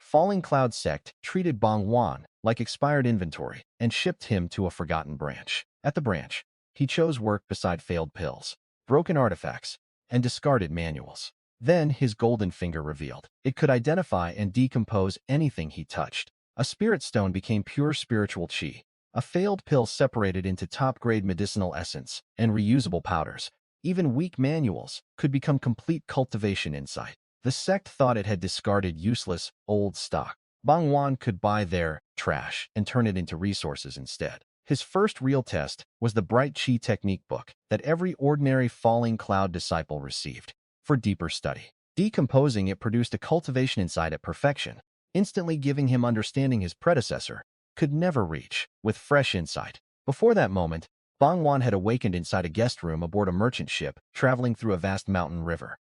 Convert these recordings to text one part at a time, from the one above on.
Falling Cloud Sect treated Bang Juan like expired inventory and shipped him to a forgotten branch. At the branch, he chose work beside failed pills, broken artifacts, and discarded manuals. Then his golden finger revealed. It could identify and decompose anything he touched. A spirit stone became pure spiritual chi. A failed pill separated into top-grade medicinal essence and reusable powders. Even weak manuals could become complete cultivation insight. The sect thought it had discarded useless, old stock. Bang Juan could buy their trash and turn it into resources instead. His first real test was the Bright Chi technique book that every ordinary falling cloud disciple received for deeper study. Decomposing it produced a cultivation insight at perfection, instantly giving him understanding his predecessor could never reach with fresh insight. Before that moment, Bang Juan had awakened inside a guest room aboard a merchant ship traveling through a vast mountain river.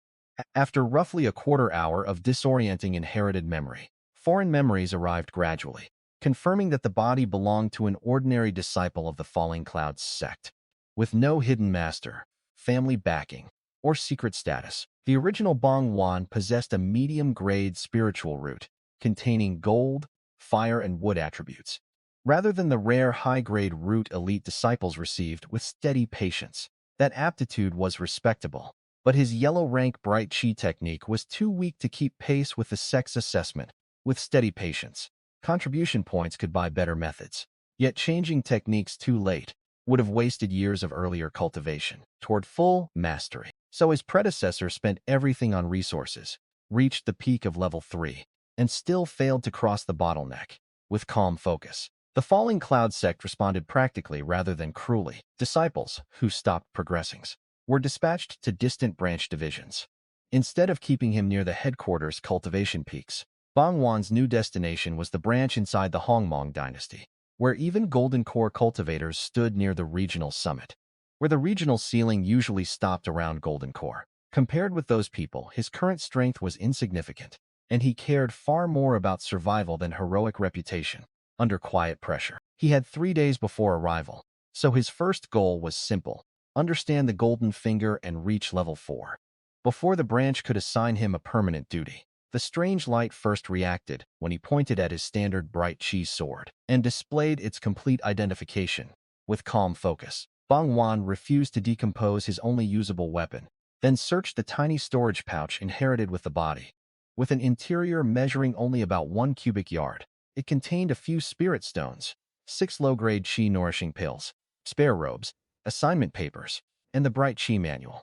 After roughly a quarter hour of disorienting inherited memory, foreign memories arrived gradually, confirming that the body belonged to an ordinary disciple of the Falling Cloud Sect. With no hidden master, family backing, or secret status, the original Bang Juan possessed a medium-grade spiritual root containing gold, fire, and wood attributes, rather than the rare high-grade root elite disciples received with steady patience. That aptitude was respectable, but his yellow-rank Bright Chi technique was too weak to keep pace with the sect's assessment. With steady patience, contribution points could buy better methods. Yet changing techniques too late would have wasted years of earlier cultivation toward full mastery. So his predecessor spent everything on resources, reached the peak of level 3, and still failed to cross the bottleneck. With calm focus, the Falling Cloud Sect responded practically rather than cruelly. Disciples, who stopped progressing, were dispatched to distant branch divisions. Instead of keeping him near the headquarters cultivation peaks, Bang Juan's new destination was the branch inside the Hongmong dynasty, where even Golden Core cultivators stood near the regional summit, where the regional ceiling usually stopped around Golden Core. Compared with those people, his current strength was insignificant, and he cared far more about survival than heroic reputation. Under quiet pressure, he had 3 days before arrival, so his first goal was simple: understand the golden finger and reach level 4. Before the branch could assign him a permanent duty, the strange light first reacted when he pointed at his standard Bright Chi sword and displayed its complete identification. With calm focus, Bang Juan refused to decompose his only usable weapon, then searched the tiny storage pouch inherited with the body. With an interior measuring only about 1 cubic yard, it contained a few spirit stones, 6 low-grade Chi nourishing pills, spare robes, assignment papers, and the Bright Chi manual.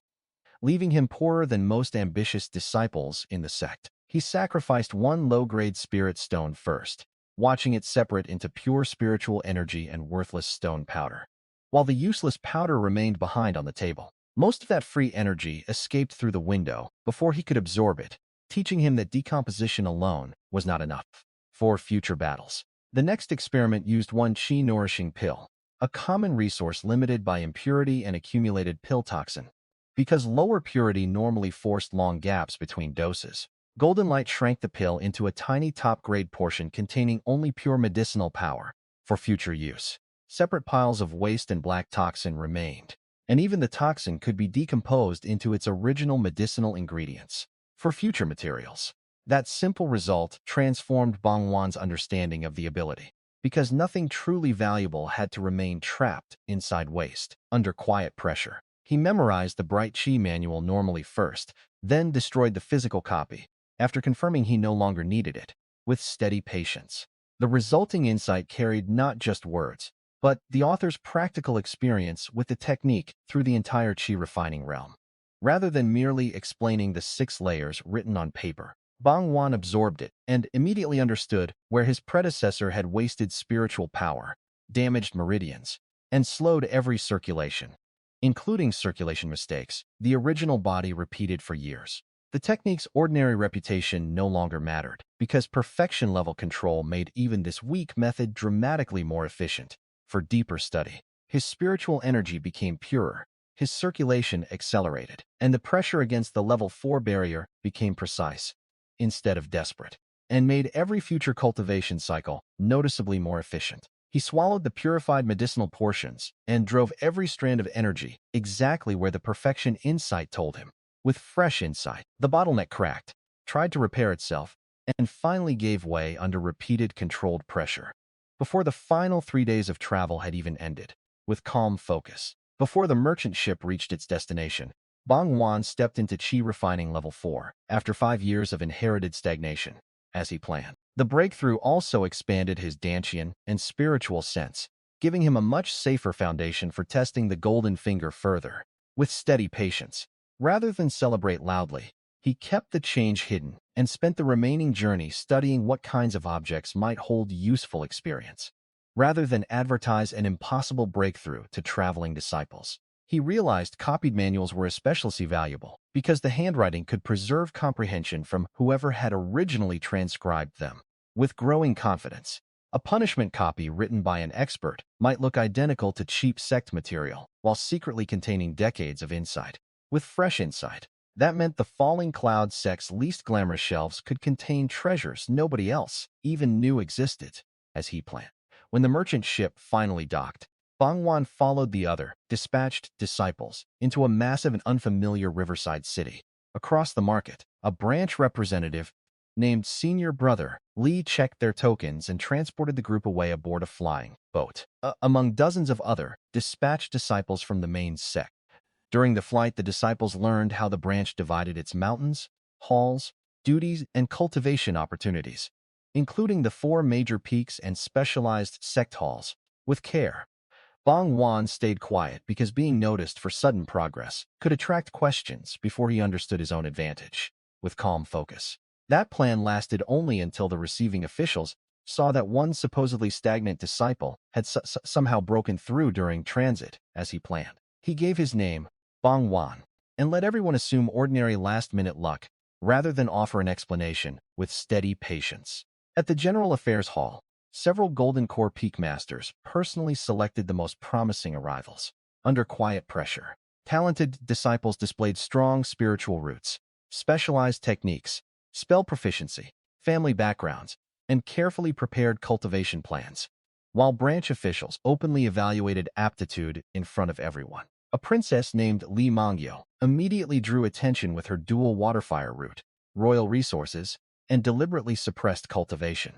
Leaving him poorer than most ambitious disciples in the sect, he sacrificed 1 low-grade spirit stone first, watching it separate into pure spiritual energy and worthless stone powder. While the useless powder remained behind on the table, most of that free energy escaped through the window before he could absorb it, teaching him that decomposition alone was not enough for future battles. The next experiment used 1 Chi nourishing pill, a common resource limited by impurity and accumulated pill toxin. Because lower purity normally forced long gaps between doses, Golden Light shrank the pill into a tiny top-grade portion containing only pure medicinal power for future use. Separate piles of waste and black toxin remained, and even the toxin could be decomposed into its original medicinal ingredients for future materials. That simple result transformed Bang Juan's understanding of the ability, because nothing truly valuable had to remain trapped inside waste. Under quiet pressure, he memorized the Bright Chi manual normally first, then destroyed the physical copy, after confirming he no longer needed it. With steady patience, the resulting insight carried not just words, but the author's practical experience with the technique through the entire Chi refining realm. Rather than merely explaining the 6 layers written on paper, Bang Juan absorbed it and immediately understood where his predecessor had wasted spiritual power, damaged meridians, and slowed every circulation, including circulation mistakes the original body repeated for years. The technique's ordinary reputation no longer mattered, because perfection-level control made even this weak method dramatically more efficient. For deeper study, his spiritual energy became purer, his circulation accelerated, and the pressure against the level 4 barrier became precise, instead of desperate, and made every future cultivation cycle noticeably more efficient. He swallowed the purified medicinal portions and drove every strand of energy exactly where the perfection insight told him. With fresh insight, the bottleneck cracked, tried to repair itself, and finally gave way under repeated controlled pressure. Before the final 3 days of travel had even ended, with calm focus, before the merchant ship reached its destination, Bang Juan stepped into Qi Refining Level 4 after 5 years of inherited stagnation, as he planned. The breakthrough also expanded his Dantian and spiritual sense, giving him a much safer foundation for testing the golden finger further. With steady patience, rather than celebrate loudly, he kept the change hidden and spent the remaining journey studying what kinds of objects might hold useful experience. Rather than advertise an impossible breakthrough to traveling disciples, he realized copied manuals were especially valuable because the handwriting could preserve comprehension from whoever had originally transcribed them. With growing confidence, a punishment copy written by an expert might look identical to cheap sect material while secretly containing decades of insight. With fresh insight, that meant the falling Cloud Sect's least glamorous shelves could contain treasures nobody else even knew existed, as he planned. When the merchant ship finally docked, Bang Juan followed the other, dispatched disciples into a massive and unfamiliar riverside city. Across the market, a branch representative named Senior Brother Lee checked their tokens and transported the group away aboard a flying boat, among dozens of other dispatched disciples from the main sect. During the flight, the disciples learned how the branch divided its mountains, halls, duties, and cultivation opportunities, including the 4 major peaks and specialized sect halls, with care. Bang Juan stayed quiet because being noticed for sudden progress could attract questions before he understood his own advantage. With calm focus, that plan lasted only until the receiving officials saw that one supposedly stagnant disciple had somehow broken through during transit, as he planned. He gave his name, Bang Juan, and let everyone assume ordinary last-minute luck rather than offer an explanation with steady patience. At the General Affairs Hall, several Golden Core Peak Masters personally selected the most promising arrivals. Under quiet pressure, talented disciples displayed strong spiritual roots, specialized techniques, spell proficiency, family backgrounds, and carefully prepared cultivation plans, while branch officials openly evaluated aptitude in front of everyone. A princess named Li Mangyo immediately drew attention with her dual waterfire route, royal resources, and deliberately suppressed cultivation,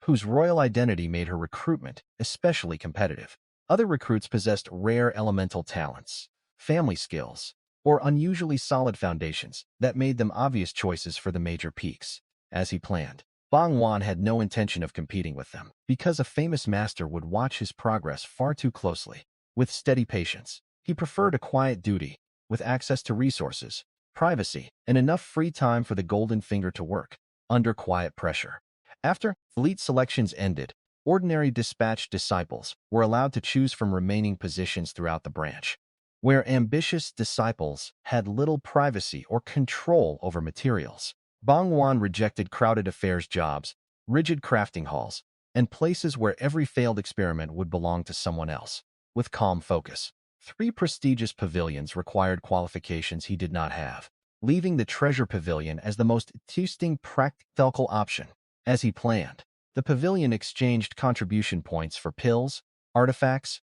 whose royal identity made her recruitment especially competitive. Other recruits possessed rare elemental talents, family skills, or unusually solid foundations that made them obvious choices for the major peaks. As he planned, Bang Juan had no intention of competing with them because a famous master would watch his progress far too closely. With steady patience, he preferred a quiet duty, with access to resources, privacy, and enough free time for the golden finger to work, under quiet pressure. After elite selections ended, ordinary dispatched disciples were allowed to choose from remaining positions throughout the branch, where ambitious disciples had little privacy or control over materials. Bang Juan rejected crowded affairs jobs, rigid crafting halls, and places where every failed experiment would belong to someone else. With calm focus, 3 prestigious pavilions required qualifications he did not have, leaving the treasure pavilion as the most interesting practical option. As he planned, the pavilion exchanged contribution points for pills, artifacts,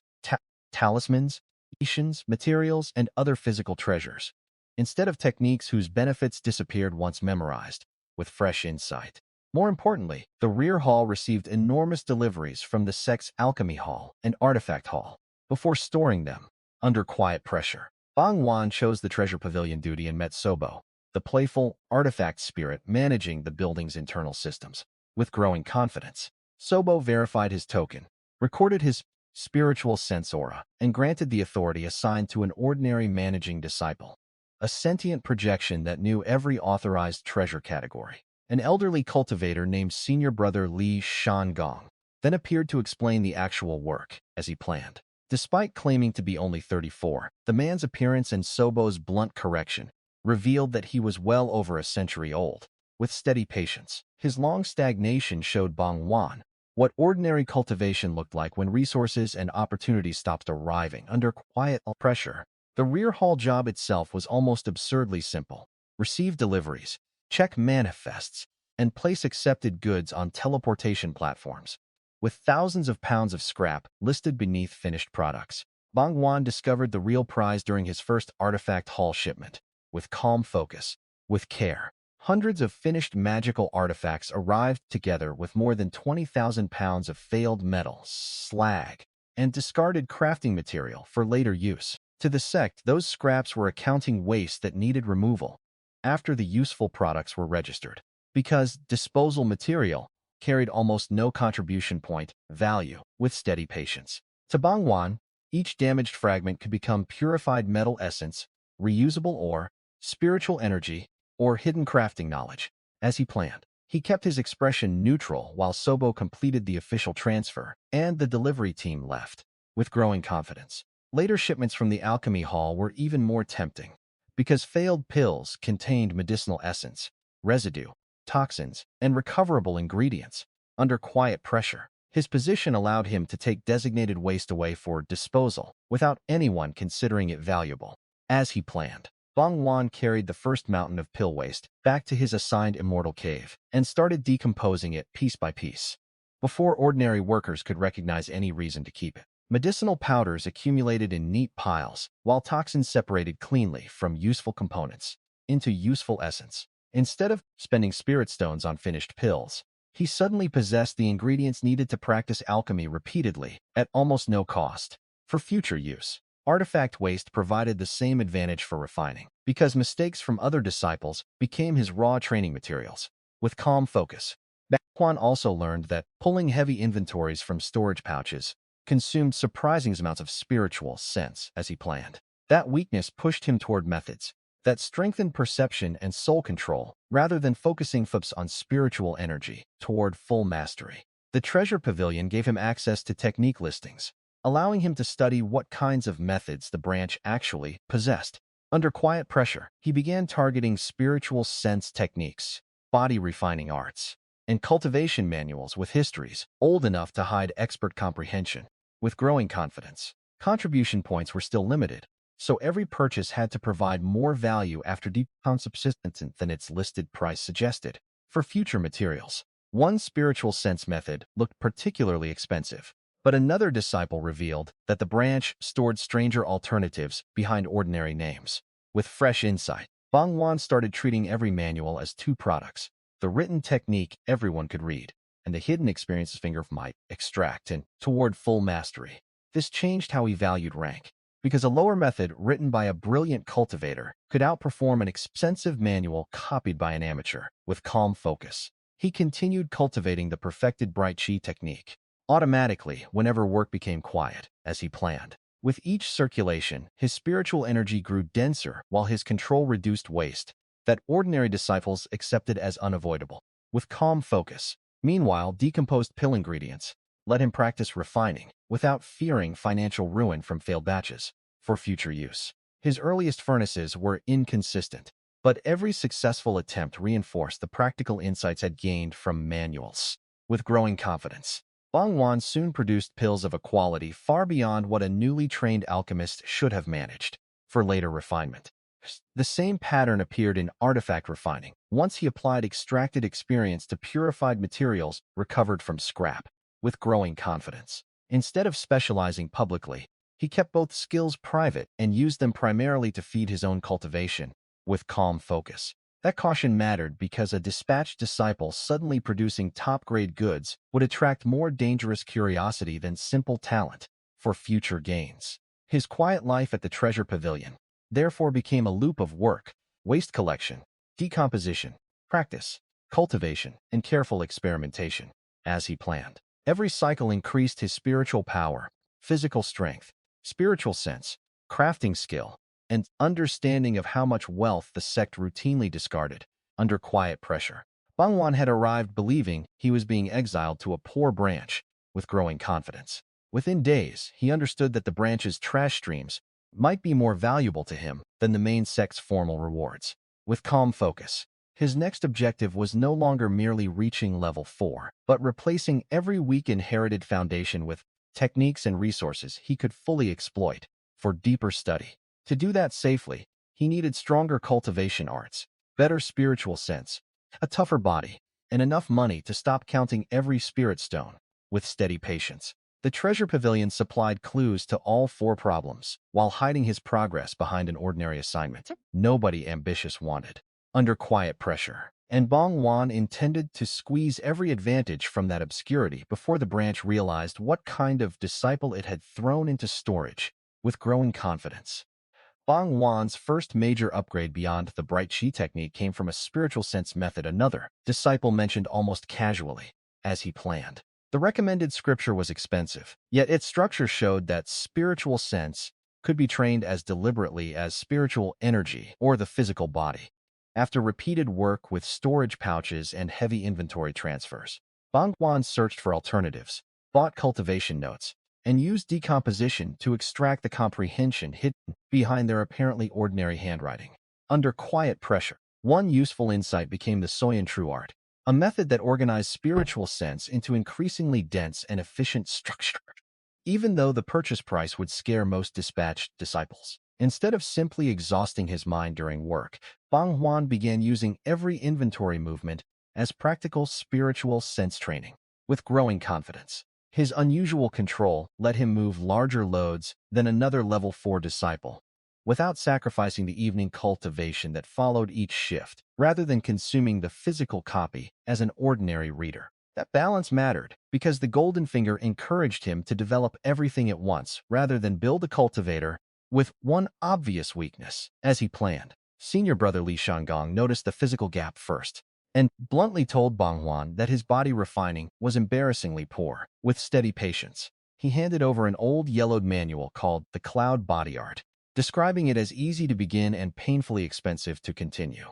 talismans, potions, materials, and other physical treasures, instead of techniques whose benefits disappeared once memorized, with fresh insight. More importantly, the rear hall received enormous deliveries from the sect's alchemy hall and artifact hall. Before storing them, under quiet pressure, Bang Juan chose the treasure pavilion duty and met Sobo, the playful artifact spirit managing the building's internal systems. With growing confidence, Sobo verified his token, recorded his spiritual sense aura, and granted the authority assigned to an ordinary managing disciple, a sentient projection that knew every authorized treasure category. An elderly cultivator named Senior Brother Li Shangong then appeared to explain the actual work, as he planned. Despite claiming to be only 34, the man's appearance and Sobo's blunt correction revealed that he was well over a century old. With steady patience, his long stagnation showed Bang Juan what ordinary cultivation looked like when resources and opportunities stopped arriving under quiet pressure. The rear hall job itself was almost absurdly simple. Receive deliveries, check manifests, and place accepted goods on teleportation platforms. With thousands of pounds of scrap listed beneath finished products, Bang Juan discovered the real prize during his first artifact hall shipment. With calm focus, with care, Hundreds of finished magical artifacts arrived together with more than 20,000 pounds of failed metal, slag, and discarded crafting material for later use. To the sect, those scraps were accounting waste that needed removal after the useful products were registered, because disposal material carried almost no contribution point value with steady patience. To Bang Juan, each damaged fragment could become purified metal essence, reusable ore, spiritual energy, or hidden crafting knowledge. As he planned, he kept his expression neutral while Sobo completed the official transfer, and the delivery team left with growing confidence. Later shipments from the alchemy hall were even more tempting, because failed pills contained medicinal essence, residue, toxins, and recoverable ingredients. Under quiet pressure, his position allowed him to take designated waste away for disposal without anyone considering it valuable. As he planned, Bang Juan carried the first mountain of pill waste back to his assigned immortal cave and started decomposing it piece by piece, before ordinary workers could recognize any reason to keep it. Medicinal powders accumulated in neat piles, while toxins separated cleanly from useful components into useful essence. Instead of spending spirit stones on finished pills, he suddenly possessed the ingredients needed to practice alchemy repeatedly at almost no cost. For future use, artifact waste provided the same advantage for refining, because mistakes from other disciples became his raw training materials. With calm focus, Bang Juan also learned that pulling heavy inventories from storage pouches consumed surprising amounts of spiritual sense as he planned. That weakness pushed him toward methods that strengthened perception and soul control rather than focusing focus on spiritual energy toward full mastery. The treasure pavilion gave him access to technique listings, allowing him to study what kinds of methods the branch actually possessed. Under quiet pressure, he began targeting spiritual sense techniques, body refining arts, and cultivation manuals with histories old enough to hide expert comprehension. With growing confidence, contribution points were still limited, so every purchase had to provide more value after decomposition than its listed price suggested. For future materials, one spiritual sense method looked particularly expensive, but another disciple revealed that the branch stored stranger alternatives behind ordinary names. With fresh insight, Bang Juan started treating every manual as two products: the written technique everyone could read, and the hidden experiences finger might extract and toward full mastery. This changed how he valued rank, because a lower method written by a brilliant cultivator could outperform an expensive manual copied by an amateur. With calm focus, he continued cultivating the perfected bright chi technique automatically whenever work became quiet, as he planned. With each circulation, his spiritual energy grew denser while his control reduced waste that ordinary disciples accepted as unavoidable. With calm focus, meanwhile, decomposed pill ingredients let him practice refining without fearing financial ruin from failed batches. For future use, his earliest furnaces were inconsistent, but every successful attempt reinforced the practical insights had gained from manuals. With growing confidence, Bang Juan soon produced pills of a quality far beyond what a newly trained alchemist should have managed. For later refinement, the same pattern appeared in artifact refining once he applied extracted experience to purified materials recovered from scrap. With growing confidence, instead of specializing publicly, he kept both skills private and used them primarily to feed his own cultivation. With calm focus, that caution mattered because a dispatched disciple suddenly producing top-grade goods would attract more dangerous curiosity than simple talent. For future gains, his quiet life at the treasure pavilion therefore became a loop of work, waste collection, decomposition, practice, cultivation, and careful experimentation. As he planned, every cycle increased his spiritual power, physical strength, spiritual sense, crafting skill, and understanding of how much wealth the sect routinely discarded. Under quiet pressure, Bang Juan had arrived believing he was being exiled to a poor branch. With growing confidence, within days, he understood that the branch's trash streams might be more valuable to him than the main sect's formal rewards. With calm focus, his next objective was no longer merely reaching level 4, but replacing every weak inherited foundation with techniques and resources he could fully exploit for deeper study. To do that safely, he needed stronger cultivation arts, better spiritual sense, a tougher body, and enough money to stop counting every spirit stone. With steady patience, the treasure pavilion supplied clues to all 4 problems, while hiding his progress behind an ordinary assignment nobody ambitious wanted. Under quiet pressure, and Bang Juan intended to squeeze every advantage from that obscurity before the branch realized what kind of disciple it had thrown into storage. With growing confidence, Bang Juan's first major upgrade beyond the bright chi technique came from a spiritual sense method another disciple mentioned almost casually, as he planned. The recommended scripture was expensive, yet its structure showed that spiritual sense could be trained as deliberately as spiritual energy or the physical body. After repeated work with storage pouches and heavy inventory transfers, Bang Juan searched for alternatives, bought cultivation notes, and used decomposition to extract the comprehension hidden behind their apparently ordinary handwriting. Under quiet pressure, one useful insight became the Soyan True Art, a method that organized spiritual sense into increasingly dense and efficient structure, even though the purchase price would scare most dispatched disciples. Instead of simply exhausting his mind during work, Bang Juan began using every inventory movement as practical spiritual sense training. With growing confidence, his unusual control let him move larger loads than another level 4 disciple, without sacrificing the evening cultivation that followed each shift, rather than consuming the physical copy as an ordinary reader. That balance mattered because the Golden Finger encouraged him to develop everything at once rather than build a cultivator with one obvious weakness. As he planned, senior brother Li Shanggong noticed the physical gap first and bluntly told Bang Juan that his body refining was embarrassingly poor. With steady patience, he handed over an old yellowed manual called the Cloud Body Art, describing it as easy to begin and painfully expensive to continue.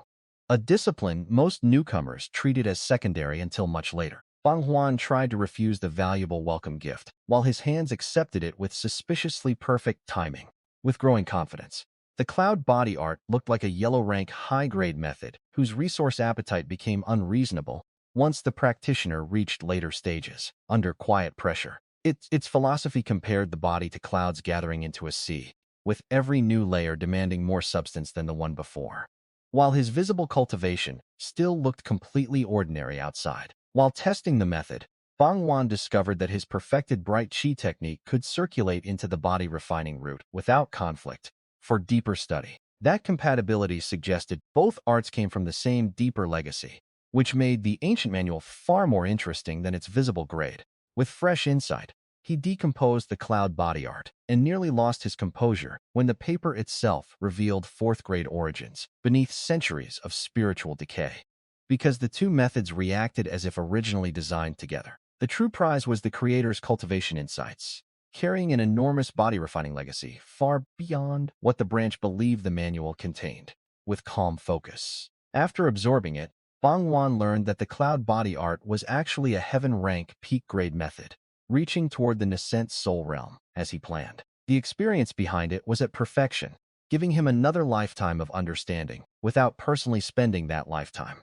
A discipline most newcomers treated as secondary until much later. Bang Juan tried to refuse the valuable welcome gift, while his hands accepted it with suspiciously perfect timing. With growing confidence, the Cloud Body Art looked like a yellow-rank high-grade method whose resource appetite became unreasonable once the practitioner reached later stages. Under quiet pressure, its philosophy compared the body to clouds gathering into a sea, with every new layer demanding more substance than the one before. While his visible cultivation still looked completely ordinary outside. While testing the method, Bang Juan discovered that his perfected bright chi technique could circulate into the body refining route without conflict. For deeper study, that compatibility suggested both arts came from the same deeper legacy, which made the ancient manual far more interesting than its visible grade. With fresh insight, he decomposed the Cloud Body Art and nearly lost his composure when the paper itself revealed fourth-grade origins beneath centuries of spiritual decay. Because the two methods reacted as if originally designed together. The true prize was the creator's cultivation insights, carrying an enormous body refining legacy far beyond what the branch believed the manual contained. With calm focus, after absorbing it, Bang Juan learned that the Cloud Body Art was actually a heaven-rank peak-grade method, reaching toward the nascent soul realm, as he planned. The experience behind it was at perfection, giving him another lifetime of understanding without personally spending that lifetime.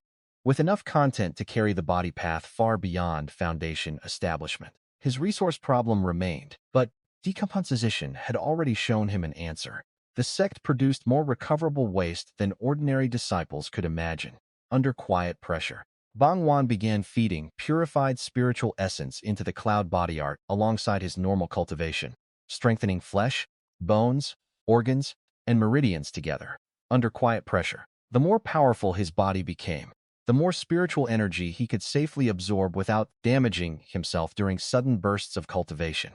With enough content to carry the body path far beyond foundation establishment, his resource problem remained, but decomposition had already shown him an answer. The sect produced more recoverable waste than ordinary disciples could imagine. Under quiet pressure, Bang Juan began feeding purified spiritual essence into the Cloud Body Art alongside his normal cultivation, strengthening flesh, bones, organs, and meridians together. Under quiet pressure, the more powerful his body became, the more spiritual energy he could safely absorb without damaging himself during sudden bursts of cultivation,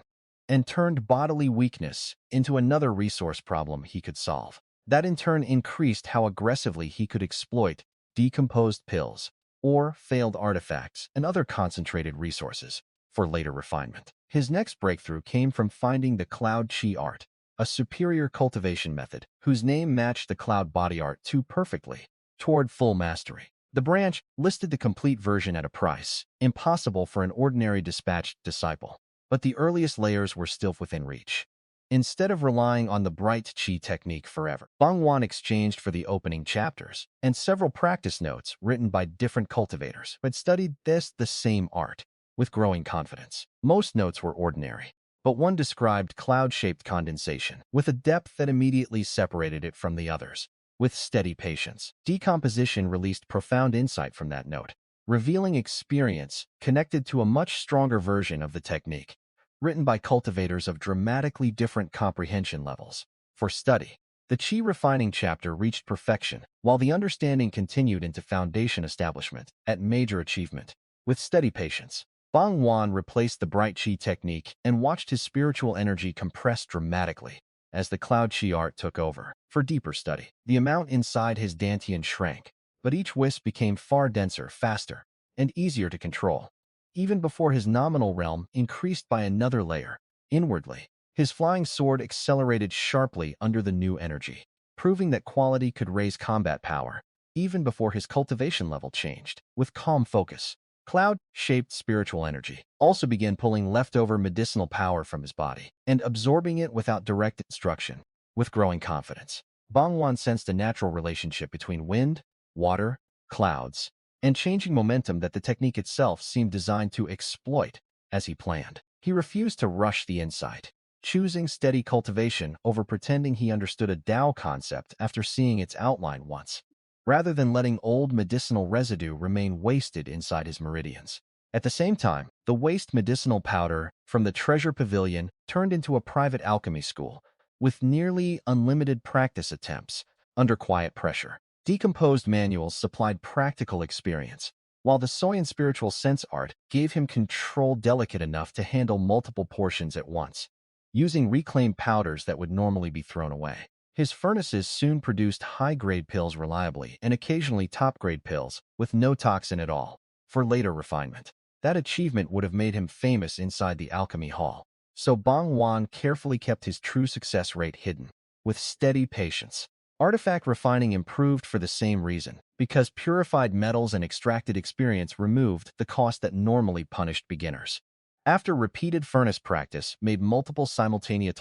and turned bodily weakness into another resource problem he could solve. That in turn increased how aggressively he could exploit decomposed pills or failed artifacts and other concentrated resources for later refinement. His next breakthrough came from finding the Cloud Chi Art, a superior cultivation method whose name matched the Cloud Body Art too perfectly. Toward full mastery, the branch listed the complete version at a price impossible for an ordinary dispatched disciple, but the earliest layers were still within reach. Instead of relying on the bright chi technique forever, Bang Juan exchanged for the opening chapters and several practice notes written by different cultivators who had studied the same art with growing confidence. Most notes were ordinary, but one described cloud-shaped condensation with a depth that immediately separated it from the others. With steady patience, decomposition released profound insight from that note, revealing experience connected to a much stronger version of the technique, written by cultivators of dramatically different comprehension levels. For study, The Qi refining chapter reached perfection, while the understanding continued into foundation establishment at major achievement. With steady patience, Bang Juan replaced the bright Qi technique and watched his spiritual energy compress dramatically as the Cloud Qi art took over. For deeper study, the amount inside his dantian shrank, but each wisp became far denser, faster, and easier to control. Even before his nominal realm increased by another layer, inwardly, his flying sword accelerated sharply under the new energy, proving that quality could raise combat power, even before his cultivation level changed. With calm focus, Cloud-shaped spiritual energy also began pulling leftover medicinal power from his body and absorbing it without direct instruction. With growing confidence, Bang Juan sensed a natural relationship between wind, water, clouds, and changing momentum that the technique itself seemed designed to exploit as he planned. He refused to rush the insight, choosing steady cultivation over pretending he understood a Tao concept after seeing its outline once, rather than letting old medicinal residue remain wasted inside his meridians. At the same time, the waste medicinal powder from the treasure pavilion turned into a private alchemy school, with nearly unlimited practice attempts under quiet pressure. Decomposed manuals supplied practical experience, while the Soyan spiritual sense art gave him control delicate enough to handle multiple portions at once, using reclaimed powders that would normally be thrown away. His furnaces soon produced high-grade pills reliably and occasionally top-grade pills with no toxin at all for later refinement. That achievement would have made him famous inside the alchemy hall. So Bang Juan carefully kept his true success rate hidden. With steady patience, artifact refining improved for the same reason, because purified metals and extracted experience removed the cost that normally punished beginners. After repeated furnace practice made multiple simultaneous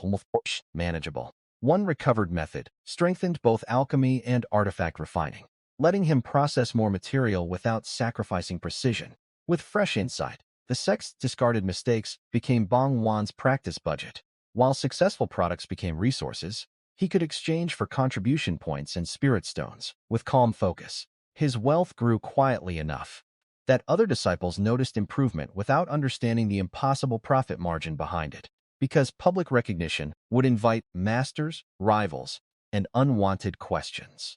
manageable. One recovered method strengthened both alchemy and artifact refining, letting him process more material without sacrificing precision. With fresh insight, the sect's discarded mistakes became Bang Juan's practice budget. While successful products became resources, he could exchange for contribution points and spirit stones. With calm focus, his wealth grew quietly enough that other disciples noticed improvement without understanding the impossible profit margin behind it. Because public recognition would invite masters, rivals, and unwanted questions.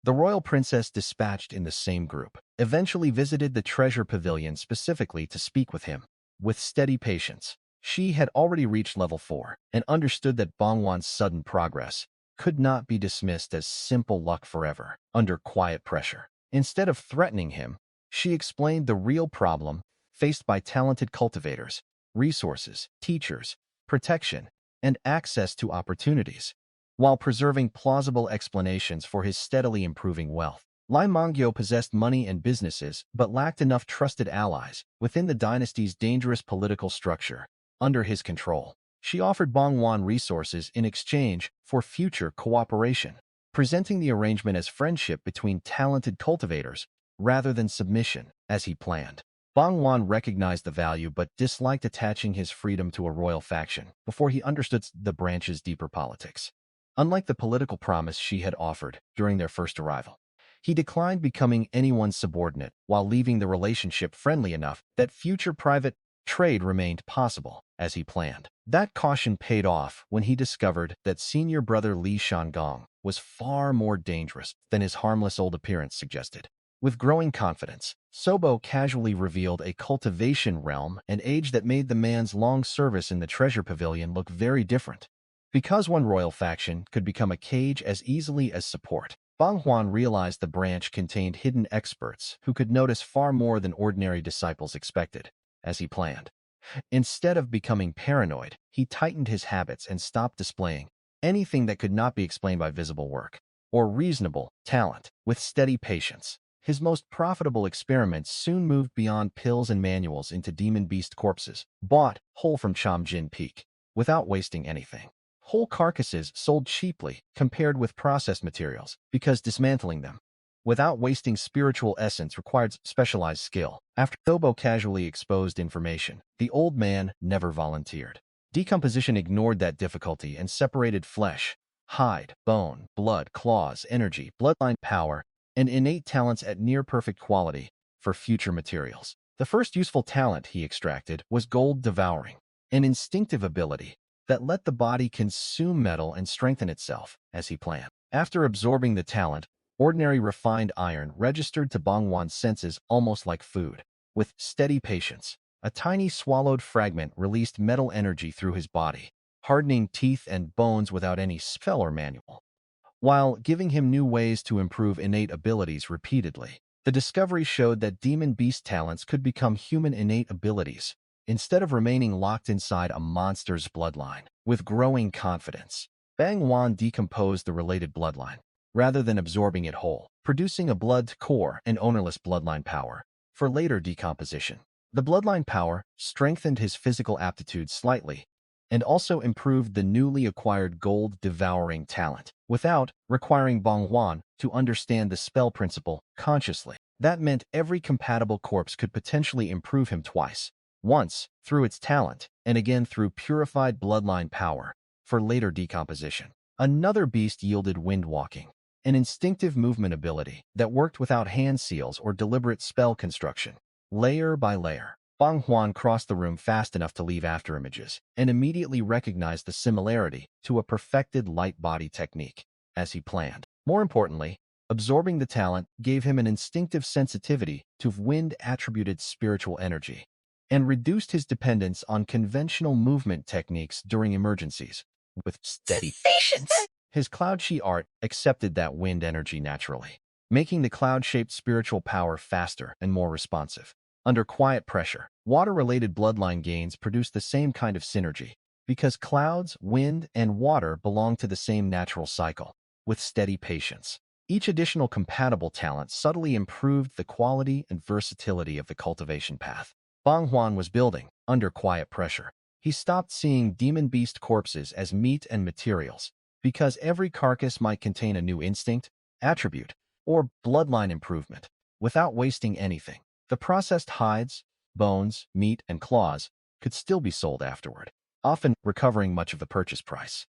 The royal princess dispatched in the same group, eventually visited the treasure pavilion specifically to speak with him. With steady patience, she had already reached level 4 and understood that Bang Juan's sudden progress could not be dismissed as simple luck forever under quiet pressure. Instead of threatening him, she explained the real problem faced by talented cultivators: resources, teachers, protection, and access to opportunities, while preserving plausible explanations for his steadily improving wealth. Lai Mangyo possessed money and businesses but lacked enough trusted allies within the dynasty's dangerous political structure. Under his control, she offered Bang Juan resources in exchange for future cooperation, presenting the arrangement as friendship between talented cultivators rather than submission, as he planned. Bang Juan recognized the value but disliked attaching his freedom to a royal faction before he understood the branch's deeper politics. Unlike the political promise she had offered during their first arrival, he declined becoming anyone's subordinate while leaving the relationship friendly enough that future private trade remained possible, as he planned. That caution paid off when he discovered that senior brother Li Shangong was far more dangerous than his harmless old appearance suggested. With growing confidence, Sobo casually revealed a cultivation realm and age that made the man's long service in the treasure pavilion look very different. Because one royal faction could become a cage as easily as support, Bang Juan realized the branch contained hidden experts who could notice far more than ordinary disciples expected, as he planned. Instead of becoming paranoid, he tightened his habits and stopped displaying anything that could not be explained by visible work or reasonable talent. With steady patience, his most profitable experiments soon moved beyond pills and manuals into demon beast corpses, bought whole from Chamjin Peak, without wasting anything. Whole carcasses sold cheaply compared with processed materials because dismantling them without wasting spiritual essence required specialized skill. After Thobo casually exposed information, the old man never volunteered. Decomposition ignored that difficulty and separated flesh, hide, bone, blood, claws, energy, bloodline power, and innate talents at near-perfect quality for future materials. The first useful talent he extracted was gold devouring, an instinctive ability that let the body consume metal and strengthen itself as he planned. After absorbing the talent, ordinary refined iron registered to Bang Juan's senses almost like food. With steady patience, a tiny swallowed fragment released metal energy through his body, hardening teeth and bones without any spell or manual, while giving him new ways to improve innate abilities repeatedly. The discovery showed that demon beast talents could become human innate abilities, instead of remaining locked inside a monster's bloodline. With growing confidence, Bang Juan decomposed the related bloodline, rather than absorbing it whole, producing a blood core and ownerless bloodline power for later decomposition. The bloodline power strengthened his physical aptitude slightly, and also improved the newly acquired gold-devouring talent, without requiring Bang Juan to understand the spell principle consciously. That meant every compatible corpse could potentially improve him twice, once through its talent, and again through purified bloodline power for later decomposition. Another beast yielded wind walking, an instinctive movement ability that worked without hand seals or deliberate spell construction. Layer by layer, Bang Juan crossed the room fast enough to leave afterimages, and immediately recognized the similarity to a perfected light body technique, as he planned. More importantly, absorbing the talent gave him an instinctive sensitivity to wind-attributed spiritual energy, and reduced his dependence on conventional movement techniques during emergencies. With steady patience, his cloud chi art accepted that wind energy naturally, making the cloud-shaped spiritual power faster and more responsive. Under quiet pressure, water-related bloodline gains produce the same kind of synergy, because clouds, wind, and water belong to the same natural cycle. With steady patience, each additional compatible talent subtly improved the quality and versatility of the cultivation path Bang Juan was building. Under quiet pressure, he stopped seeing demon beast corpses as meat and materials, because every carcass might contain a new instinct, attribute, or bloodline improvement, without wasting anything. The processed hides, bones, meat, and claws could still be sold afterward, often recovering much of the purchase price.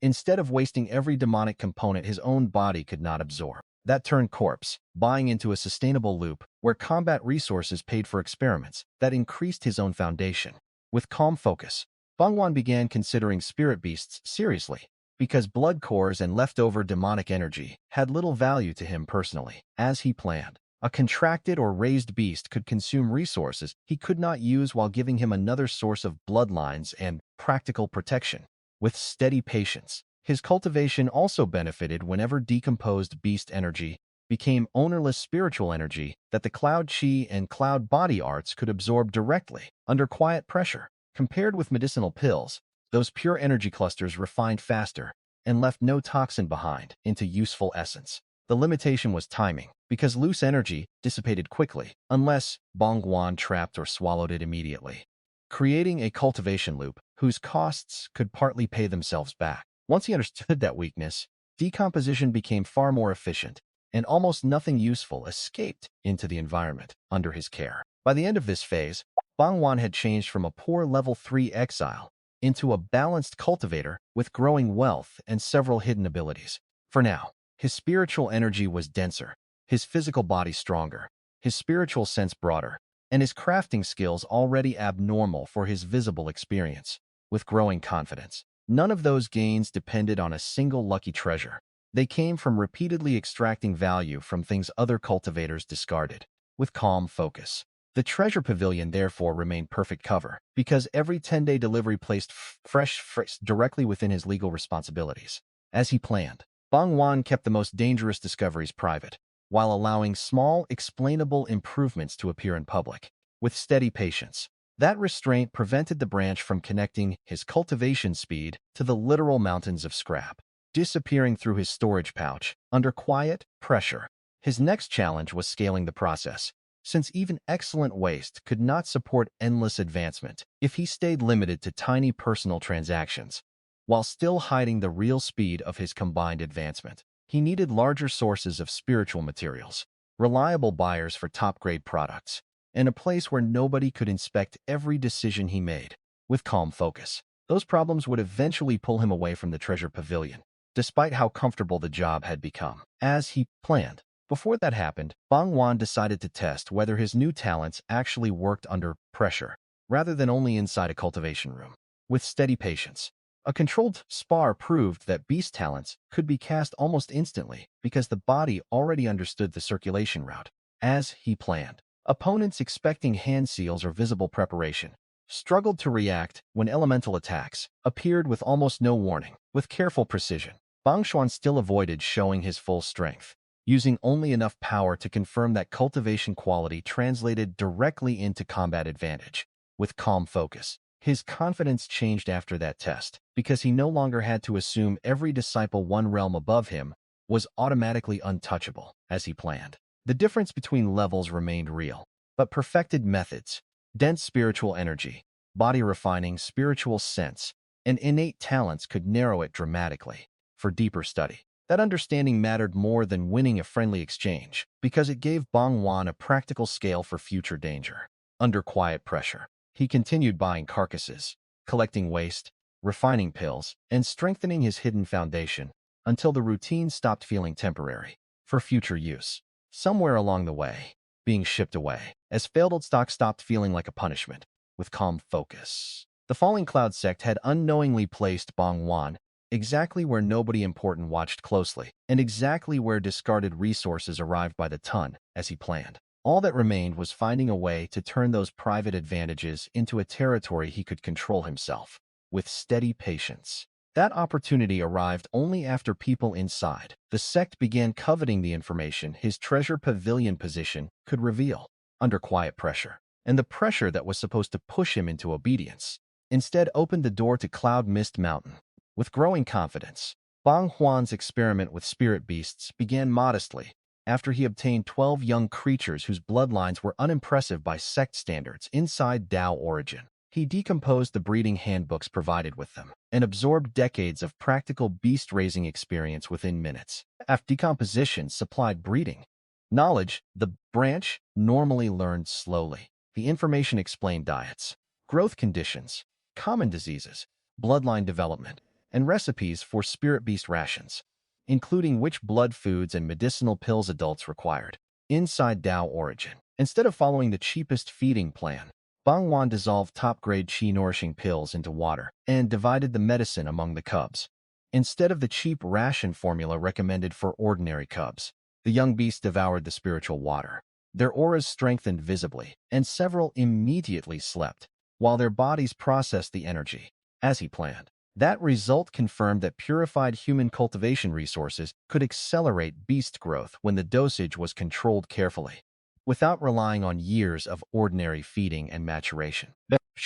Instead of wasting every demonic component his own body could not absorb. That turned corpse buying into a sustainable loop where combat resources paid for experiments that increased his own foundation. With calm focus, Bang Juan began considering spirit beasts seriously, because blood cores and leftover demonic energy had little value to him personally. As he planned, a contracted or raised beast could consume resources he could not use while giving him another source of bloodlines and practical protection. With steady patience, his cultivation also benefited whenever decomposed beast energy became ownerless spiritual energy that the cloud chi and cloud body arts could absorb directly under quiet pressure. Compared with medicinal pills, those pure energy clusters refined faster and left no toxin behind into useful essence. The limitation was timing, because loose energy dissipated quickly, unless Bang Juan trapped or swallowed it immediately, creating a cultivation loop whose costs could partly pay themselves back. Once he understood that weakness, decomposition became far more efficient, and almost nothing useful escaped into the environment under his care. By the end of this phase, Bang Juan had changed from a poor level 3 exile into a balanced cultivator with growing wealth and several hidden abilities. For now, his spiritual energy was denser, his physical body stronger, his spiritual sense broader, and his crafting skills already abnormal for his visible experience. With growing confidence, none of those gains depended on a single lucky treasure. They came from repeatedly extracting value from things other cultivators discarded. With calm focus, the treasure pavilion therefore remained perfect cover, because every 10-day delivery placed fresh directly within his legal responsibilities. As he planned, Bang Juan kept the most dangerous discoveries private, while allowing small, explainable improvements to appear in public. With steady patience, that restraint prevented the branch from connecting his cultivation speed to the literal mountains of scrap, disappearing through his storage pouch under quiet pressure. His next challenge was scaling the process, since even excellent waste could not support endless advancement if he stayed limited to tiny personal transactions, while still hiding the real speed of his combined advancement. He needed larger sources of spiritual materials, reliable buyers for top-grade products, and a place where nobody could inspect every decision he made. With calm focus, those problems would eventually pull him away from the treasure pavilion, despite how comfortable the job had become. As he planned. Before that happened, Bang Juan decided to test whether his new talents actually worked under pressure, rather than only inside a cultivation room. with steady patience. A controlled spar proved that beast talents could be cast almost instantly because the body already understood the circulation route, as he planned. Opponents expecting hand seals or visible preparation struggled to react when elemental attacks appeared with almost no warning. With careful precision, Bang Juan still avoided showing his full strength, using only enough power to confirm that cultivation quality translated directly into combat advantage. With calm focus, his confidence changed after that test, because he no longer had to assume every disciple one realm above him was automatically untouchable, as he planned. The difference between levels remained real, but perfected methods, dense spiritual energy, body refining, spiritual sense, and innate talents could narrow it dramatically. For deeper study, that understanding mattered more than winning a friendly exchange, because it gave Bang Juan a practical scale for future danger. Under quiet pressure, he continued buying carcasses, collecting waste, refining pills, and strengthening his hidden foundation until the routine stopped feeling temporary for future use. Somewhere along the way, being shipped away, as failed stock stopped feeling like a punishment. With calm focus, the falling Cloud Sect had unknowingly placed Bang Juan exactly where nobody important watched closely, and exactly where discarded resources arrived by the ton, as he planned. All that remained was finding a way to turn those private advantages into a territory he could control himself, with steady patience. That opportunity arrived only after people inside the sect began coveting the information his treasure pavilion position could reveal, under quiet pressure. And the pressure that was supposed to push him into obedience instead opened the door to Cloud Mist Mountain. With growing confidence, Bang Juan's experiment with spirit beasts began modestly after he obtained 12 young creatures whose bloodlines were unimpressive by sect standards inside Dao origin. He decomposed the breeding handbooks provided with them and absorbed decades of practical beast-raising experience within minutes. After decomposition supplied breeding knowledge, the branch normally learned slowly. The information explained diets, growth conditions, common diseases, bloodline development, and recipes for spirit beast rations, including which blood foods and medicinal pills adults required. Inside Dao origin, instead of following the cheapest feeding plan, Bang Juan dissolved top-grade qi-nourishing pills into water and divided the medicine among the cubs. Instead of the cheap ration formula recommended for ordinary cubs, the young beasts devoured the spiritual water. Their auras strengthened visibly, and several immediately slept, while their bodies processed the energy, as he planned. That result confirmed that purified human cultivation resources could accelerate beast growth when the dosage was controlled carefully, without relying on years of ordinary feeding and maturation.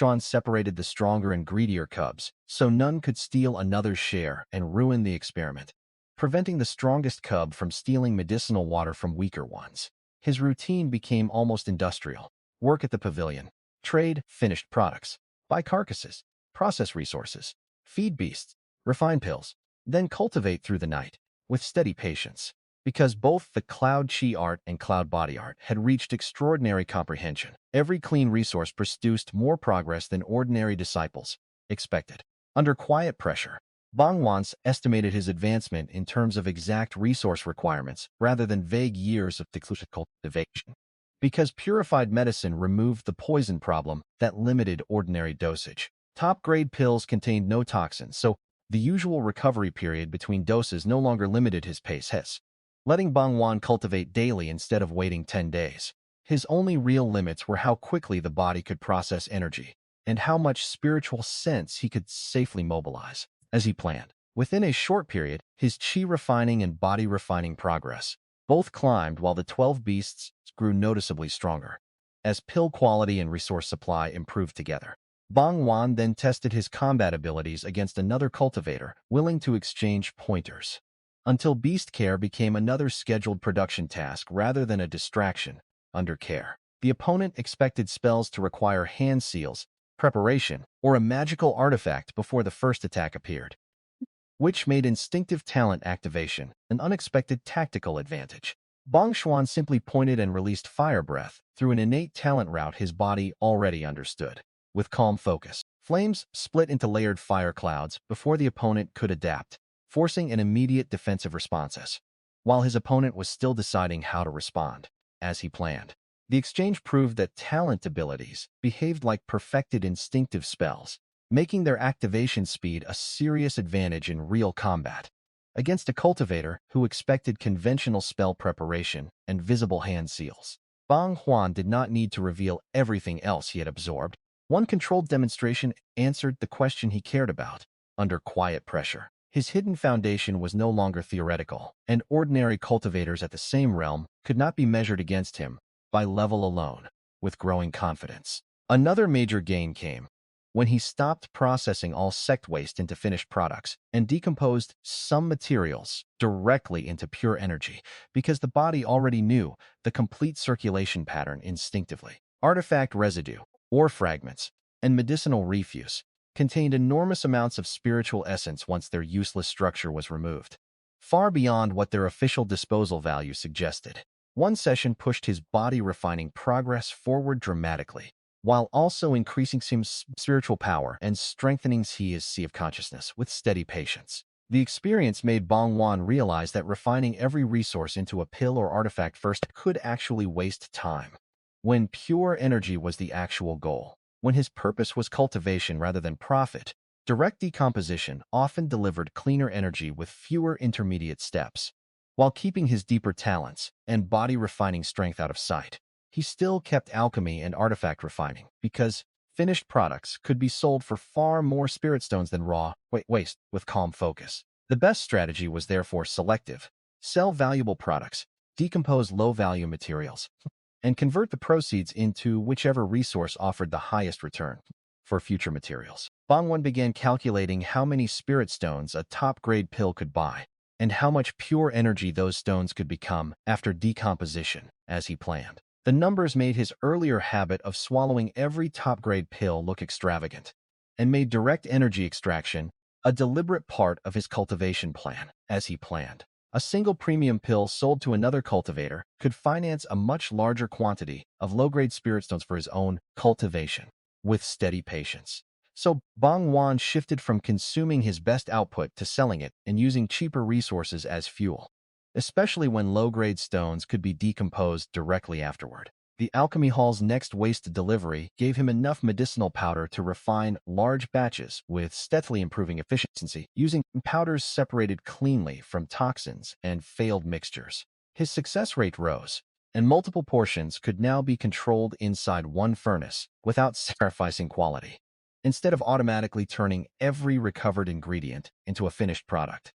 Juan separated the stronger and greedier cubs, so none could steal another's share and ruin the experiment, preventing the strongest cub from stealing medicinal water from weaker ones. His routine became almost industrial. Work at the pavilion, trade finished products, buy carcasses, process resources, feed beasts, refine pills, then cultivate through the night, with steady patience. Because both the Cloud Chi art and Cloud Body art had reached extraordinary comprehension, every clean resource produced more progress than ordinary disciples expected. Under quiet pressure, Bang Juan estimated his advancement in terms of exact resource requirements rather than vague years of cultivation. Because purified medicine removed the poison problem that limited ordinary dosage. Top-grade pills contained no toxins, so the usual recovery period between doses no longer limited his pace, letting Bang Juan cultivate daily instead of waiting 10 days. His only real limits were how quickly the body could process energy and how much spiritual sense he could safely mobilize, as he planned. Within a short period, his chi refining and body refining progress both climbed while the 12 beasts grew noticeably stronger, as pill quality and resource supply improved together. Bang Juan then tested his combat abilities against another cultivator willing to exchange pointers, until beast care became another scheduled production task rather than a distraction. Under care, the opponent expected spells to require hand seals, preparation, or a magical artifact before the first attack appeared, which made instinctive talent activation an unexpected tactical advantage. Bang Juan simply pointed and released fire breath through an innate talent route his body already understood. With calm focus, flames split into layered fire clouds before the opponent could adapt, forcing an immediate defensive response, while his opponent was still deciding how to respond, as he planned. The exchange proved that talent abilities behaved like perfected instinctive spells, making their activation speed a serious advantage in real combat. Against a cultivator who expected conventional spell preparation and visible hand seals, Bang Juan did not need to reveal everything else he had absorbed. One controlled demonstration answered the question he cared about. Under quiet pressure, his hidden foundation was no longer theoretical, and ordinary cultivators at the same realm could not be measured against him by level alone. With growing confidence, another major gain came when he stopped processing all sect waste into finished products and decomposed some materials directly into pure energy, because the body already knew the complete circulation pattern instinctively. Artifact residue, ore fragments, and medicinal refuse contained enormous amounts of spiritual essence once their useless structure was removed, far beyond what their official disposal value suggested. One session pushed his body refining progress forward dramatically, while also increasing his spiritual power and strengthening his sea of consciousness with steady patience. The experience made Bang Juan realize that refining every resource into a pill or artifact first could actually waste time, when pure energy was the actual goal. When his purpose was cultivation rather than profit, direct decomposition often delivered cleaner energy with fewer intermediate steps. While keeping his deeper talents and body refining strength out of sight, he still kept alchemy and artifact refining, because finished products could be sold for far more spirit stones than raw waste with calm focus. The best strategy was therefore selective. Sell valuable products, decompose low-value materials, and convert the proceeds into whichever resource offered the highest return. For future materials, Bang Juan began calculating how many spirit stones a top-grade pill could buy, and how much pure energy those stones could become after decomposition, as he planned. The numbers made his earlier habit of swallowing every top-grade pill look extravagant, and made direct energy extraction a deliberate part of his cultivation plan, as he planned. A single premium pill sold to another cultivator could finance a much larger quantity of low-grade spirit stones for his own cultivation, with steady patience. So Bang Juan shifted from consuming his best output to selling it and using cheaper resources as fuel, especially when low-grade stones could be decomposed directly afterward. The alchemy hall's next waste delivery gave him enough medicinal powder to refine large batches with steadily improving efficiency, using powders separated cleanly from toxins and failed mixtures. His success rate rose, and multiple portions could now be controlled inside one furnace without sacrificing quality. Instead of automatically turning every recovered ingredient into a finished product,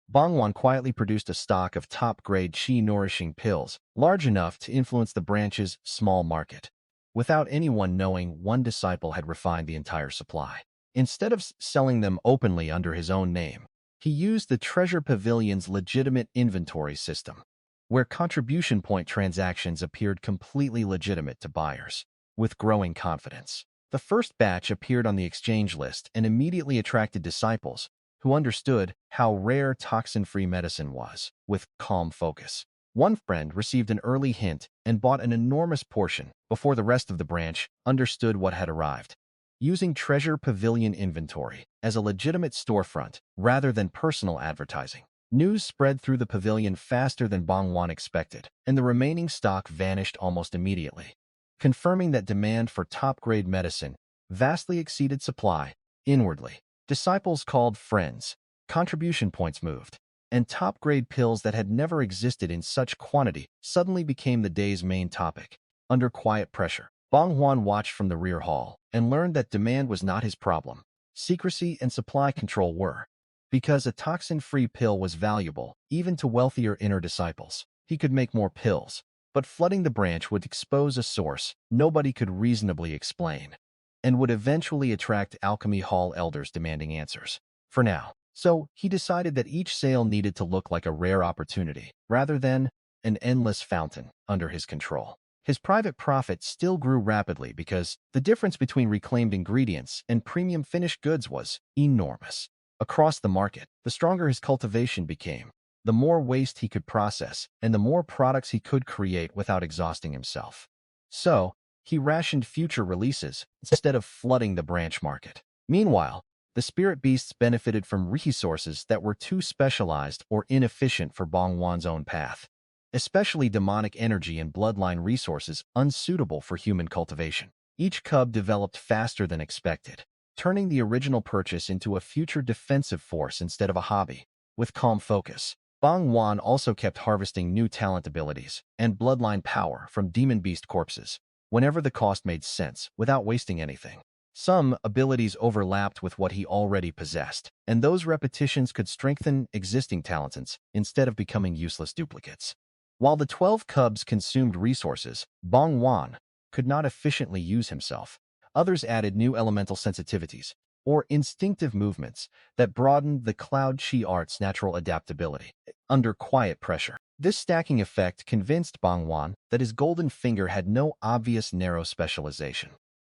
Bang Juan quietly produced a stock of top-grade qi-nourishing pills, large enough to influence the branch's small market. Without anyone knowing, one disciple had refined the entire supply. Instead of selling them openly under his own name, he used the Treasure Pavilion's legitimate inventory system, where contribution point transactions appeared completely legitimate to buyers. With growing confidence, the first batch appeared on the exchange list and immediately attracted disciples who understood how rare toxin-free medicine was. With calm focus, one friend received an early hint and bought an enormous portion before the rest of the branch understood what had arrived. Using Treasure Pavilion inventory as a legitimate storefront rather than personal advertising, news spread through the pavilion faster than Bang Juan expected, and the remaining stock vanished almost immediately, confirming that demand for top-grade medicine vastly exceeded supply. Inwardly, disciples called friends, contribution points moved, and top-grade pills that had never existed in such quantity suddenly became the day's main topic. Under quiet pressure, Bang Juan watched from the rear hall and learned that demand was not his problem. Secrecy and supply control were. Because a toxin-free pill was valuable, even to wealthier inner disciples, he could make more pills, but flooding the branch would expose a source nobody could reasonably explain, and would eventually attract alchemy hall elders demanding answers. For now. So he decided that each sale needed to look like a rare opportunity, rather than an endless fountain under his control. His private profit still grew rapidly because the difference between reclaimed ingredients and premium finished goods was enormous. Across the market, the stronger his cultivation became, the more waste he could process, and the more products he could create without exhausting himself. So, he rationed future releases instead of flooding the branch market. Meanwhile, the spirit beasts benefited from resources that were too specialized or inefficient for Bang Juan's own path, especially demonic energy and bloodline resources unsuitable for human cultivation. Each cub developed faster than expected, turning the original purchase into a future defensive force instead of a hobby. With calm focus, Bang Juan also kept harvesting new talent abilities and bloodline power from demon beast corpses, whenever the cost made sense, without wasting anything. Some abilities overlapped with what he already possessed, and those repetitions could strengthen existing talents instead of becoming useless duplicates. While the 12 cubs consumed resources, Bang Juan could not efficiently use himself. Others added new elemental sensitivities, or instinctive movements, that broadened the Cloud Chi art's natural adaptability under quiet pressure. This stacking effect convinced Bang Juan that his golden finger had no obvious narrow specialization,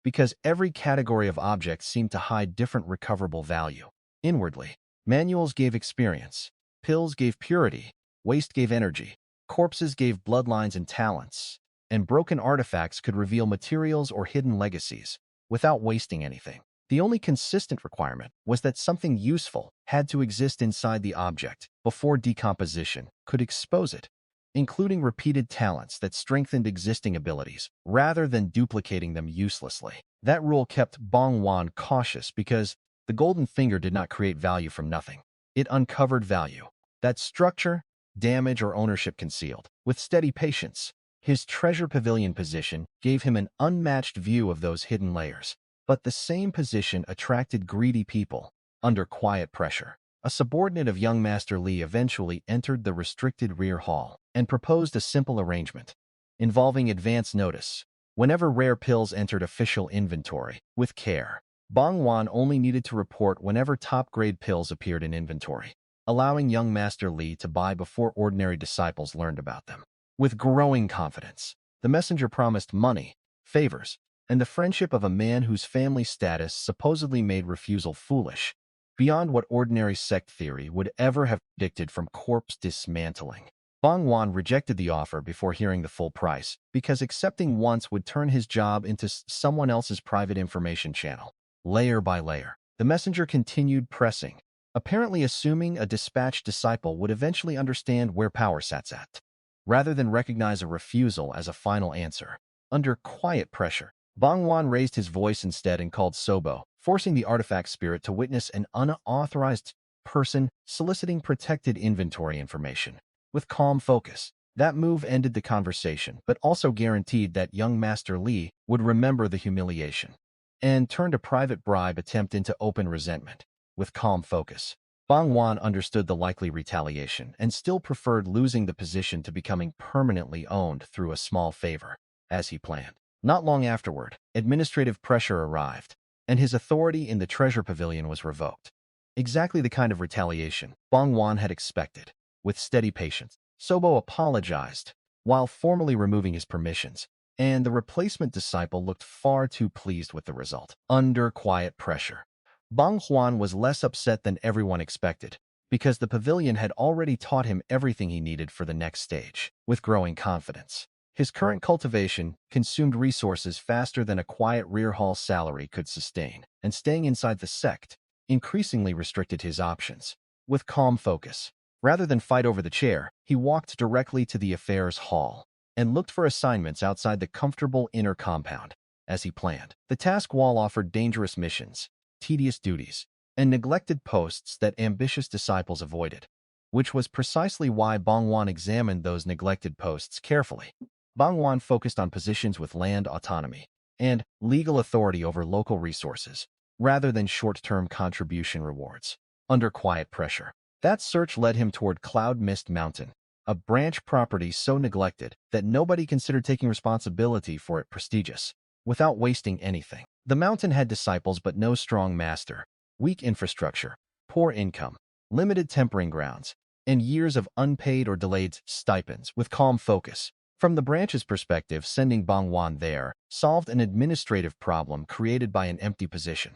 because every category of objects seemed to hide different recoverable value. Inwardly, manuals gave experience, pills gave purity, waste gave energy, corpses gave bloodlines and talents, and broken artifacts could reveal materials or hidden legacies without wasting anything. The only consistent requirement was that something useful had to exist inside the object before decomposition could expose it, including repeated talents that strengthened existing abilities rather than duplicating them uselessly. That rule kept Bang Juan cautious because the golden finger did not create value from nothing. It uncovered value that structure, damage, or ownership concealed. With steady patience, his treasure pavilion position gave him an unmatched view of those hidden layers. But the same position attracted greedy people under quiet pressure. A subordinate of young Master Li eventually entered the restricted rear hall and proposed a simple arrangement involving advance notice. Whenever rare pills entered official inventory, with care, Bang Juan only needed to report whenever top-grade pills appeared in inventory, allowing young Master Li to buy before ordinary disciples learned about them. With growing confidence, the messenger promised money, favors, and the friendship of a man whose family status supposedly made refusal foolish, beyond what ordinary sect theory would ever have predicted from corpse dismantling. Bang Juan rejected the offer before hearing the full price, because accepting once would turn his job into someone else's private information channel. Layer by layer, the messenger continued pressing, apparently assuming a dispatched disciple would eventually understand where power sat at, rather than recognize a refusal as a final answer. Under quiet pressure, Bang Juan raised his voice instead and called Sobo, forcing the artifact spirit to witness an unauthorized person soliciting protected inventory information. With calm focus, that move ended the conversation, but also guaranteed that young Master Li would remember the humiliation and turned a private bribe attempt into open resentment. With calm focus, Bang Juan understood the likely retaliation and still preferred losing the position to becoming permanently owned through a small favor, as he planned. Not long afterward, administrative pressure arrived, and his authority in the treasure pavilion was revoked. Exactly the kind of retaliation Bang Juan had expected. With steady patience, Sobo apologized while formally removing his permissions, and the replacement disciple looked far too pleased with the result. Under quiet pressure, Bang Juan was less upset than everyone expected, because the pavilion had already taught him everything he needed for the next stage. With growing confidence, his current cultivation consumed resources faster than a quiet rear hall salary could sustain, and staying inside the sect increasingly restricted his options. With calm focus, rather than fight over the chair, he walked directly to the affairs hall and looked for assignments outside the comfortable inner compound. As he planned, the task wall offered dangerous missions, tedious duties, and neglected posts that ambitious disciples avoided, which was precisely why Bang Juan examined those neglected posts carefully. Bang Juan focused on positions with land autonomy and legal authority over local resources, rather than short-term contribution rewards. Under quiet pressure, that search led him toward Cloud Mist Mountain, a branch property so neglected that nobody considered taking responsibility for it prestigious. Without wasting anything, the mountain had disciples but no strong master, weak infrastructure, poor income, limited tempering grounds, and years of unpaid or delayed stipends. With calm focus, from the branch's perspective, sending Bang Juan there solved an administrative problem created by an empty position,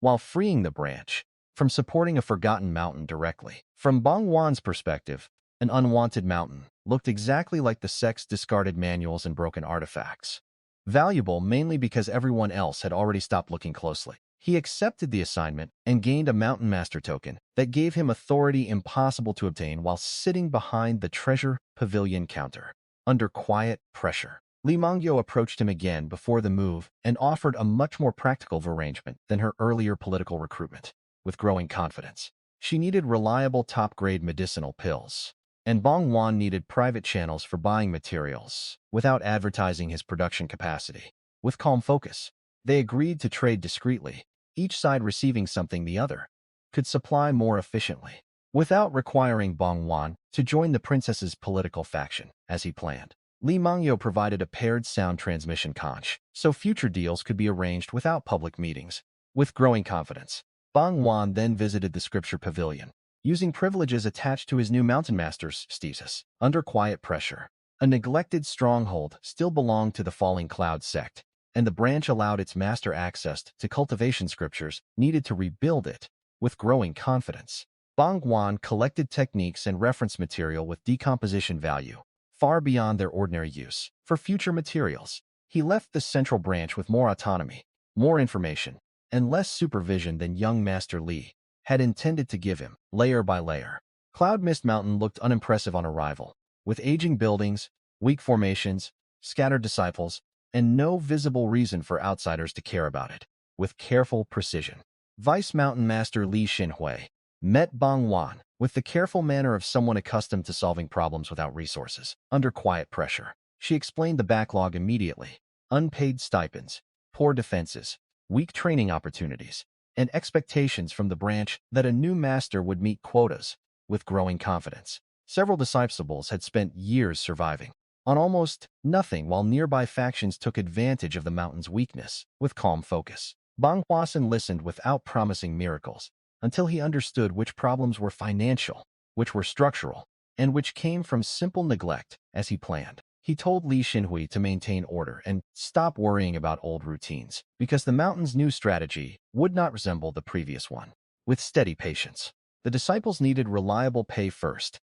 while freeing the branch from supporting a forgotten mountain directly. From Bang Juan's perspective, an unwanted mountain looked exactly like the sect's discarded manuals and broken artifacts, valuable mainly because everyone else had already stopped looking closely. He accepted the assignment and gained a Mountain Master token that gave him authority impossible to obtain while sitting behind the treasure pavilion counter. Under quiet pressure, Li Mangyo approached him again before the move and offered a much more practical arrangement than her earlier political recruitment. With growing confidence, she needed reliable top-grade medicinal pills, and Bang Juan needed private channels for buying materials without advertising his production capacity. With calm focus, they agreed to trade discreetly, each side receiving something the other could supply more efficiently, without requiring Bang Juan to join the princess's political faction, as he planned. Li Mangyo provided a paired sound transmission conch, so future deals could be arranged without public meetings. With growing confidence, Bang Juan then visited the scripture pavilion, using privileges attached to his new mountain master's stasis. Under quiet pressure, a neglected stronghold still belonged to the falling Cloud Sect, and the branch allowed its master access to cultivation scriptures needed to rebuild it. With growing confidence, Bang Juan collected techniques and reference material with decomposition value, far beyond their ordinary use. For future materials, he left the central branch with more autonomy, more information, and less supervision than young Master Li had intended to give him. Layer by layer, Cloud Mist Mountain looked unimpressive on arrival, with aging buildings, weak formations, scattered disciples, and no visible reason for outsiders to care about it. With careful precision, Vice Mountain Master Li Xinhui met Bang Juan with the careful manner of someone accustomed to solving problems without resources. Under quiet pressure, she explained the backlog immediately: unpaid stipends, poor defenses, weak training opportunities, and expectations from the branch that a new master would meet quotas. With growing confidence, several disciples had spent years surviving on almost nothing while nearby factions took advantage of the mountain's weakness. With calm focus, Bang Huasen listened without promising miracles until he understood which problems were financial, which were structural, and which came from simple neglect. As he planned, he told Li Xinhui to maintain order and stop worrying about old routines, because the mountain's new strategy would not resemble the previous one. With steady patience, the disciples needed reliable pay first,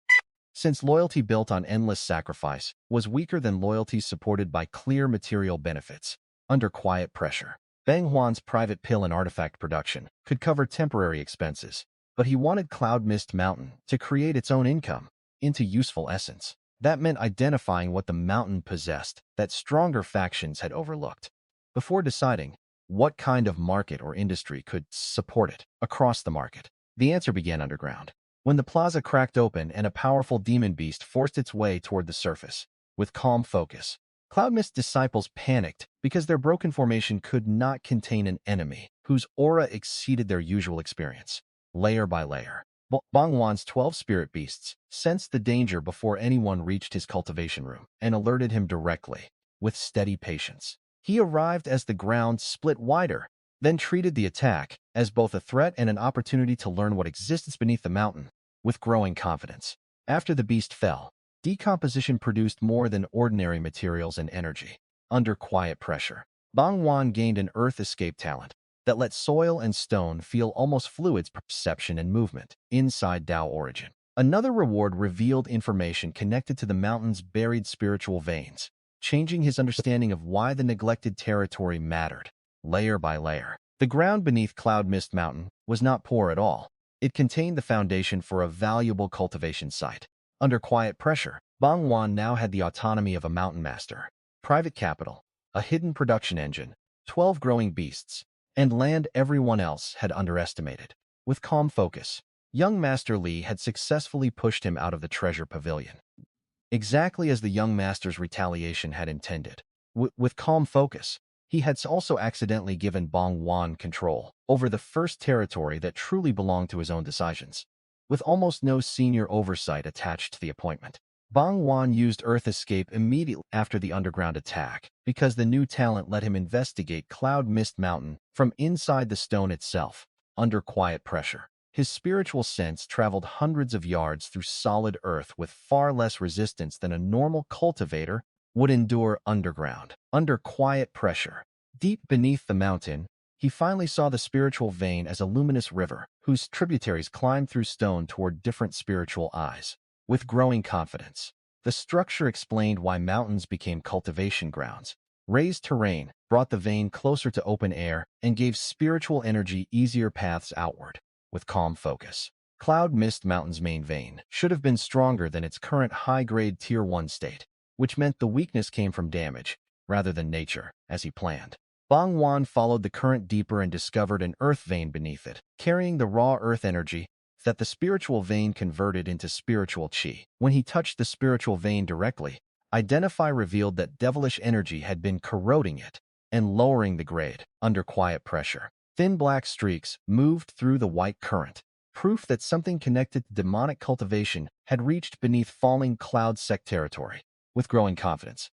since loyalty built on endless sacrifice was weaker than loyalty supported by clear material benefits. Under quiet pressure, Bang Juan's private pill and artifact production could cover temporary expenses, but he wanted Cloud Mist Mountain to create its own income into useful essence. That meant identifying what the mountain possessed that stronger factions had overlooked, before deciding what kind of market or industry could support it. Across the market, the answer began underground, when the plaza cracked open and a powerful demon beast forced its way toward the surface. With calm focus, Cloud Mist disciples panicked because their broken formation could not contain an enemy whose aura exceeded their usual experience. Layer by layer, Bang Juan's 12 spirit beasts sensed the danger before anyone reached his cultivation room and alerted him directly. With steady patience, he arrived as the ground split wider, then treated the attack as both a threat and an opportunity to learn what exists beneath the mountain. With growing confidence, after the beast fell, decomposition produced more than ordinary materials and energy. Under quiet pressure, Bang Juan gained an earth escape talent that let soil and stone feel almost fluids perception and movement inside Tao origin. Another reward revealed information connected to the mountain's buried spiritual veins, changing his understanding of why the neglected territory mattered. Layer by layer, the ground beneath Cloud Mist Mountain was not poor at all. It contained the foundation for a valuable cultivation site. Under quiet pressure, Bang Juan now had the autonomy of a mountain master, private capital, a hidden production engine, 12 growing beasts, and land everyone else had underestimated. With calm focus, young Master Li had successfully pushed him out of the treasure pavilion, exactly as the young master's retaliation had intended. With calm focus, he had also accidentally given Bang Juan control over the first territory that truly belonged to his own decisions, with almost no senior oversight attached to the appointment. Bang Juan used Earth Escape immediately after the underground attack because the new talent let him investigate Cloud Mist Mountain from inside the stone itself. Under quiet pressure, his spiritual sense traveled hundreds of yards through solid earth with far less resistance than a normal cultivator would endure underground. Under quiet pressure, deep beneath the mountain, he finally saw the spiritual vein as a luminous river whose tributaries climbed through stone toward different spiritual eyes. With growing confidence, the structure explained why mountains became cultivation grounds. Raised terrain brought the vein closer to open air and gave spiritual energy easier paths outward. With calm focus, Cloud Mist Mountain's main vein should have been stronger than its current high-grade Tier 1 state, which meant the weakness came from damage, rather than nature, as he planned. Bang Juan followed the current deeper and discovered an earth vein beneath it, carrying the raw earth energy that the spiritual vein converted into spiritual chi. When he touched the spiritual vein directly, Identify revealed that devilish energy had been corroding it and lowering the grade under quiet pressure. Thin black streaks moved through the white current, proof that something connected to demonic cultivation had reached beneath falling Cloud Sect territory. With growing confidence,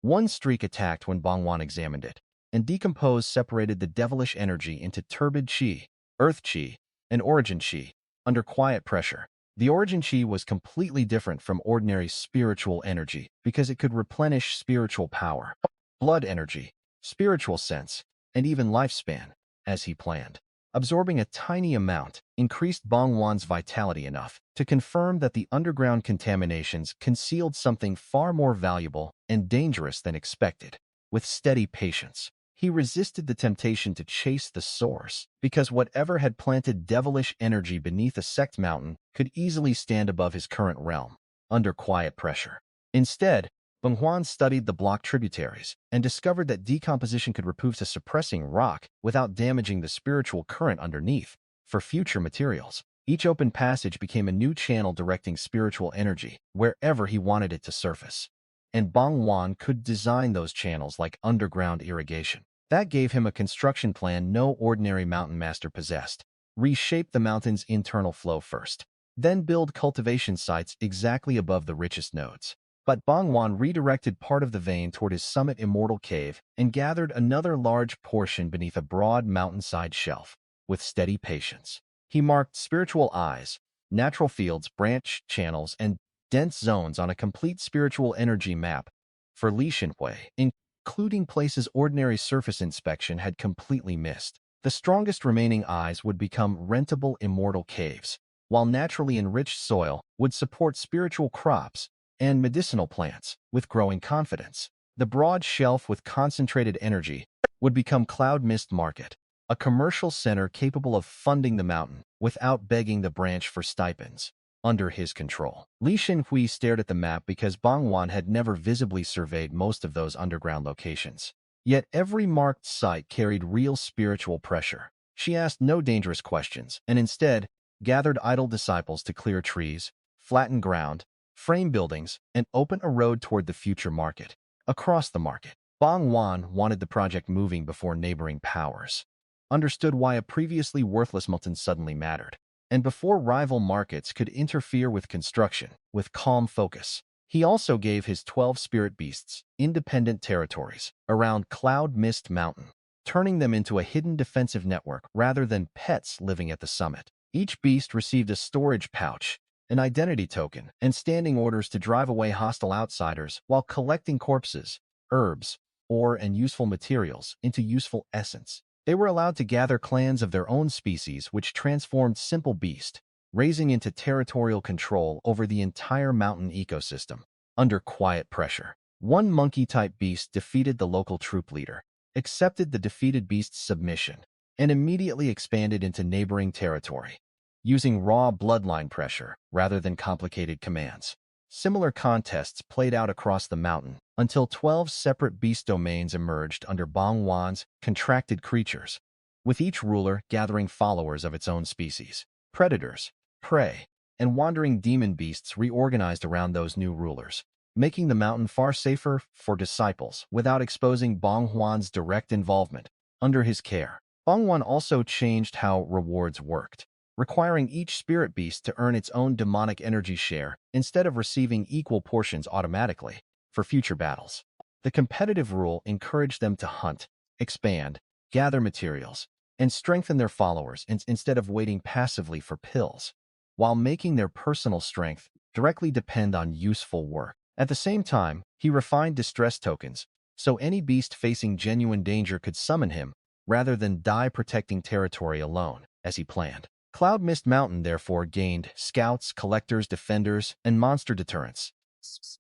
one streak attacked when Bang Juan examined it, and Decompose separated the devilish energy into turbid chi, earth chi, and origin chi. Under quiet pressure, the origin chi was completely different from ordinary spiritual energy because it could replenish spiritual power, blood energy, spiritual sense, and even lifespan, as he planned. Absorbing a tiny amount increased Bang Juan's vitality enough to confirm that the underground contaminations concealed something far more valuable and dangerous than expected. With steady patience, he resisted the temptation to chase the source, because whatever had planted devilish energy beneath a sect mountain could easily stand above his current realm, under quiet pressure. Instead, Bang Juan studied the block tributaries and discovered that decomposition could repove to suppressing rock without damaging the spiritual current underneath. For future materials, each open passage became a new channel directing spiritual energy wherever he wanted it to surface. And Bang Juan could design those channels like underground irrigation. That gave him a construction plan no ordinary mountain master possessed. Reshape the mountain's internal flow first, then build cultivation sites exactly above the richest nodes. But Bang Juan redirected part of the vein toward his summit immortal cave and gathered another large portion beneath a broad mountainside shelf. With steady patience, he marked spiritual eyes, natural fields, branch channels, and dense zones on a complete spiritual energy map for Li Shenhui, including places ordinary surface inspection had completely missed. The strongest remaining eyes would become rentable immortal caves, while naturally enriched soil would support spiritual crops and medicinal plants. With growing confidence, the broad shelf with concentrated energy would become Cloud Mist Market, a commercial center capable of funding the mountain without begging the branch for stipends. Under his control, Li Shenhui stared at the map because Bang Juan had never visibly surveyed most of those underground locations. Yet every marked site carried real spiritual pressure. She asked no dangerous questions and instead gathered idle disciples to clear trees, flatten ground, frame buildings, and open a road toward the future market. Across the market, Bang Juan wanted the project moving before neighboring powers understood why a previously worthless mountain suddenly mattered, and before rival markets could interfere with construction. With calm focus, he also gave his 12 spirit beasts independent territories around Cloud Mist Mountain, turning them into a hidden defensive network rather than pets living at the summit. Each beast received a storage pouch, an identity token, and standing orders to drive away hostile outsiders while collecting corpses, herbs, ore, and useful materials into useful essence. They were allowed to gather clans of their own species, which transformed simple beast, raising into territorial control over the entire mountain ecosystem. Under quiet pressure, one monkey-type beast defeated the local troop leader, accepted the defeated beast's submission, and immediately expanded into neighboring territory, using raw bloodline pressure rather than complicated commands. Similar contests played out across the mountain until 12 separate beast domains emerged under Bang Juan's contracted creatures, with each ruler gathering followers of its own species. Predators, prey, and wandering demon beasts reorganized around those new rulers, making the mountain far safer for disciples without exposing Bang Juan's direct involvement. Under his care, Bang Juan also changed how rewards worked, requiring each spirit beast to earn its own demonic energy share instead of receiving equal portions automatically for future battles. The competitive rule encouraged them to hunt, expand, gather materials, and strengthen their followers instead of waiting passively for pills, while making their personal strength directly depend on useful work. At the same time, he refined distress tokens, so any beast facing genuine danger could summon him rather than die protecting territory alone, as he planned. Cloud Mist Mountain therefore gained scouts, collectors, defenders, and monster deterrents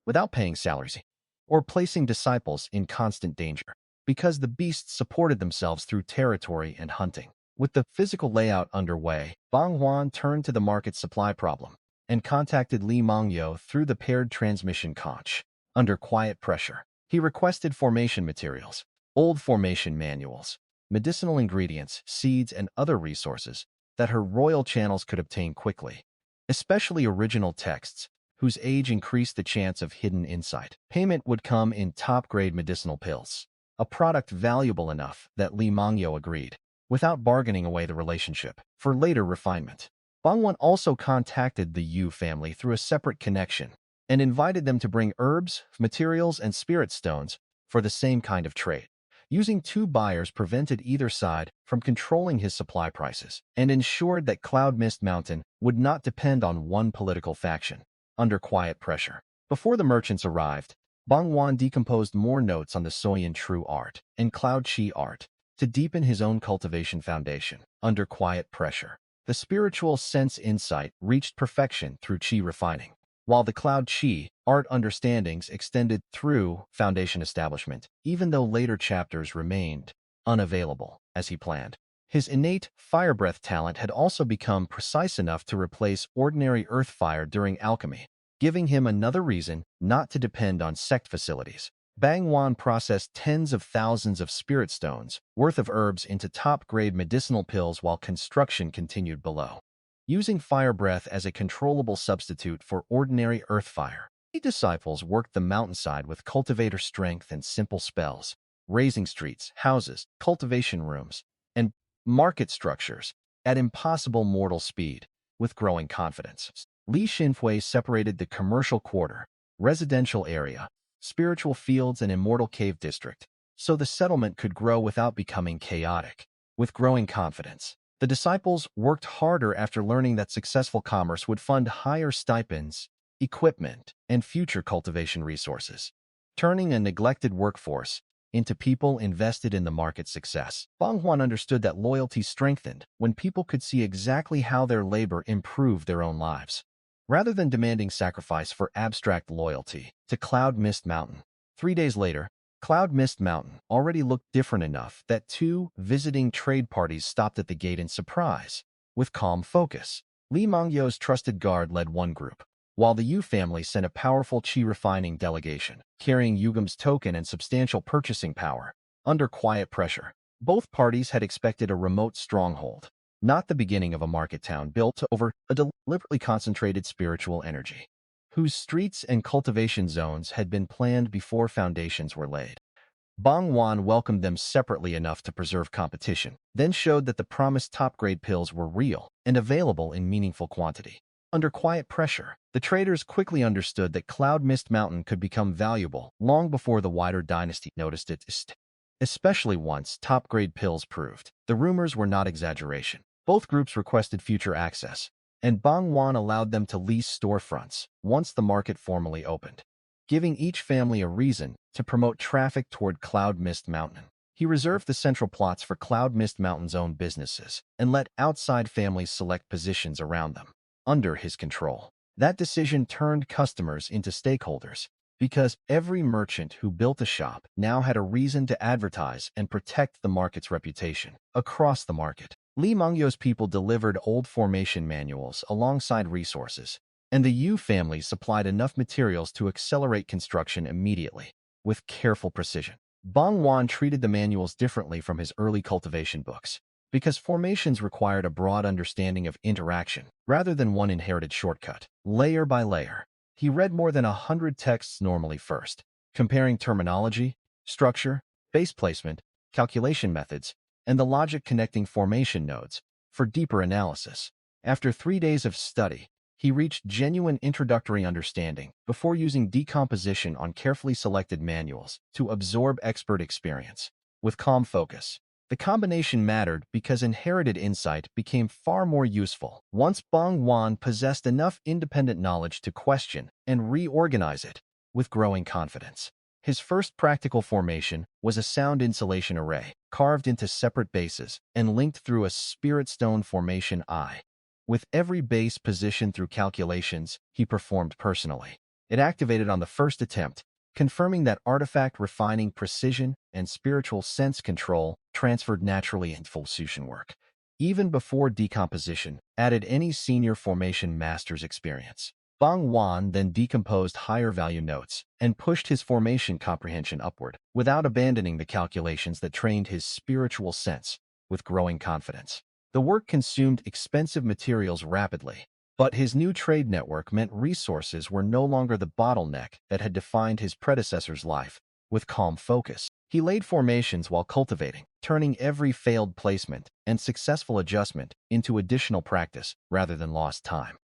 without paying salaries or placing disciples in constant danger, because the beasts supported themselves through territory and hunting. With the physical layout underway, Bang Juan turned to the market supply problem and contacted Li Mangyo through the paired transmission conch. Under quiet pressure, He requested formation materials, old formation manuals, medicinal ingredients, seeds, and other resources that her royal channels could obtain quickly, especially original texts, whose age increased the chance of hidden insight. Payment would come in top-grade medicinal pills, a product valuable enough that Li Mangyo agreed, without bargaining away the relationship, for later refinement. Bang Juan also contacted the Yu family through a separate connection and invited them to bring herbs, materials, and spirit stones for the same kind of trade. Using two buyers prevented either side from controlling his supply prices and ensured that Cloud Mist Mountain would not depend on one political faction. Under quiet pressure. Before the merchants arrived, Bang Juan decomposed more notes on the Soyan True Art and Cloud Chi Art to deepen his own cultivation foundation. Under quiet pressure, the spiritual sense insight reached perfection through Chi refining, while the Cloud Chi Art understandings extended through foundation establishment, even though later chapters remained unavailable as he planned. His innate fire breath talent had also become precise enough to replace ordinary earth fire during alchemy, giving him another reason not to depend on sect facilities. Bang Juan processed tens of thousands of spirit stones worth of herbs into top-grade medicinal pills while construction continued below. Using fire breath as a controllable substitute for ordinary earth fire, the disciples worked the mountainside with cultivator strength and simple spells, raising streets, houses, cultivation rooms, and market structures at impossible mortal speed with growing confidence. Li Xinfui separated the commercial quarter, residential area, spiritual fields, and immortal cave district, so the settlement could grow without becoming chaotic. With growing confidence, the disciples worked harder after learning that successful commerce would fund higher stipends, equipment, and future cultivation resources, turning a neglected workforce into people invested in the market's success. Bang Juan understood that loyalty strengthened when people could see exactly how their labor improved their own lives, rather than demanding sacrifice for abstract loyalty. To Cloud Mist Mountain. 3 days later, Cloud Mist Mountain already looked different enough that 2 visiting trade parties stopped at the gate in surprise. With calm focus, Li Mangyo's trusted guard led one group, while the Yu family sent a powerful Qi refining delegation, carrying Yugam's token and substantial purchasing power. Under quiet pressure, both parties had expected a remote stronghold, not the beginning of a market town built over a deliberately concentrated spiritual energy, whose streets and cultivation zones had been planned before foundations were laid. Bang Juan welcomed them separately enough to preserve competition, then showed that the promised top-grade pills were real and available in meaningful quantity. Under quiet pressure, the traders quickly understood that Cloud Mist Mountain could become valuable long before the wider dynasty noticed it, especially once top-grade pills proved. The rumors were not exaggeration. Both groups requested future access, and Bang Juan allowed them to lease storefronts once the market formally opened, giving each family a reason to promote traffic toward Cloud Mist Mountain. He reserved the central plots for Cloud Mist Mountain's own businesses and let outside families select positions around them, under his control. That decision turned customers into stakeholders, because every merchant who built a shop now had a reason to advertise and protect the market's reputation. Across the market, Li Mangyo's people delivered old formation manuals alongside resources, and the Yu family supplied enough materials to accelerate construction immediately, with careful precision. Bang Juan treated the manuals differently from his early cultivation books, because formations required a broad understanding of interaction, rather than one inherited shortcut. Layer by layer, he read more than 100 texts normally first, comparing terminology, structure, base placement, calculation methods, and the logic connecting formation nodes for deeper analysis. After 3 days of study, he reached genuine introductory understanding before using decomposition on carefully selected manuals to absorb expert experience. With calm focus, the combination mattered because inherited insight became far more useful once Bang Juan possessed enough independent knowledge to question and reorganize it with growing confidence. His first practical formation was a sound insulation array, carved into separate bases and linked through a spirit stone formation eye. With every base positioned through calculations he performed personally. It activated on the first attempt, confirming that artifact refining precision and spiritual sense control transferred naturally in full fusion work, even before decomposition added any senior formation master's experience. Bang Juan then decomposed higher-value notes and pushed his formation comprehension upward, without abandoning the calculations that trained his spiritual sense with growing confidence. The work consumed expensive materials rapidly, but his new trade network meant resources were no longer the bottleneck that had defined his predecessor's life. With calm focus, he laid formations while cultivating, turning every failed placement and successful adjustment into additional practice rather than lost time.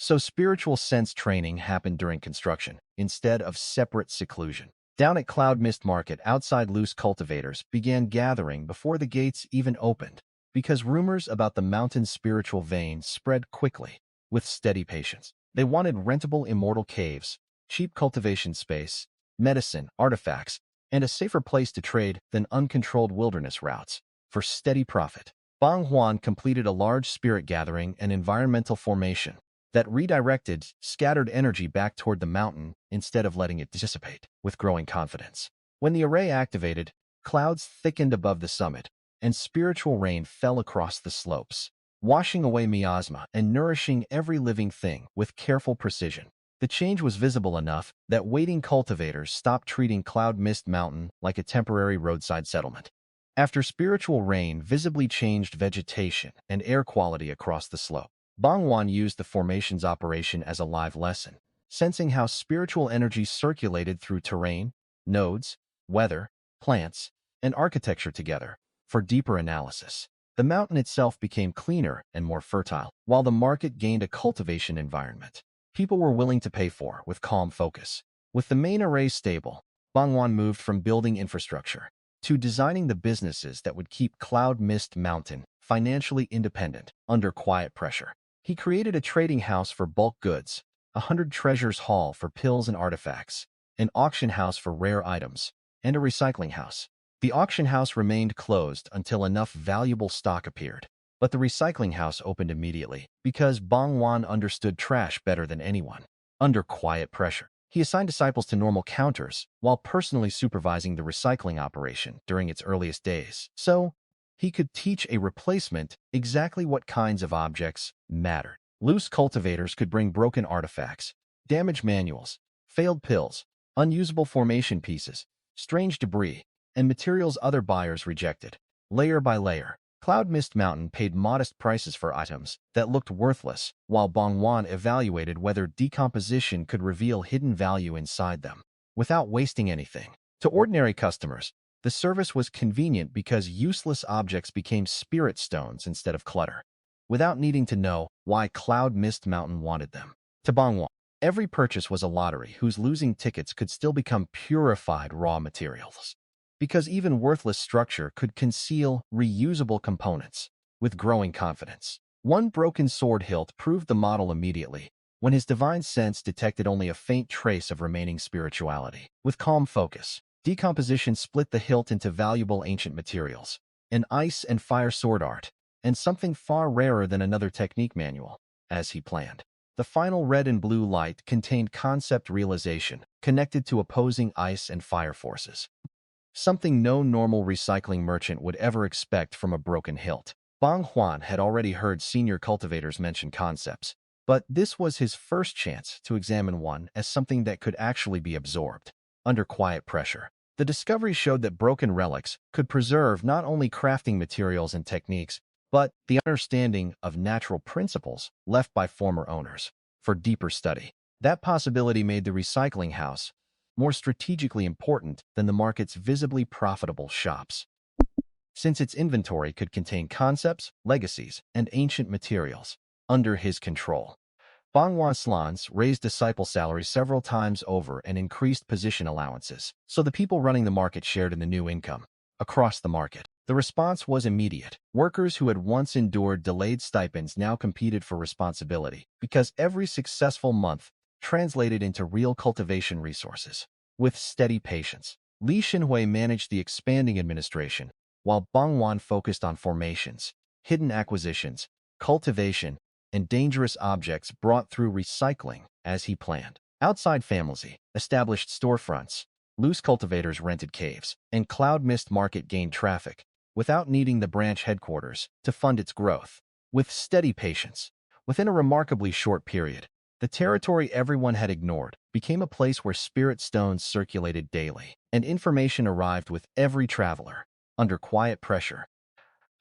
So spiritual sense training happened during construction, instead of separate seclusion. Down at Cloud Mist Market outside, loose cultivators began gathering before the gates even opened, because rumors about the mountain's spiritual vein spread quickly. With steady patience, they wanted rentable immortal caves, cheap cultivation space, medicine, artifacts, and a safer place to trade than uncontrolled wilderness routes. For steady profit, Bang Juan completed a large spirit gathering and environmental formation that redirected scattered energy back toward the mountain instead of letting it dissipate. With growing confidence, when the array activated, clouds thickened above the summit, and spiritual rain fell across the slopes, washing away miasma and nourishing every living thing with careful precision. The change was visible enough that waiting cultivators stopped treating Cloud Mist Mountain like a temporary roadside settlement. After spiritual rain visibly changed vegetation and air quality across the slope, Bang Juan used the formation's operation as a live lesson, sensing how spiritual energy circulated through terrain, nodes, weather, plants, and architecture together. For deeper analysis, the mountain itself became cleaner and more fertile, while the market gained a cultivation environment people were willing to pay for with calm focus. With the main array stable, Bang Juan moved from building infrastructure to designing the businesses that would keep Cloud Mist Mountain financially independent under quiet pressure. He created a trading house for bulk goods, 100 treasures hall for pills and artifacts, an auction house for rare items, and a recycling house. The auction house remained closed until enough valuable stock appeared, but the recycling house opened immediately because Bang Juan understood trash better than anyone. Under quiet pressure, he assigned disciples to normal counters while personally supervising the recycling operation during its earliest days. So, he could teach a replacement exactly what kinds of objects mattered. Loose cultivators could bring broken artifacts, damaged manuals, failed pills, unusable formation pieces, strange debris, and materials other buyers rejected. Layer by layer, Cloud Mist Mountain paid modest prices for items that looked worthless, while Bang Juan evaluated whether decomposition could reveal hidden value inside them, without wasting anything. To ordinary customers, the service was convenient because useless objects became spirit stones instead of clutter, without needing to know why Cloud Mist Mountain wanted them. To Bang Juan, every purchase was a lottery whose losing tickets could still become purified raw materials, because even worthless structure could conceal reusable components. With growing confidence, one broken sword hilt proved the model immediately, when his divine sense detected only a faint trace of remaining spirituality. With calm focus, decomposition split the hilt into valuable ancient materials, an ice and fire sword art, and something far rarer than another technique manual, as he planned. The final red and blue light contained concept realization, connected to opposing ice and fire forces. Something no normal recycling merchant would ever expect from a broken hilt. Bang Juan had already heard senior cultivators mention concepts, but this was his first chance to examine one as something that could actually be absorbed. Under quiet pressure, the discovery showed that broken relics could preserve not only crafting materials and techniques, but the understanding of natural principles left by former owners. For deeper study, that possibility made the recycling house more strategically important than the market's visibly profitable shops, since its inventory could contain concepts, legacies, and ancient materials. Under his control, Bang Juan Slans raised disciple salaries several times over and increased position allowances, so the people running the market shared in the new income. Across the market, the response was immediate. Workers who had once endured delayed stipends now competed for responsibility, because every successful month translated into real cultivation resources. With steady patience, Li Xinhui managed the expanding administration, while Bang Juan focused on formations, hidden acquisitions, cultivation, and dangerous objects brought through recycling as he planned. Outside families established storefronts, loose cultivators rented caves, and Cloud Mist Market gained traffic, without needing the branch headquarters to fund its growth. With steady patience, within a remarkably short period, The territory everyone had ignored became a place where spirit stones circulated daily, and information arrived with every traveler. Under quiet pressure,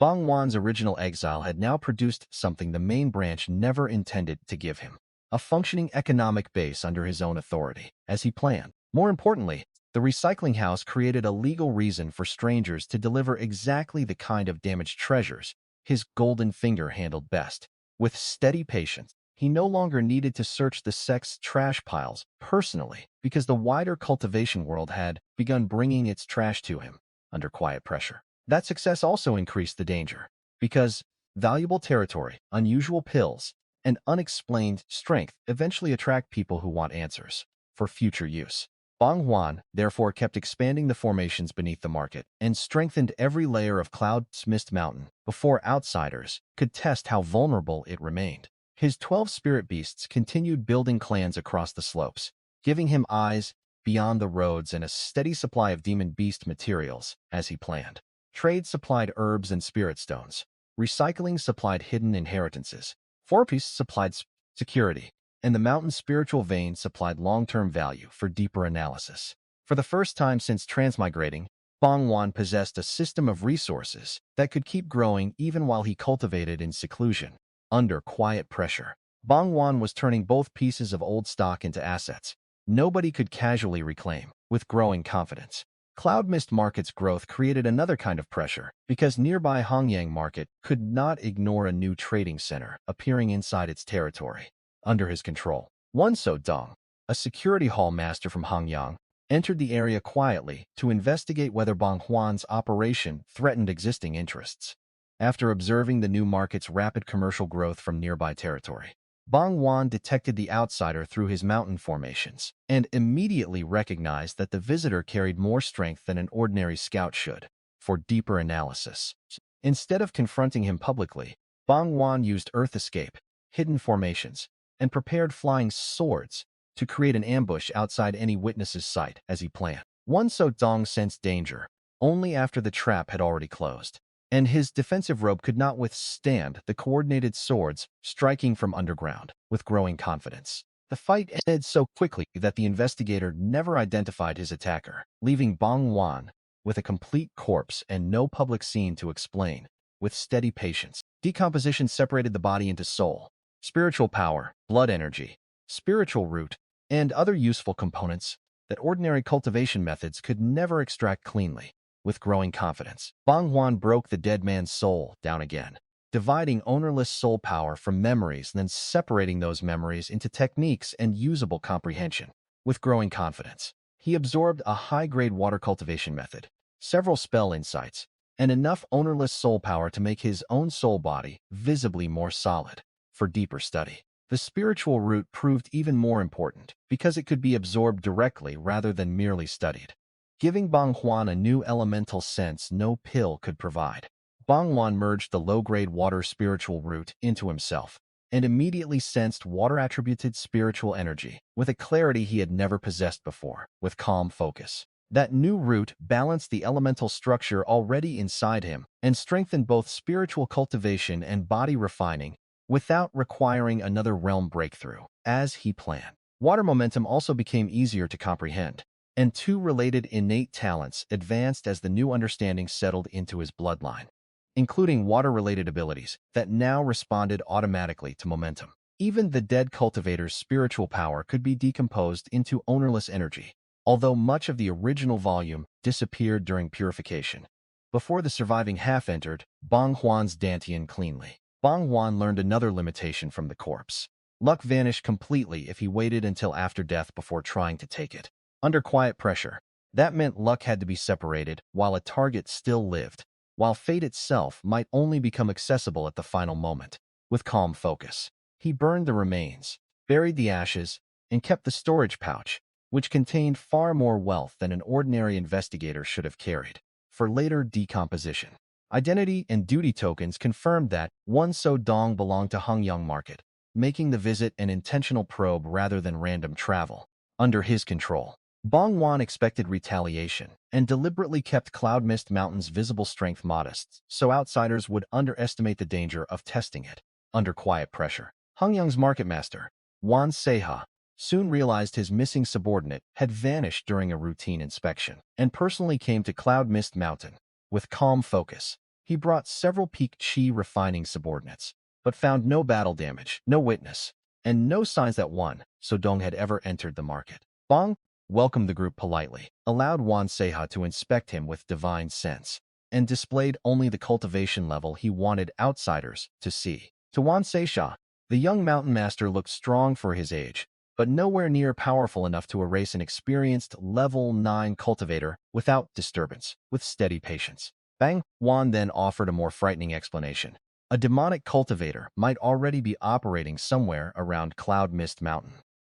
Bang Juan's original exile had now produced something the main branch never intended to give him: a functioning economic base under his own authority, as he planned. More importantly, the recycling house created a legal reason for strangers to deliver exactly the kind of damaged treasures his golden finger handled best. With steady patience, he no longer needed to search the sect's trash piles personally because the wider cultivation world had begun bringing its trash to him under quiet pressure. That success also increased the danger, because valuable territory, unusual pills, and unexplained strength eventually attract people who want answers for future use. Bang Juan, therefore, kept expanding the formations beneath the market and strengthened every layer of Cloud Mist Mountain before outsiders could test how vulnerable it remained. His 12 spirit beasts continued building clans across the slopes, giving him eyes beyond the roads and a steady supply of demon beast materials, as he planned. Trade supplied herbs and spirit stones. Recycling supplied hidden inheritances. Forepeace supplied security, and the mountain's spiritual vein supplied long-term value for deeper analysis. For the first time since transmigrating, Bang Juan possessed a system of resources that could keep growing even while he cultivated in seclusion. Under quiet pressure, Bang Juan was turning both pieces of old stock into assets nobody could casually reclaim. With growing confidence, Cloud Mist Market's growth created another kind of pressure, because nearby Hongyang Market could not ignore a new trading center appearing inside its territory. Under his control, Wan So-dong, a security hall master from Hongyang, entered the area quietly to investigate whether Bang Juan's operation threatened existing interests. After observing the new market's rapid commercial growth from nearby territory, Bang Juan detected the outsider through his mountain formations and immediately recognized that the visitor carried more strength than an ordinary scout should. For deeper analysis, instead of confronting him publicly, Bang Juan used earth escape, hidden formations, and prepared flying swords to create an ambush outside any witness's sight as he planned. Wan So-dong sensed danger only after the trap had already closed, and his defensive robe could not withstand the coordinated swords striking from underground. With growing confidence, the fight ended so quickly that the investigator never identified his attacker, leaving Bang Juan with a complete corpse and no public scene to explain. With steady patience, decomposition separated the body into soul, spiritual power, blood energy, spiritual root, and other useful components that ordinary cultivation methods could never extract cleanly. With growing confidence, Bang Juan broke the dead man's soul down again, dividing ownerless soul power from memories and then separating those memories into techniques and usable comprehension. With growing confidence, he absorbed a high-grade water cultivation method, several spell insights, and enough ownerless soul power to make his own soul body visibly more solid. For deeper study, the spiritual root proved even more important because it could be absorbed directly rather than merely studied, giving Bang Juan a new elemental sense no pill could provide. Bang Juan merged the low-grade water spiritual root into himself and immediately sensed water-attributed spiritual energy with a clarity he had never possessed before. With calm focus, that new root balanced the elemental structure already inside him and strengthened both spiritual cultivation and body refining without requiring another realm breakthrough, as he planned. Water momentum also became easier to comprehend, and two related innate talents advanced as the new understanding settled into his bloodline, including water-related abilities that now responded automatically to momentum. Even the dead cultivator's spiritual power could be decomposed into ownerless energy, although much of the original volume disappeared during purification. Before the surviving half entered Bang Juan's dantian cleanly, Bang Juan learned another limitation from the corpse. Luck vanished completely if he waited until after death before trying to take it. Under quiet pressure, that meant luck had to be separated while a target still lived, while fate itself might only become accessible at the final moment. With calm focus, he burned the remains, buried the ashes, and kept the storage pouch, which contained far more wealth than an ordinary investigator should have carried, for later decomposition. Identity and duty tokens confirmed that Wan So-dong belonged to Hongyang Market, making the visit an intentional probe rather than random travel. Under his control, Bang Juan expected retaliation and deliberately kept Cloud Mist Mountain's visible strength modest so outsiders would underestimate the danger of testing it. Under quiet pressure, Hongyang's market master, Juan Seha soon realized his missing subordinate had vanished during a routine inspection and personally came to Cloud Mist Mountain. With calm focus, he brought several peak chi refining subordinates, but found no battle damage, no witness, and no signs that Wan Sodong had ever entered the market. Bang welcomed the group politely, allowed Wan Seha to inspect him with divine sense, and displayed only the cultivation level he wanted outsiders to see. To Wan Seha, the young mountain master looked strong for his age, but nowhere near powerful enough to erase an experienced level 9 cultivator without disturbance, with steady patience. Bang Juan then offered a more frightening explanation. A demonic cultivator might already be operating somewhere around Cloud Mist Mountain,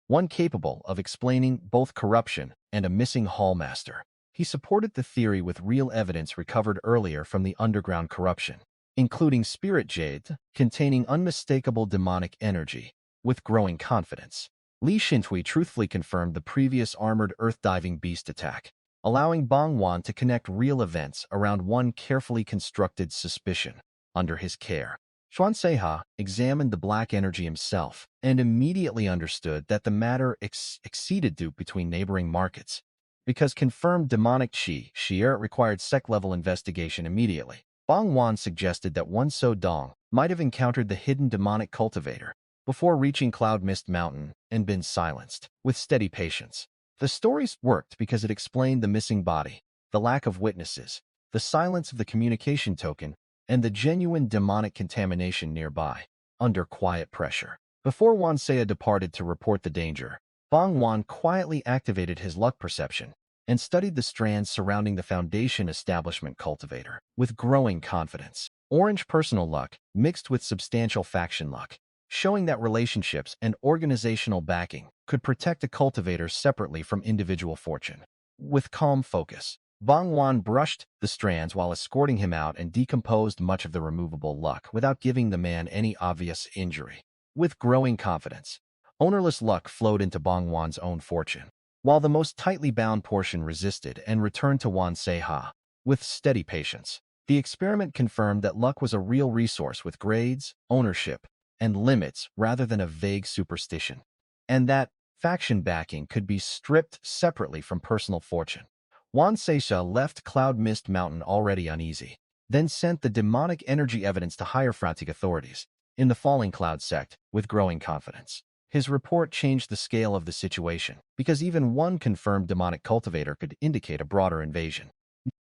one capable of explaining both corruption and a missing hallmaster. He supported the theory with real evidence recovered earlier from the underground corruption, including spirit jade containing unmistakable demonic energy. With growing confidence, Li Xintui truthfully confirmed the previous armored earth-diving beast attack, allowing Bang Juan to connect real events around one carefully constructed suspicion. Under his care, Xuan Seha examined the black energy himself and immediately understood that the matter exceeded dupe between neighboring markets. Because confirmed demonic qi shear required sect-level investigation immediately, Bang Juan suggested that Wan Sodong might have encountered the hidden demonic cultivator before reaching Cloud Mist Mountain and been silenced. With steady patience, the stories worked because it explained the missing body, the lack of witnesses, the silence of the communication token, and the genuine demonic contamination nearby, under quiet pressure. Before Wan Seya departed to report the danger, Bang Juan quietly activated his luck perception and studied the strands surrounding the Foundation Establishment cultivator with growing confidence. Orange personal luck mixed with substantial faction luck, showing that relationships and organizational backing could protect a cultivator separately from individual fortune. With calm focus, Bang Juan brushed the strands while escorting him out and decomposed much of the removable luck without giving the man any obvious injury. With growing confidence, ownerless luck flowed into Bang Juan's own fortune, while the most tightly bound portion resisted and returned to Wan Seha. With steady patience, the experiment confirmed that luck was a real resource with grades, ownership, and limits rather than a vague superstition, and that faction backing could be stripped separately from personal fortune. Wan Seisha left Cloud Mist Mountain already uneasy, then sent the demonic energy evidence to higher Frantic authorities in the falling Cloud Sect with growing confidence. His report changed the scale of the situation, because even one confirmed demonic cultivator could indicate a broader invasion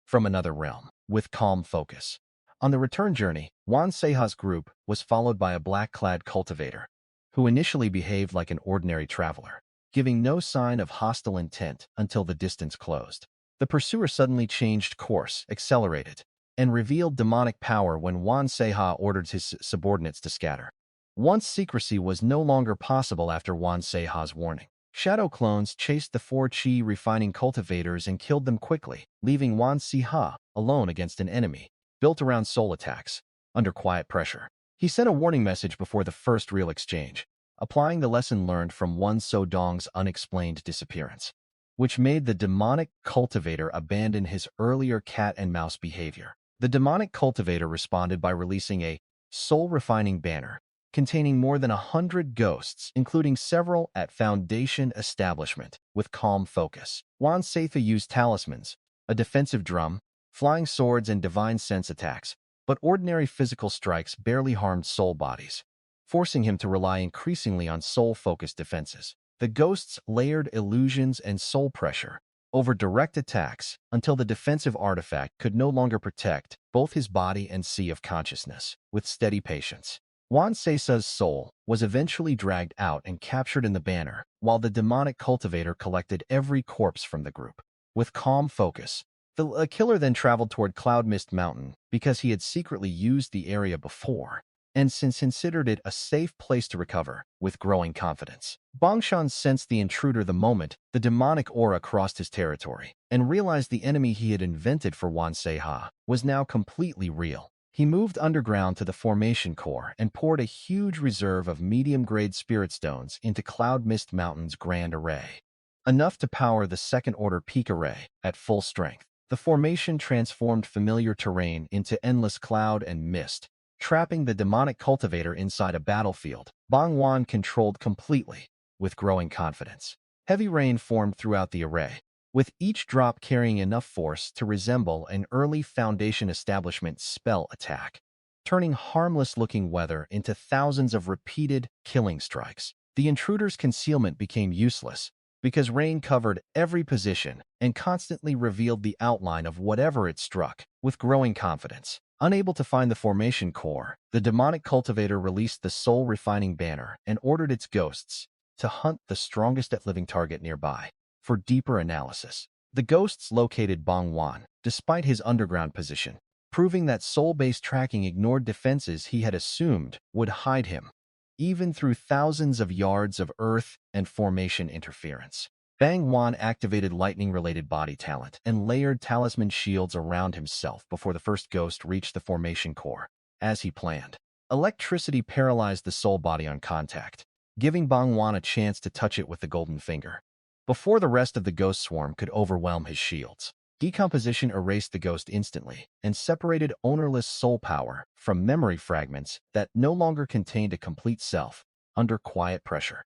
from another realm. With calm focus, on the return journey, Wan Seha's group was followed by a black-clad cultivator, who initially behaved like an ordinary traveler, giving no sign of hostile intent until the distance closed. The pursuer suddenly changed course, accelerated, and revealed demonic power when Wan Seha ordered his subordinates to scatter. Once secrecy was no longer possible after Wan Seha's warning, shadow clones chased the 4 chi refining cultivators and killed them quickly, leaving Wan Seha alone against an enemy built around soul attacks. Under quiet pressure, he sent a warning message before the first real exchange, applying the lesson learned from Wan Sodong's unexplained disappearance, which made the demonic cultivator abandon his earlier cat-and-mouse behavior. The demonic cultivator responded by releasing a soul-refining banner containing more than 100 ghosts, including several at Foundation Establishment. With calm focus, Wan Seitha used talismans, a defensive drum, flying swords, and divine sense attacks, but ordinary physical strikes barely harmed soul bodies, forcing him to rely increasingly on soul-focused defenses. The ghosts layered illusions and soul pressure over direct attacks until the defensive artifact could no longer protect both his body and sea of consciousness. With steady patience, Wan Seisa's soul was eventually dragged out and captured in the banner, while the demonic cultivator collected every corpse from the group. With calm focus, the killer then traveled toward Cloud Mist Mountain because he had secretly used the area before, and since considered it a safe place to recover. With growing confidence, Bangshan sensed the intruder the moment the demonic aura crossed his territory, and realized the enemy he had invented for Wan Seha was now completely real. He moved underground to the formation core and poured a huge reserve of medium-grade spirit stones into Cloud Mist Mountain's grand array, enough to power the second-order peak array at full strength. The formation transformed familiar terrain into endless cloud and mist, trapping the demonic cultivator inside a battlefield Bang Juan controlled completely. With growing confidence, heavy rain formed throughout the array, with each drop carrying enough force to resemble an early Foundation establishment spell attack, turning harmless-looking weather into thousands of repeated killing strikes. The intruder's concealment became useless because rain covered every position and constantly revealed the outline of whatever it struck. With growing confidence, unable to find the formation core, the demonic cultivator released the soul-refining banner and ordered its ghosts to hunt the strongest living target nearby. For deeper analysis, the ghosts located Bang Juan, despite his underground position, proving that soul-based tracking ignored defenses he had assumed would hide him, even through thousands of yards of earth and formation interference. Bang Juan activated lightning-related body talent and layered talisman shields around himself before the first ghost reached the formation core, as he planned. Electricity paralyzed the soul body on contact, giving Bang Juan a chance to touch it with the golden finger, before the rest of the ghost swarm could overwhelm his shields. Decomposition erased the ghost instantly and separated ownerless soul power from memory fragments that no longer contained a complete self. Under quiet pressure,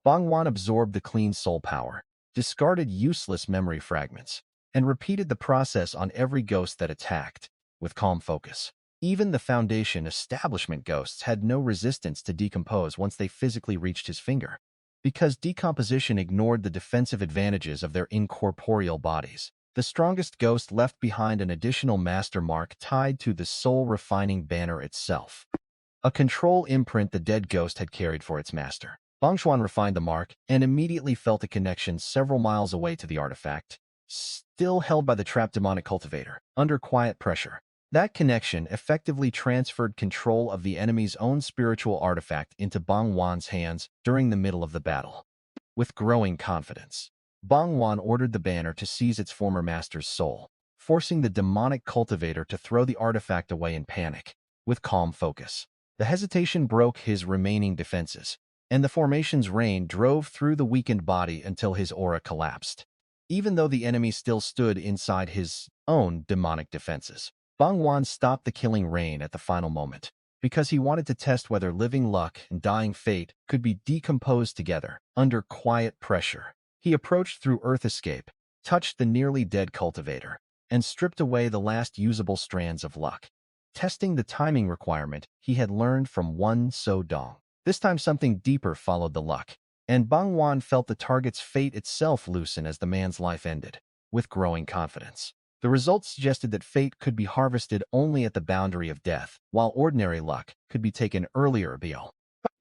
Bang Juan absorbed the clean soul power, discarded useless memory fragments, and repeated the process on every ghost that attacked, with calm focus. Even the Foundation establishment ghosts had no resistance to decompose once they physically reached his finger, because decomposition ignored the defensive advantages of their incorporeal bodies. The strongest ghost left behind an additional master mark tied to the soul-refining banner itself, a control imprint the dead ghost had carried for its master. Bang Juan refined the mark and immediately felt a connection several miles away to the artifact, still held by the trapped demonic cultivator. Under quiet pressure, that connection effectively transferred control of the enemy's own spiritual artifact into Bang Juan's hands during the middle of the battle. With growing confidence, Bang Juan ordered the banner to seize its former master's soul, forcing the demonic cultivator to throw the artifact away in panic. With calm focus, the hesitation broke his remaining defenses, and the formation's rain drove through the weakened body until his aura collapsed. Even though the enemy still stood inside his own demonic defenses, Bang Juan stopped the killing rain at the final moment, because he wanted to test whether living luck and dying fate could be decomposed together. Under quiet pressure, he approached through Earth Escape, touched the nearly dead cultivator, and stripped away the last usable strands of luck, testing the timing requirement he had learned from Wan So Dong. This time something deeper followed the luck, and Bang Juan felt the target's fate itself loosen as the man's life ended. With growing confidence, the results suggested that fate could be harvested only at the boundary of death, while ordinary luck could be taken earlier.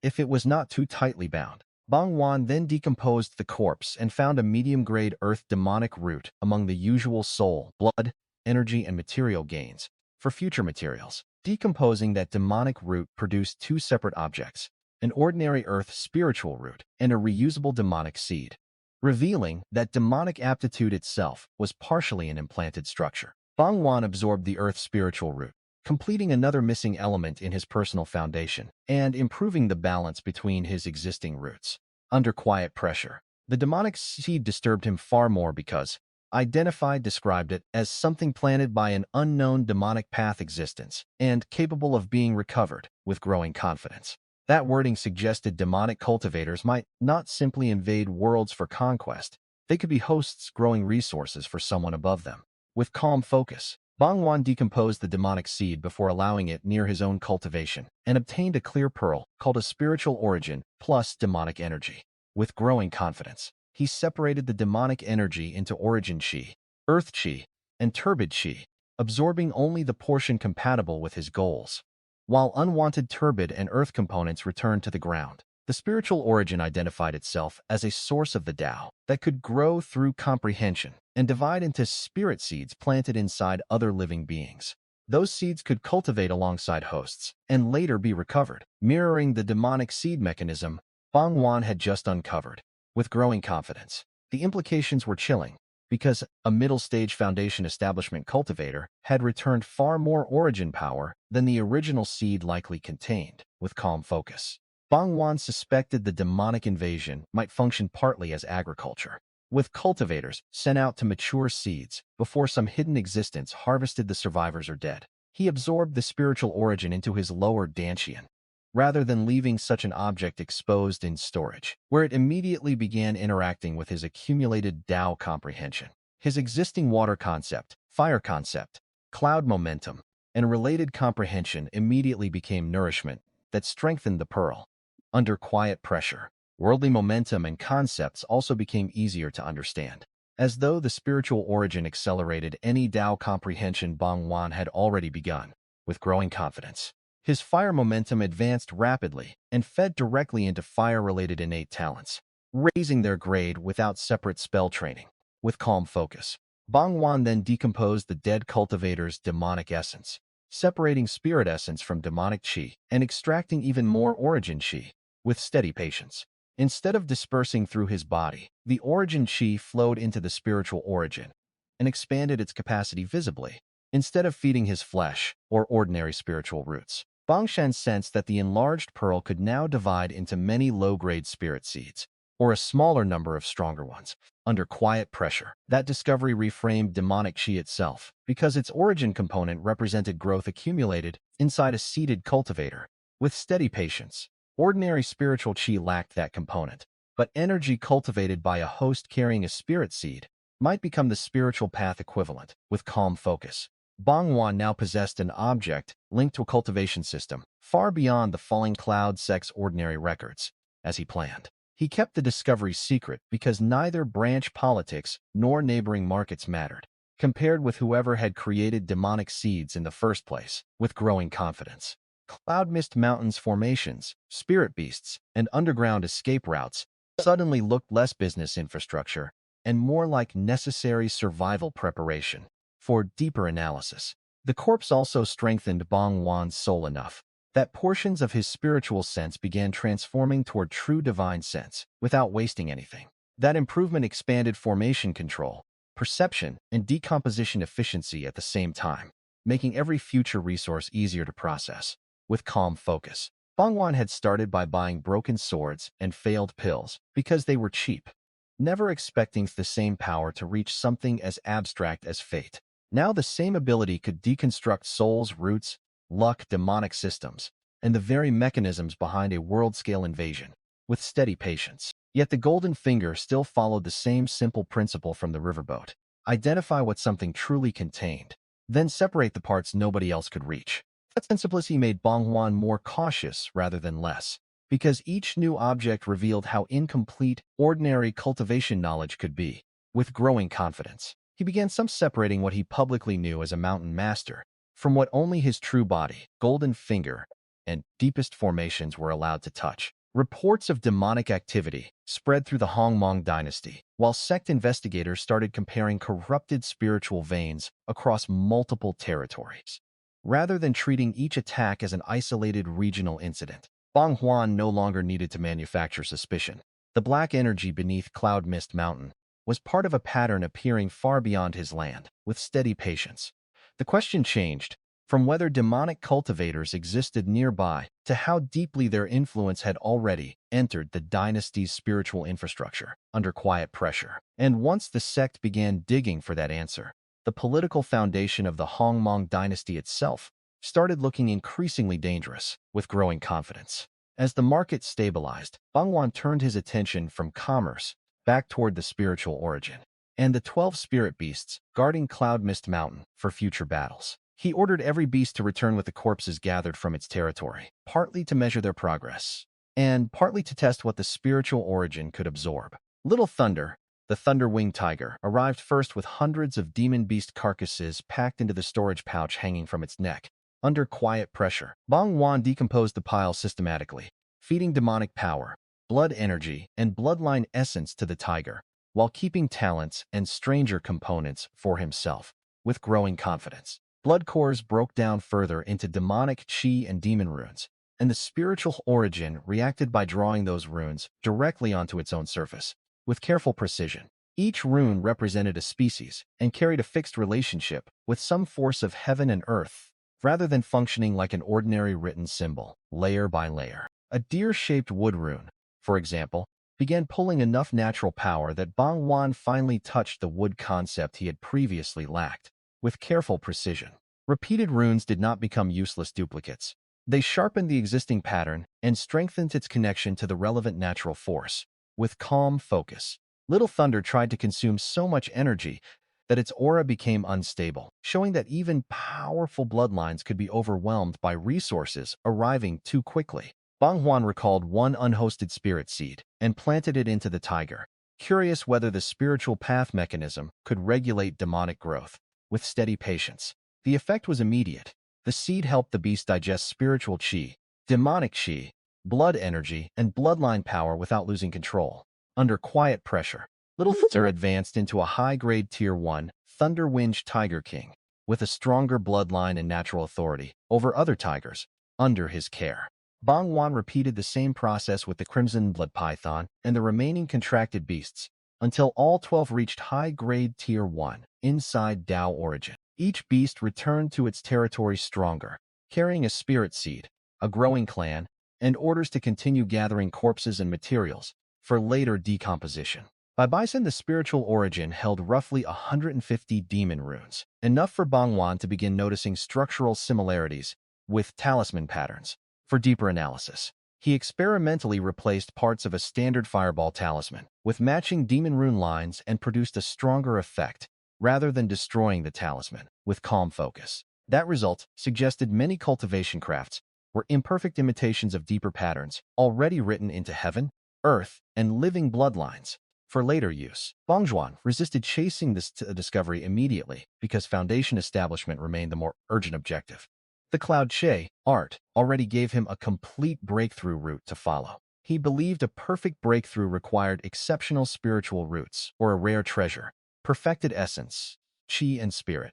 If it was not too tightly bound. Bang Juan then decomposed the corpse and found a medium-grade earth demonic root among the usual soul, blood, energy, and material gains for future materials. Decomposing that demonic root produced two separate objects, an ordinary earth spiritual root and a reusable demonic seed, revealing that demonic aptitude itself was partially an implanted structure. Bang Juan absorbed the earth spiritual root, completing another missing element in his personal foundation and improving the balance between his existing roots. Under quiet pressure, the demonic seed disturbed him far more because Identified described it as something planted by an unknown demonic path existence and capable of being recovered. With growing confidence, that wording suggested demonic cultivators might not simply invade worlds for conquest, they could be hosts growing resources for someone above them. With calm focus, Bang Juan decomposed the demonic seed before allowing it near his own cultivation and obtained a clear pearl called a spiritual origin plus demonic energy. With growing confidence, he separated the demonic energy into origin chi, earth chi, and turbid chi, absorbing only the portion compatible with his goals, while unwanted turbid and earth components returned to the ground. The spiritual origin identified itself as a source of the Tao that could grow through comprehension and divide into spirit seeds planted inside other living beings. Those seeds could cultivate alongside hosts and later be recovered, mirroring the demonic seed mechanism Bang Juan had just uncovered. With growing confidence, the implications were chilling because a middle-stage Foundation establishment cultivator had returned far more origin power than the original seed likely contained. With calm focus, Bang Juan suspected the demonic invasion might function partly as agriculture, with cultivators sent out to mature seeds before some hidden existence harvested the survivors or dead. He absorbed the spiritual origin into his lower dantian, rather than leaving such an object exposed in storage, where it immediately began interacting with his accumulated Tao comprehension. His existing water concept, fire concept, cloud momentum, and related comprehension immediately became nourishment that strengthened the pearl. Under quiet pressure, worldly momentum and concepts also became easier to understand. As though the spiritual origin accelerated any Tao comprehension, Bang Juan had already begun, with growing confidence. His fire momentum advanced rapidly and fed directly into fire-related innate talents, raising their grade without separate spell training. With calm focus, Bang Juan then decomposed the dead cultivator's demonic essence, separating spirit essence from demonic qi and extracting even more origin qi with steady patience. Instead of dispersing through his body, the origin qi flowed into the spiritual origin and expanded its capacity visibly. Instead of feeding his flesh or ordinary spiritual roots, Bang Shan sensed that the enlarged pearl could now divide into many low-grade spirit seeds, or a smaller number of stronger ones. Under quiet pressure, that discovery reframed demonic qi itself, because its origin component represented growth accumulated inside a seeded cultivator. With steady patience, ordinary spiritual qi lacked that component, but energy cultivated by a host carrying a spirit seed might become the spiritual path equivalent. With calm focus, Bang Juan now possessed an object linked to a cultivation system far beyond the falling Cloud Sect's ordinary records. As he planned, he kept the discovery secret because neither branch politics nor neighboring markets mattered, compared with whoever had created demonic seeds in the first place. With growing confidence, Cloud Mist Mountain's formations, spirit beasts, and underground escape routes suddenly looked less business infrastructure and more like necessary survival preparation. For deeper analysis, the corpse also strengthened Bang Juan's soul enough that portions of his spiritual sense began transforming toward true divine sense without wasting anything. That improvement expanded formation control, perception, and decomposition efficiency at the same time, making every future resource easier to process. With calm focus, Bang Juan had started by buying broken swords and failed pills because they were cheap, never expecting the same power to reach something as abstract as fate. Now the same ability could deconstruct souls, roots, luck, demonic systems, and the very mechanisms behind a world-scale invasion, with steady patience. Yet the golden finger still followed the same simple principle from the riverboat. Identify what something truly contained, then separate the parts nobody else could reach. That simplicity made Bang Juan more cautious rather than less, because each new object revealed how incomplete ordinary cultivation knowledge could be. With growing confidence, he began separating what he publicly knew as a mountain master from what only his true body, golden finger, and deepest formations were allowed to touch. Reports of demonic activity spread through the Hongmong dynasty, while sect investigators started comparing corrupted spiritual veins across multiple territories. Rather than treating each attack as an isolated regional incident, Bang Juan no longer needed to manufacture suspicion. The black energy beneath Cloud Mist Mountain was part of a pattern appearing far beyond his land. With steady patience, the question changed from whether demonic cultivators existed nearby to how deeply their influence had already entered the dynasty's spiritual infrastructure. Under quiet pressure, and once the sect began digging for that answer, the political foundation of the Hongmong dynasty itself started looking increasingly dangerous. With growing confidence, as the market stabilized, Bang Juan turned his attention from commerce back toward the spiritual origin and the 12 spirit beasts guarding Cloud Mist Mountain for future battles. He ordered every beast to return with the corpses gathered from its territory, partly to measure their progress, and partly to test what the spiritual origin could absorb. Little Thunder, the thunder-winged tiger, arrived first with hundreds of demon beast carcasses packed into the storage pouch hanging from its neck. Under quiet pressure, Bang Juan decomposed the pile systematically, feeding demonic power, blood energy, and bloodline essence to the tiger, while keeping talents and stranger components for himself. With growing confidence, blood cores broke down further into demonic qi and demon runes, and the spiritual origin reacted by drawing those runes directly onto its own surface. With careful precision, each rune represented a species and carried a fixed relationship with some force of heaven and earth, rather than functioning like an ordinary written symbol, layer by layer. A deer-shaped wood rune, for example, began pulling enough natural power that Bang Juan finally touched the wood concept he had previously lacked. With careful precision, Repeated runes did not become useless duplicates. They sharpened the existing pattern and strengthened its connection to the relevant natural force. With calm focus, Little Thunder tried to consume so much energy that its aura became unstable, showing that even powerful bloodlines could be overwhelmed by resources arriving too quickly. Bang Juan recalled one unhosted spirit seed and planted it into the tiger, curious whether the spiritual path mechanism could regulate demonic growth. With steady patience, the effect was immediate. The seed helped the beast digest spiritual chi, demonic chi, blood energy, and bloodline power without losing control. Under quiet pressure, Little Thunder advanced into a high-grade Tier 1 Thunder Winch Tiger King, with a stronger bloodline and natural authority over other tigers under his care. Bang Juan repeated the same process with the Crimson Blood Python and the remaining contracted beasts, until all 12 reached high-grade Tier 1 inside Dao Origin. Each beast returned to its territory stronger, carrying a spirit seed, a growing clan, and orders to continue gathering corpses and materials for later decomposition. By Bison, the spiritual origin held roughly 150 demon runes, enough for Bang Juan to begin noticing structural similarities with talisman patterns. For deeper analysis, he experimentally replaced parts of a standard fireball talisman with matching demon rune lines and produced a stronger effect rather than destroying the talisman. With calm focus, that result suggested many cultivation crafts were imperfect imitations of deeper patterns already written into heaven, earth, and living bloodlines. For later use, Bang Juan resisted chasing this discovery immediately because foundation establishment remained the more urgent objective. The Cloud Sect art already gave him a complete breakthrough route to follow. He believed a perfect breakthrough required exceptional spiritual roots or a rare treasure, perfected essence, chi and spirit,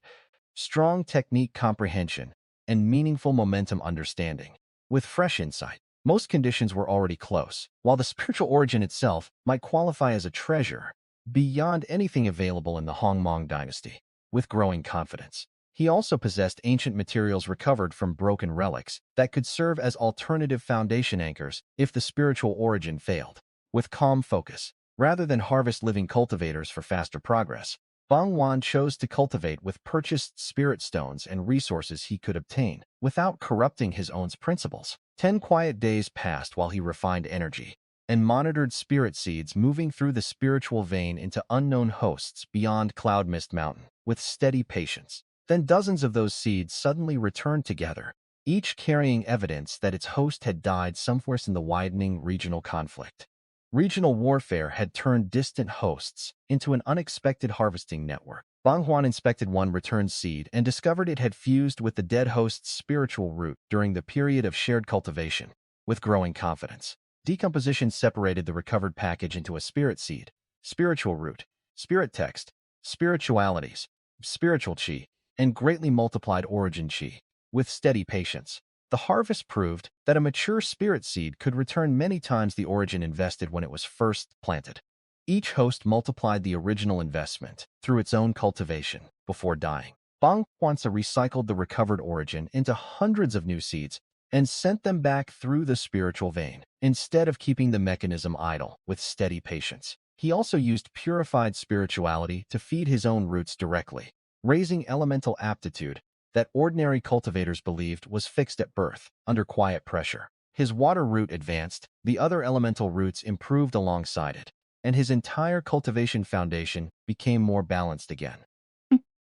strong technique comprehension, and meaningful momentum understanding. With fresh insight, most conditions were already close, while the spiritual origin itself might qualify as a treasure beyond anything available in the Hongmong dynasty. With growing confidence, he also possessed ancient materials recovered from broken relics that could serve as alternative foundation anchors if the spiritual origin failed. With calm focus, rather than harvest living cultivators for faster progress, Bang Juan chose to cultivate with purchased spirit stones and resources he could obtain, without corrupting his own principles. 10 quiet days passed while he refined energy and monitored spirit seeds moving through the spiritual vein into unknown hosts beyond Cloud Mist Mountain. With steady patience, then dozens of those seeds suddenly returned together, each carrying evidence that its host had died somewhere in the widening regional conflict. Regional warfare had turned distant hosts into an unexpected harvesting network. Bang Juan inspected one returned seed and discovered it had fused with the dead host's spiritual root during the period of shared cultivation. With growing confidence, decomposition separated the recovered package into a spirit seed, spiritual root, spirit text, spiritualities, spiritual chi, and greatly multiplied origin chi. With steady patience, the harvest proved that a mature spirit seed could return many times the origin invested when it was first planted. Each host multiplied the original investment through its own cultivation before dying. Bang Juan recycled the recovered origin into hundreds of new seeds and sent them back through the spiritual vein, instead of keeping the mechanism idle. With steady patience, he also used purified spirituality to feed his own roots directly, raising elemental aptitude that ordinary cultivators believed was fixed at birth. Under quiet pressure, his water root advanced, the other elemental roots improved alongside it, and his entire cultivation foundation became more balanced again.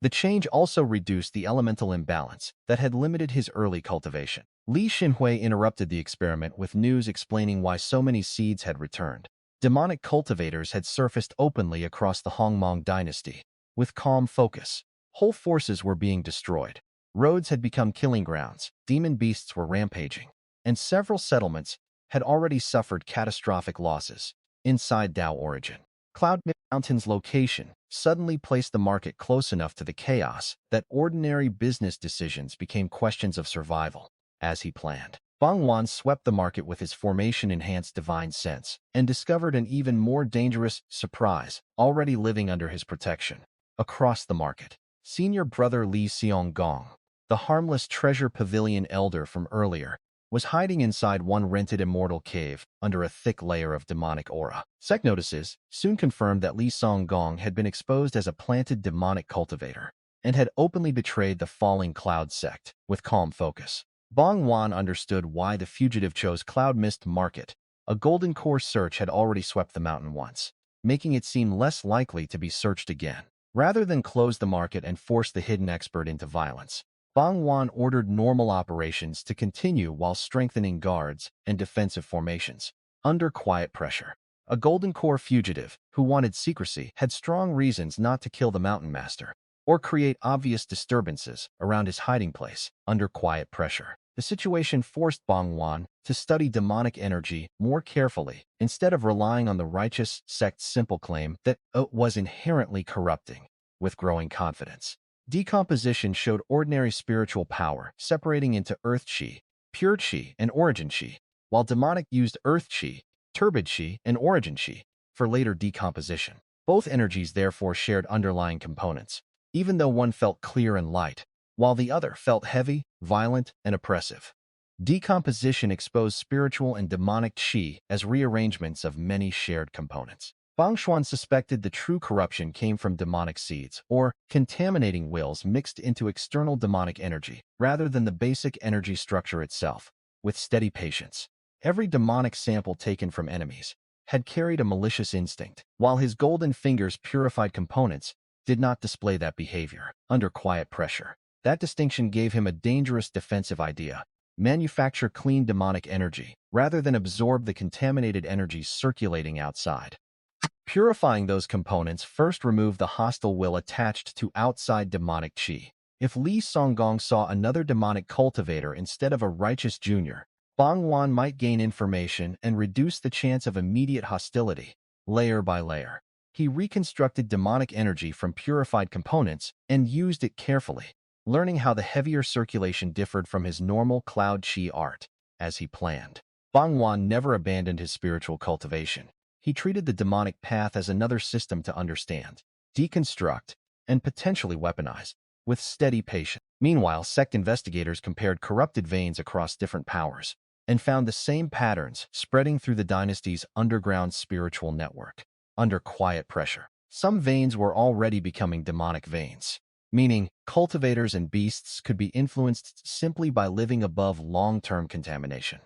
The change also reduced the elemental imbalance that had limited his early cultivation. Li Xinhui interrupted the experiment with news explaining why so many seeds had returned. Demonic cultivators had surfaced openly across the Hongmong dynasty. With calm focus, whole forces were being destroyed. Roads had become killing grounds, demon beasts were rampaging, and several settlements had already suffered catastrophic losses. Inside Dao Origin, Cloud Mountain's location suddenly placed the market close enough to the chaos that ordinary business decisions became questions of survival. As he planned, Bang Juan swept the market with his formation-enhanced divine sense and discovered an even more dangerous surprise already living under his protection. Across the market, senior brother Li Xiaogong, the harmless treasure pavilion elder from earlier, was hiding inside one rented immortal cave under a thick layer of demonic aura. Sect notices soon confirmed that Li Xiaogong had been exposed as a planted demonic cultivator. and had openly betrayed the falling Cloud Sect with calm focus. Bang Juan understood why the fugitive chose Cloud Mist Market. A golden core search had already swept the mountain once, making it seem less likely to be searched again. Rather than close the market and force the hidden expert into violence, Bang Juan ordered normal operations to continue while strengthening guards and defensive formations. Under quiet pressure, a golden core fugitive who wanted secrecy had strong reasons not to kill the mountain master or create obvious disturbances around his hiding place. Under quiet pressure, the situation forced Bang Juan to study demonic energy more carefully instead of relying on the righteous sect's simple claim that it was inherently corrupting. With growing confidence, Decomposition showed ordinary spiritual power separating into earth chi, pure chi, and origin chi, while demonic used earth chi, turbid chi, and origin chi for later decomposition. Both energies therefore shared underlying components, even though one felt clear and light, while the other felt heavy, violent, and oppressive. Decomposition exposed spiritual and demonic chi as rearrangements of many shared components. Bang Juan suspected the true corruption came from demonic seeds, or contaminating wills mixed into external demonic energy, rather than the basic energy structure itself. With steady patience, every demonic sample taken from enemies had carried a malicious instinct, while his golden fingers purified components did not display that behavior. Under quiet pressure, that distinction gave him a dangerous defensive idea: manufacture clean demonic energy, rather than absorb the contaminated energies circulating outside. Purifying those components first removed the hostile will attached to outside demonic chi. If Li Songgong saw another demonic cultivator instead of a righteous junior, Bang Juan might gain information and reduce the chance of immediate hostility. Layer by layer, he reconstructed demonic energy from purified components and used it carefully, learning how the heavier circulation differed from his normal cloud chi art. As he planned, Bang Juan never abandoned his spiritual cultivation. He treated the demonic path as another system to understand, deconstruct, and potentially weaponize, with steady patience. Meanwhile, sect investigators compared corrupted veins across different powers and found the same patterns spreading through the dynasty's underground spiritual network. Under quiet pressure, some veins were already becoming demonic veins, meaning cultivators and beasts could be influenced simply by living above long-term contamination.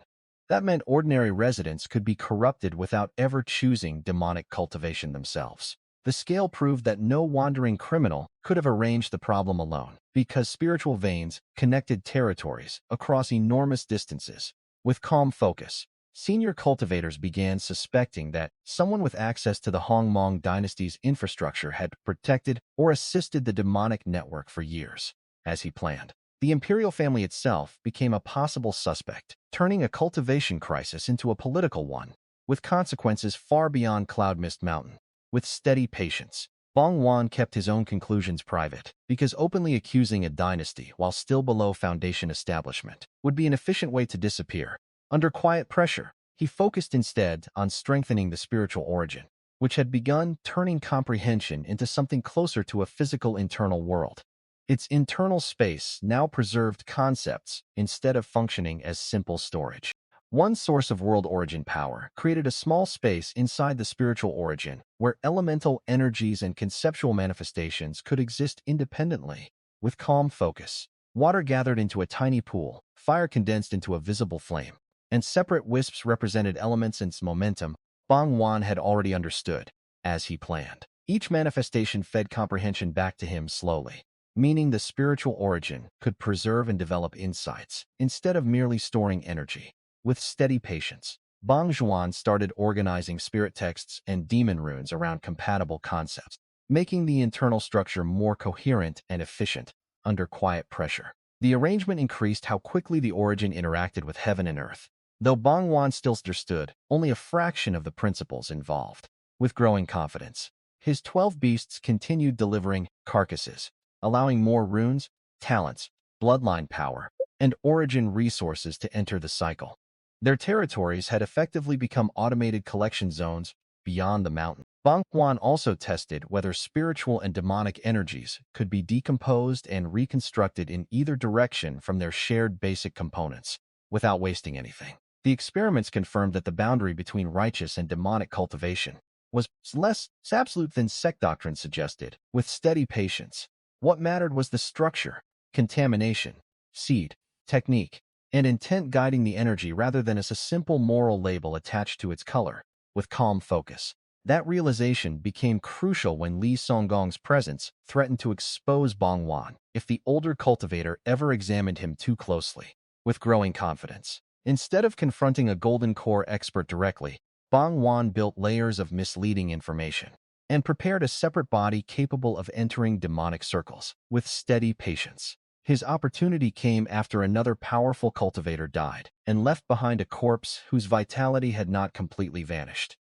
That meant ordinary residents could be corrupted without ever choosing demonic cultivation themselves. The scale proved that no wandering criminal could have arranged the problem alone, because spiritual veins connected territories across enormous distances. With calm focus, senior cultivators began suspecting that someone with access to the Hongmong dynasty's infrastructure had protected or assisted the demonic network for years. As he planned, the imperial family itself became a possible suspect, turning a cultivation crisis into a political one, with consequences far beyond Cloud Mist Mountain. With steady patience, Bang Juan kept his own conclusions private, because openly accusing a dynasty while still below foundation establishment would be an efficient way to disappear. Under quiet pressure, he focused instead on strengthening the spiritual origin, which had begun turning comprehension into something closer to a physical internal world. Its internal space now preserved concepts instead of functioning as simple storage. One source of world origin power created a small space inside the spiritual origin where elemental energies and conceptual manifestations could exist independently. With calm focus, water gathered into a tiny pool, fire condensed into a visible flame, and separate wisps represented elements and momentum. Bang Juan had already understood, as he planned. Each manifestation fed comprehension back to him slowly, meaning the spiritual origin could preserve and develop insights instead of merely storing energy. With steady patience, Bang Juan started organizing spirit texts and demon runes around compatible concepts, making the internal structure more coherent and efficient. Under quiet pressure, the arrangement increased how quickly the origin interacted with heaven and earth, though Bang Juan still understood only a fraction of the principles involved. With growing confidence, his 12 beasts continued delivering carcasses, allowing more runes, talents, bloodline power, and origin resources to enter the cycle. Their territories had effectively become automated collection zones beyond the mountain. Bang Juan also tested whether spiritual and demonic energies could be decomposed and reconstructed in either direction from their shared basic components, without wasting anything. The experiments confirmed that the boundary between righteous and demonic cultivation was less absolute than sect doctrine suggested. With steady patience, What mattered was the structure, contamination, seed, technique, and intent guiding the energy rather than as a simple moral label attached to its color, with calm focus. That realization became crucial when Li Songgong's presence threatened to expose Bang Juan if the older cultivator ever examined him too closely. With growing confidence, instead of confronting a golden core expert directly, Bang Juan built layers of misleading information and prepared a separate body capable of entering demonic circles with steady patience. His opportunity came after another powerful cultivator died and left behind a corpse whose vitality had not completely vanished.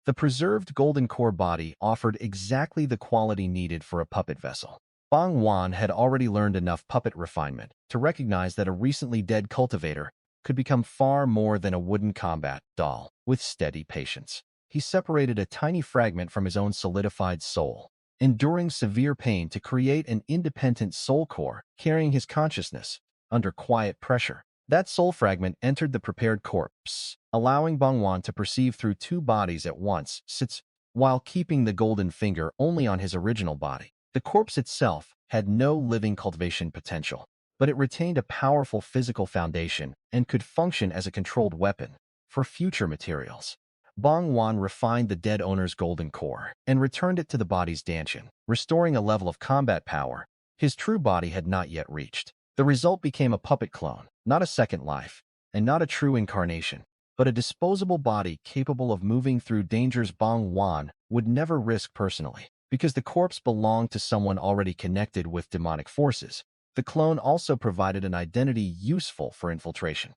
The preserved golden core body offered exactly the quality needed for a puppet vessel. Bang Juan had already learned enough puppet refinement to recognize that a recently dead cultivator could become far more than a wooden combat doll. With steady patience, he separated a tiny fragment from his own solidified soul, enduring severe pain to create an independent soul core carrying his consciousness under quiet pressure. That soul fragment entered the prepared corpse, allowing Bang Juan to perceive through two bodies at once, while keeping the golden finger only on his original body. The corpse itself had no living cultivation potential, but it retained a powerful physical foundation and could function as a controlled weapon for future materials. Bang Juan refined the dead owner's golden core and returned it to the body's dantian, restoring a level of combat power his true body had not yet reached. The result became a puppet clone, not a second life, and not a true incarnation, but a disposable body capable of moving through dangers Bang Juan would never risk personally. Because the corpse belonged to someone already connected with demonic forces, the clone also provided an identity useful for infiltration.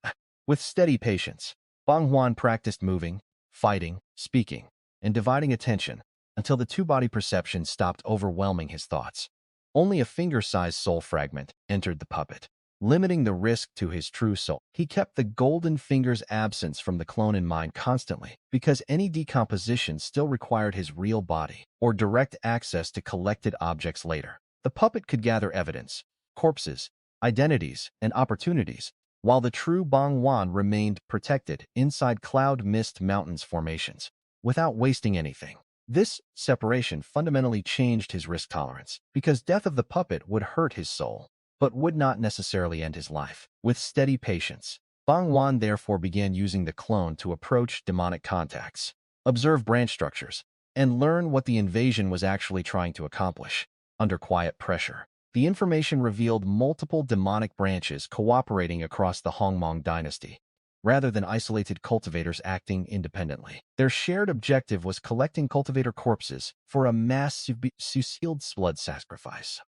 With steady patience, Bang Juan practiced moving, fighting, speaking, and dividing attention until the two-body perception stopped overwhelming his thoughts. Only a finger-sized soul fragment entered the puppet, limiting the risk to his true soul. He kept the golden finger's absence from the clone in mind constantly, because any decomposition still required his real body or direct access to collected objects later. The puppet could gather evidence, corpses, identities, and opportunities, while the true Bang Juan remained protected inside Cloud Mist Mountains formations, without wasting anything. This separation fundamentally changed his risk tolerance, because death of the puppet would hurt his soul, but would not necessarily end his life. With steady patience, Bang Juan therefore began using the clone to approach demonic contacts, observe branch structures, and learn what the invasion was actually trying to accomplish. Under quiet pressure, the information revealed multiple demonic branches cooperating across the Hongmong dynasty, rather than isolated cultivators acting independently. Their shared objective was collecting cultivator corpses for a mass sealed blood sacrifice.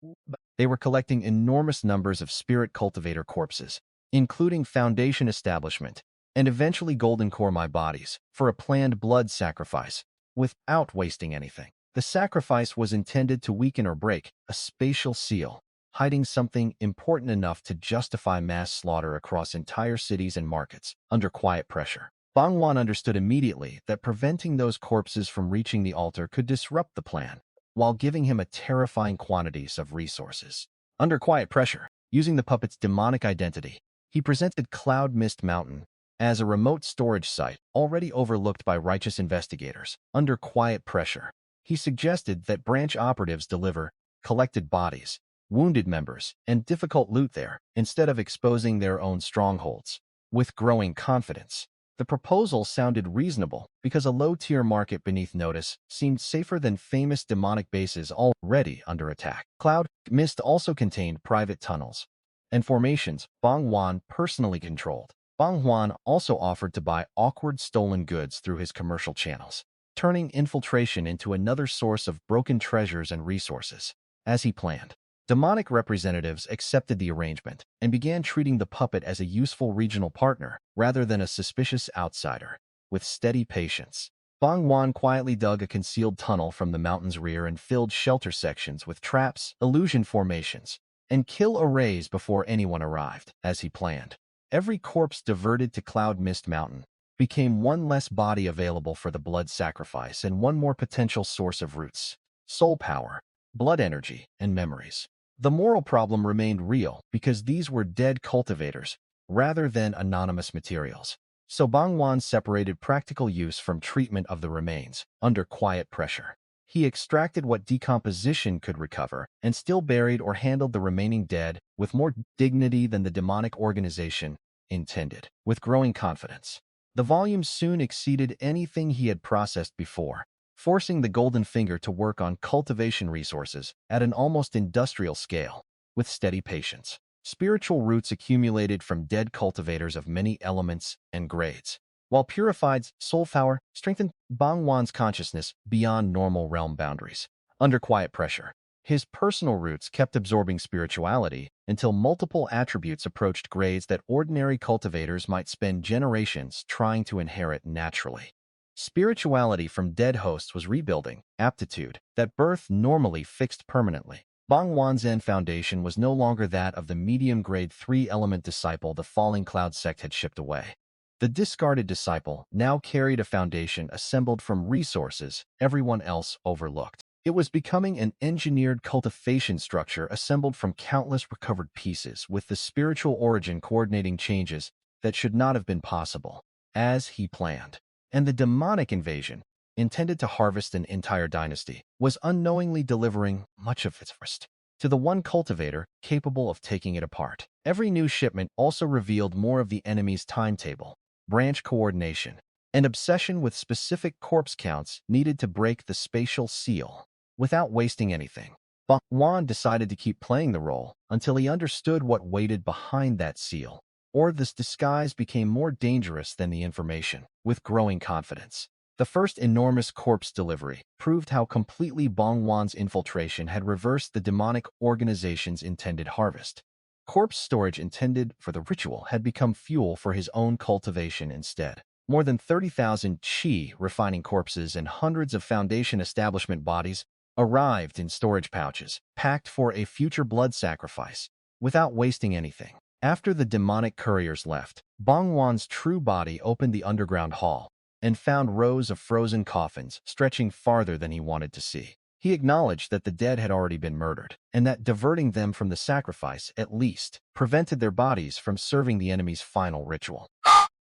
They were collecting enormous numbers of spirit cultivator corpses, including Foundation establishment, and eventually Golden Core My bodies, for a planned blood sacrifice, without wasting anything. The sacrifice was intended to weaken or break a spatial seal, hiding something important enough to justify mass slaughter across entire cities and markets under quiet pressure. Bang Juan understood immediately that preventing those corpses from reaching the altar could disrupt the plan, while giving him a terrifying quantities of resources. Under quiet pressure, using the puppet's demonic identity, he presented Cloud Mist Mountain as a remote storage site already overlooked by righteous investigators. Under quiet pressure, he suggested that branch operatives deliver collected bodies, wounded members, and difficult loot there, instead of exposing their own strongholds. With growing confidence, the proposal sounded reasonable because a low-tier market beneath notice seemed safer than famous demonic bases already under attack. Cloud Mist also contained private tunnels and formations Bang Juan personally controlled. Bang Juan also offered to buy awkward stolen goods through his commercial channels, turning infiltration into another source of broken treasures and resources. As he planned, demonic representatives accepted the arrangement and began treating the puppet as a useful regional partner rather than a suspicious outsider. With steady patience, Bang Juan quietly dug a concealed tunnel from the mountain's rear and filled shelter sections with traps, illusion formations, and kill arrays before anyone arrived. As he planned, every corpse diverted to Cloud Mist Mountain became one less body available for the blood sacrifice and one more potential source of roots, soul power, blood energy, and memories. The moral problem remained real because these were dead cultivators rather than anonymous materials. So Bang Juan separated practical use from treatment of the remains under quiet pressure. He extracted what decomposition could recover and still buried or handled the remaining dead with more dignity than the demonic organization intended. With growing confidence, the volume soon exceeded anything he had processed before, forcing the Golden Finger to work on cultivation resources at an almost industrial scale. With steady patience, spiritual roots accumulated from dead cultivators of many elements and grades, while purified soul power strengthened Bang Juan's consciousness beyond normal realm boundaries. Under quiet pressure, his personal roots kept absorbing spirituality until multiple attributes approached grades that ordinary cultivators might spend generations trying to inherit naturally. Spirituality from dead hosts was rebuilding, aptitude that birth normally fixed permanently. Bang Juan's Zen foundation was no longer that of the medium-grade 3-element disciple the falling Cloud Sect had shipped away. The discarded disciple now carried a foundation assembled from resources everyone else overlooked. It was becoming an engineered cultivation structure assembled from countless recovered pieces, with the spiritual origin coordinating changes that should not have been possible, as he planned. And the demonic invasion, intended to harvest an entire dynasty, was unknowingly delivering much of its first to the one cultivator capable of taking it apart. Every new shipment also revealed more of the enemy's timetable, branch coordination, and obsession with specific corpse counts needed to break the spatial seal. Without wasting anything, Bang Juan decided to keep playing the role until he understood what waited behind that seal, or this disguise became more dangerous than the information. With growing confidence, the first enormous corpse delivery proved how completely Bang Juan's infiltration had reversed the demonic organization's intended harvest. Corpse storage intended for the ritual had become fuel for his own cultivation instead. More than 30,000 chi refining corpses and hundreds of foundation establishment bodies arrived in storage pouches, packed for a future blood sacrifice, without wasting anything. After the demonic couriers left, Bang Juan's true body opened the underground hall and found rows of frozen coffins stretching farther than he wanted to see. He acknowledged that the dead had already been murdered, and that diverting them from the sacrifice, at least, prevented their bodies from serving the enemy's final ritual.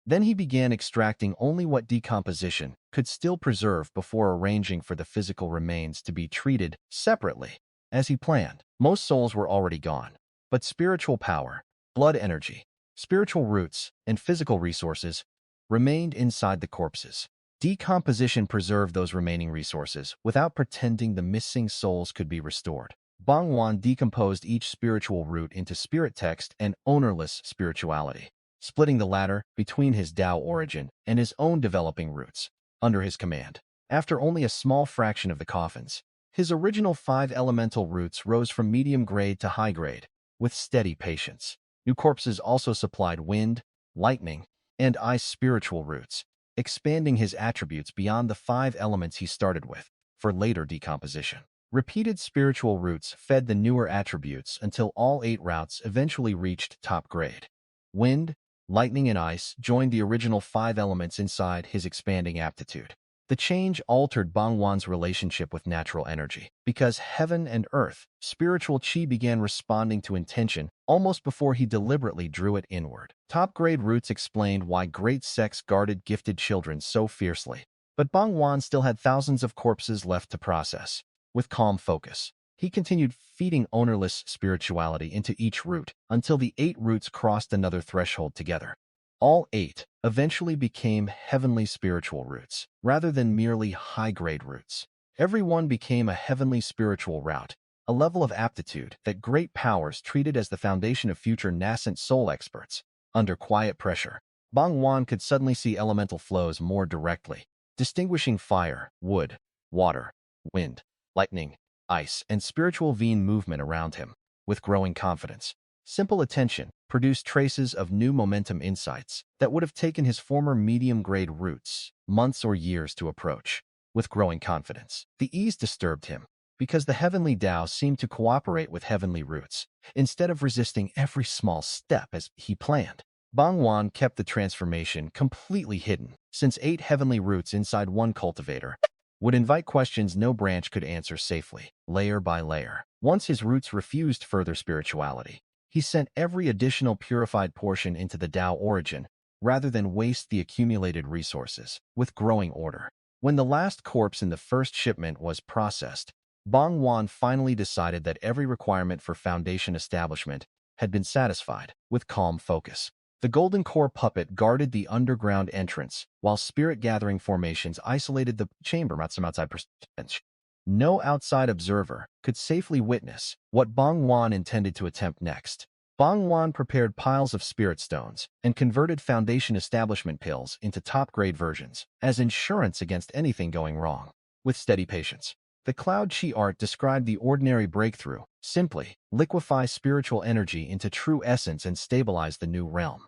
Then he began extracting only what decomposition could still preserve before arranging for the physical remains to be treated separately. As he planned, most souls were already gone, but spiritual power, blood energy, spiritual roots, and physical resources remained inside the corpses. Decomposition preserved those remaining resources without pretending the missing souls could be restored. Bang Juan decomposed each spiritual root into spirit text and ownerless spirituality, splitting the latter between his Tao origin and his own developing roots under his command. After only a small fraction of the coffins, his original 5 elemental roots rose from medium grade to high grade with steady patience. New corpses also supplied wind, lightning, and ice spiritual roots, expanding his attributes beyond the 5 elements he started with for later decomposition. Repeated spiritual roots fed the newer attributes until all 8 routes eventually reached top grade. Wind, lightning, and ice joined the original 5 elements inside his expanding aptitude. The change altered Bang Juan's relationship with natural energy, because heaven and earth, spiritual chi began responding to intention almost before he deliberately drew it inward. Top-grade roots explained why great sects guarded gifted children so fiercely. But Bang Juan still had thousands of corpses left to process. With calm focus, he continued feeding ownerless spirituality into each root until the 8 roots crossed another threshold together. All 8 eventually became heavenly spiritual roots, rather than merely high-grade roots. Every one became a heavenly spiritual route, a level of aptitude that great powers treated as the foundation of future nascent soul experts. Under quiet pressure, Bang Juan could suddenly see elemental flows more directly, distinguishing fire, wood, water, wind, lightning, ice, and spiritual vein movement around him. With growing confidence, simple attention produced traces of new momentum insights that would have taken his former medium-grade roots months or years to approach. With growing confidence, the ease disturbed him, because the heavenly Tao seemed to cooperate with heavenly roots, instead of resisting every small step as he planned. Bang Juan kept the transformation completely hidden, since 8 heavenly roots inside one cultivator would invite questions no branch could answer safely, layer by layer. Once his roots refused further spirituality, he sent every additional purified portion into the Tao origin, rather than waste the accumulated resources. With growing order, When the last corpse in the first shipment was processed, Bang Juan finally decided that every requirement for Foundation establishment had been satisfied. With calm focus, the Golden Core puppet guarded the underground entrance, while spirit-gathering formations isolated the chamber from outside perspective. No outside observer could safely witness what Bang Juan intended to attempt next. Bang Juan prepared piles of spirit stones and converted Foundation establishment pills into top-grade versions as insurance against anything going wrong. With steady patience, the Cloud Chi art described the ordinary breakthrough: simply liquefy spiritual energy into true essence and stabilize the new realm.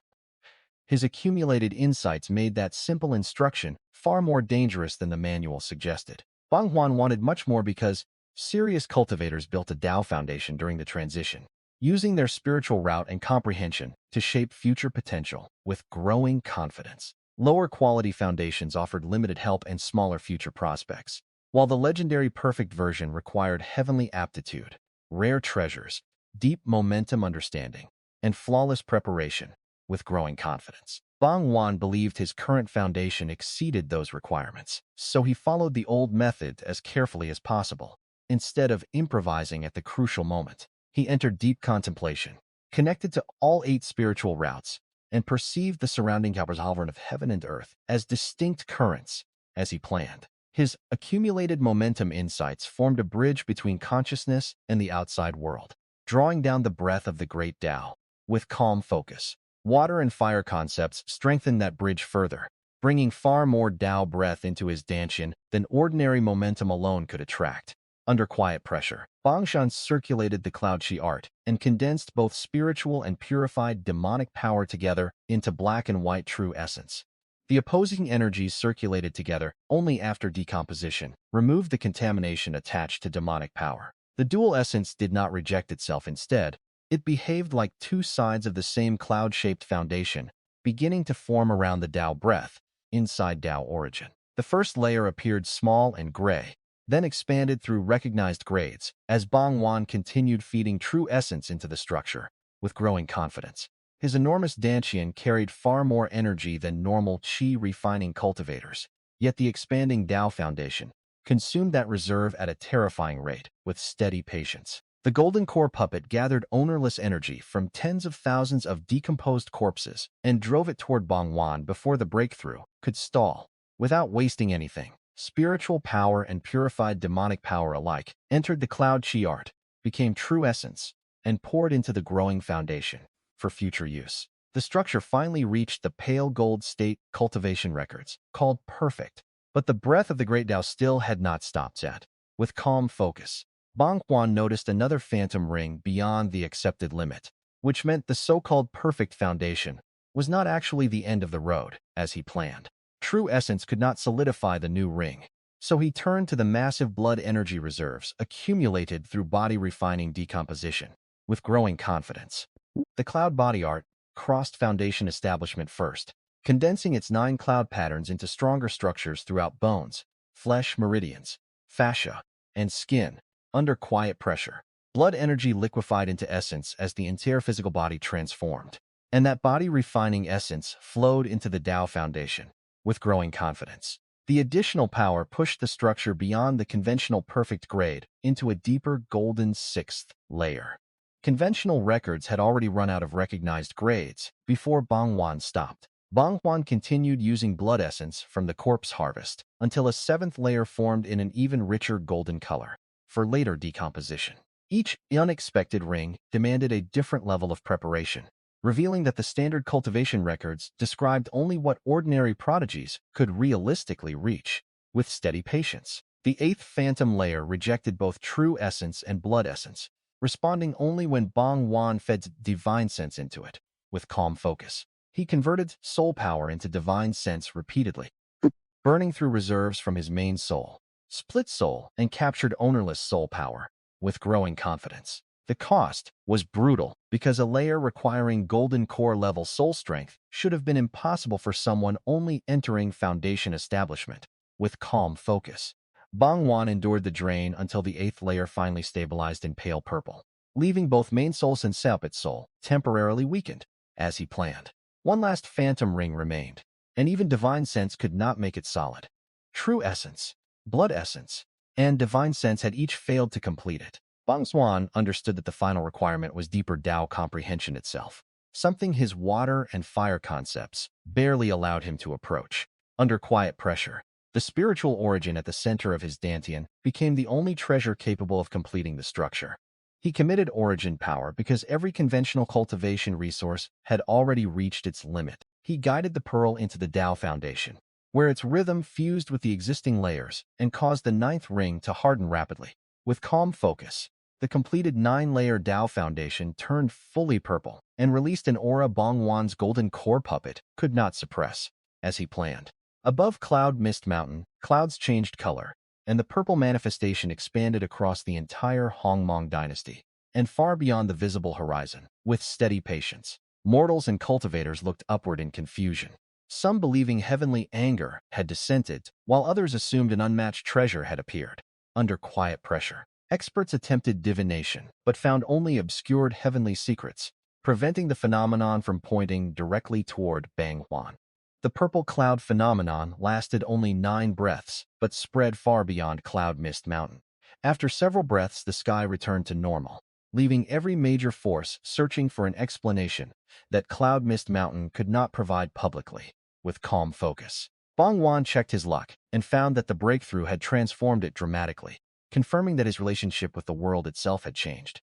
His accumulated insights made that simple instruction far more dangerous than the manual suggested. Bang Juan wanted much more because serious cultivators built a Tao foundation during the transition, using their spiritual route and comprehension to shape future potential with growing confidence. Lower quality foundations offered limited help and smaller future prospects, while the legendary perfect version required heavenly aptitude, rare treasures, deep momentum understanding, and flawless preparation. With growing confidence, Bang Juan believed his current foundation exceeded those requirements, so he followed the old method as carefully as possible. Instead of improvising at the crucial moment, he entered deep contemplation, connected to all 8 spiritual routes, and perceived the surrounding cavern of heaven and earth as distinct currents. As he planned, his accumulated momentum insights formed a bridge between consciousness and the outside world, drawing down the breath of the great Tao. With calm focus, water and fire concepts strengthened that bridge further, bringing far more Tao breath into his Danshin than ordinary momentum alone could attract. Under quiet pressure, Bang Juan circulated the Cloud Chi art and condensed both spiritual and purified demonic power together into black and white true essence. The opposing energies circulated together only after decomposition removed the contamination attached to demonic power. The dual essence did not reject itself. Instead, it behaved like 2 sides of the same cloud-shaped foundation, beginning to form around the Tao breath, inside Tao origin. The first layer appeared small and gray, then expanded through recognized grades as Bang Juan continued feeding true essence into the structure. With growing confidence, his enormous Danshin carried far more energy than normal Qi refining cultivators, yet the expanding Tao foundation consumed that reserve at a terrifying rate. With steady patience, the Golden Core puppet gathered ownerless energy from tens of thousands of decomposed corpses and drove it toward Bang Juan before the breakthrough could stall. Without wasting anything, spiritual power and purified demonic power alike entered the Cloud Chi art, became true essence, and poured into the growing foundation for future use. The structure finally reached the pale gold state cultivation records, called perfect, but the breath of the great Tao still had not stopped yet. With calm focus, Bang Juan noticed another phantom ring beyond the accepted limit, which meant the so-called perfect foundation was not actually the end of the road, as he planned. True essence could not solidify the new ring, so he turned to the massive blood energy reserves accumulated through body refining decomposition. With growing confidence, the cloud body art crossed foundation establishment first, condensing its 9 cloud patterns into stronger structures throughout bones, flesh meridians, fascia, and skin. Under quiet pressure, blood energy liquefied into essence as the entire physical body transformed, and that body refining essence flowed into the Tao foundation. With growing confidence, the additional power pushed the structure beyond the conventional perfect grade into a deeper golden 6th layer. Conventional records had already run out of recognized grades before Bang Juan stopped. Bang Juan continued using blood essence from the corpse harvest until a 7th layer formed in an even richer golden color for later decomposition. Each unexpected ring demanded a different level of preparation, revealing that the standard cultivation records described only what ordinary prodigies could realistically reach. With steady patience, the 8th phantom layer rejected both true essence and blood essence, responding only when Bang Juan fed divine sense into it. With calm focus, he converted soul power into divine sense repeatedly, burning through reserves from his main soul, split soul, and captured ownerless soul power. With growing confidence, the cost was brutal because a layer requiring golden core level soul strength should have been impossible for someone only entering foundation establishment. With calm focus, Bang Juan endured the drain until the 8th layer finally stabilized in pale purple, leaving both main soul and separate soul temporarily weakened. As he planned, one last phantom ring remained, and even divine sense could not make it solid. True Essence, Blood Essence, and Divine Sense had each failed to complete it. Bang Juan understood that the final requirement was deeper Tao comprehension itself, something his water and fire concepts barely allowed him to approach. Under quiet pressure, the spiritual origin at the center of his Dantian became the only treasure capable of completing the structure. He committed origin power because every conventional cultivation resource had already reached its limit. He guided the pearl into the Tao foundation, where its rhythm fused with the existing layers and caused the ninth ring to harden rapidly. With calm focus, the completed 9-layer Tao foundation turned fully purple and released an aura Bang Juan's golden core puppet could not suppress, as he planned. Above Cloud Mist Mountain, clouds changed color, and the purple manifestation expanded across the entire Hongmong dynasty and far beyond the visible horizon. With steady patience, mortals and cultivators looked upward in confusion. Some believing heavenly anger had descended, while others assumed an unmatched treasure had appeared. Under quiet pressure, experts attempted divination, but found only obscured heavenly secrets, preventing the phenomenon from pointing directly toward Bang Juan. The purple cloud phenomenon lasted only 9 breaths, but spread far beyond Cloud Mist Mountain. After several breaths, the sky returned to normal, leaving every major force searching for an explanation that Cloud Mist Mountain could not provide publicly. With calm focus, Bang Juan checked his luck and found that the breakthrough had transformed it dramatically, confirming that his relationship with the world itself had changed.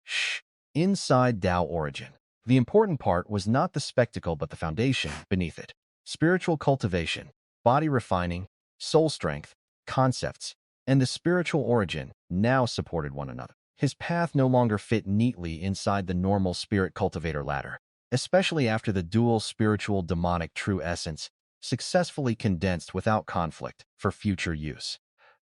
Inside Tao origin, the important part was not the spectacle but the foundation beneath it. Spiritual cultivation, body refining, soul strength, concepts, and the spiritual origin now supported one another. His path no longer fit neatly inside the normal spirit cultivator ladder, especially after the dual spiritual demonic true essence successfully condensed without conflict for future use.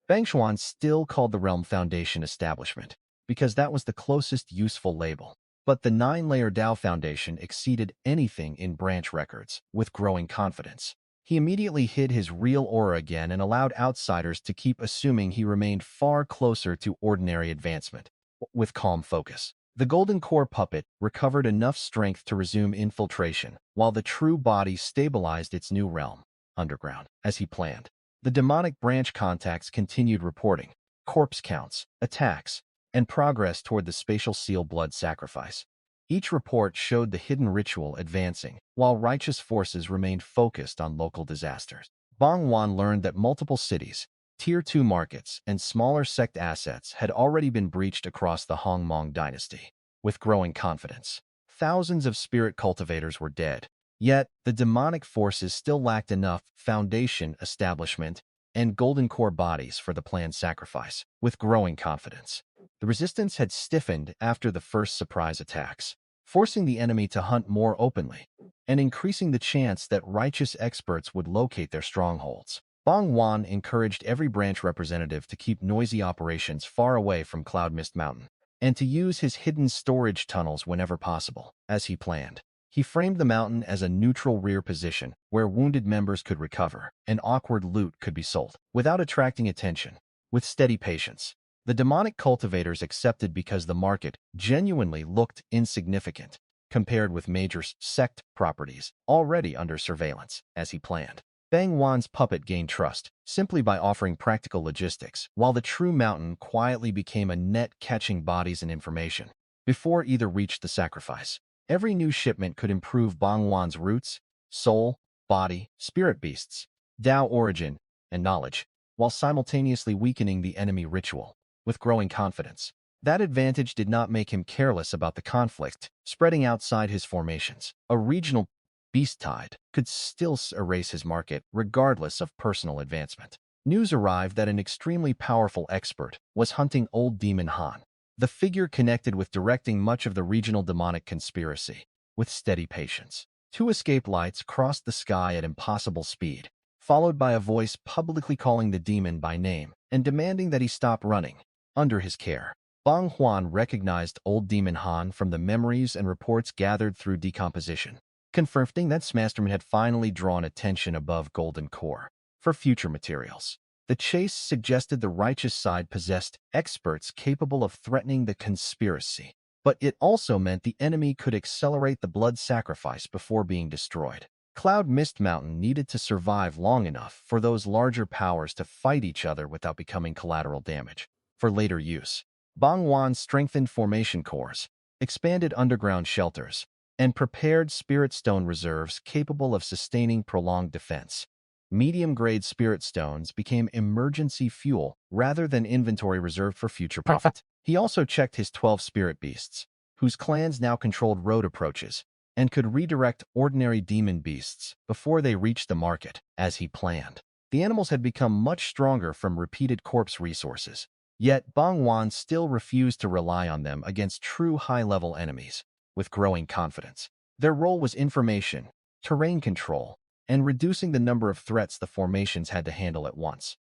Bang Juan still called the realm Foundation Establishment, because that was the closest useful label. But the 9-layer Tao Foundation exceeded anything in branch records. With growing confidence, he immediately hid his real aura again and allowed outsiders to keep assuming he remained far closer to ordinary advancement. With calm focus, the golden core puppet recovered enough strength to resume infiltration, while the true body stabilized its new realm, underground, as he planned. The demonic branch contacts continued reporting corpse counts, attacks, and progress toward the spatial seal blood sacrifice. Each report showed the hidden ritual advancing, while righteous forces remained focused on local disasters. Bang Juan learned that multiple cities, Tier 2 markets, and smaller sect assets had already been breached across the Hongmong dynasty. With growing confidence, thousands of spirit cultivators were dead. Yet, the demonic forces still lacked enough foundation establishment and golden core bodies for the planned sacrifice. With growing confidence, the resistance had stiffened after the first surprise attacks, forcing the enemy to hunt more openly and increasing the chance that righteous experts would locate their strongholds. Bang Juan encouraged every branch representative to keep noisy operations far away from Cloud Mist Mountain and to use his hidden storage tunnels whenever possible, as he planned. He framed the mountain as a neutral rear position where wounded members could recover and awkward loot could be sold without attracting attention. With steady patience, the demonic cultivators accepted because the market genuinely looked insignificant compared with major sect properties already under surveillance, as he planned. Bang Juan's puppet gained trust simply by offering practical logistics, while the true mountain quietly became a net catching bodies and information. Before either reached the sacrifice, every new shipment could improve Bang Juan's roots, soul, body, spirit beasts, Tao origin, and knowledge, while simultaneously weakening the enemy ritual. With growing confidence, that advantage did not make him careless about the conflict spreading outside his formations. A regional beast tide could still erase his market regardless of personal advancement. News arrived that an extremely powerful expert was hunting Old Demon Han, the figure connected with directing much of the regional demonic conspiracy. With steady patience, 2 escape lights crossed the sky at impossible speed, followed by a voice publicly calling the demon by name and demanding that he stop running. Under his care, Bang Juan recognized Old Demon Han from the memories and reports gathered through decomposition, confirming that Smasterman had finally drawn attention above Golden Core for future materials. The chase suggested the righteous side possessed experts capable of threatening the conspiracy, but it also meant the enemy could accelerate the blood sacrifice before being destroyed. Cloud Mist Mountain needed to survive long enough for those larger powers to fight each other without becoming collateral damage. For later use, Bang Juan strengthened formation cores, expanded underground shelters, and prepared spirit stone reserves capable of sustaining prolonged defense. Medium-grade spirit stones became emergency fuel rather than inventory reserved for future profit. He also checked his 12 spirit beasts, whose clans now controlled road approaches, and could redirect ordinary demon beasts before they reached the market, as he planned. The animals had become much stronger from repeated corpse resources, yet Bang Juan still refused to rely on them against true high-level enemies. With growing confidence, their role was information, terrain control, and reducing the number of threats the formations had to handle at once.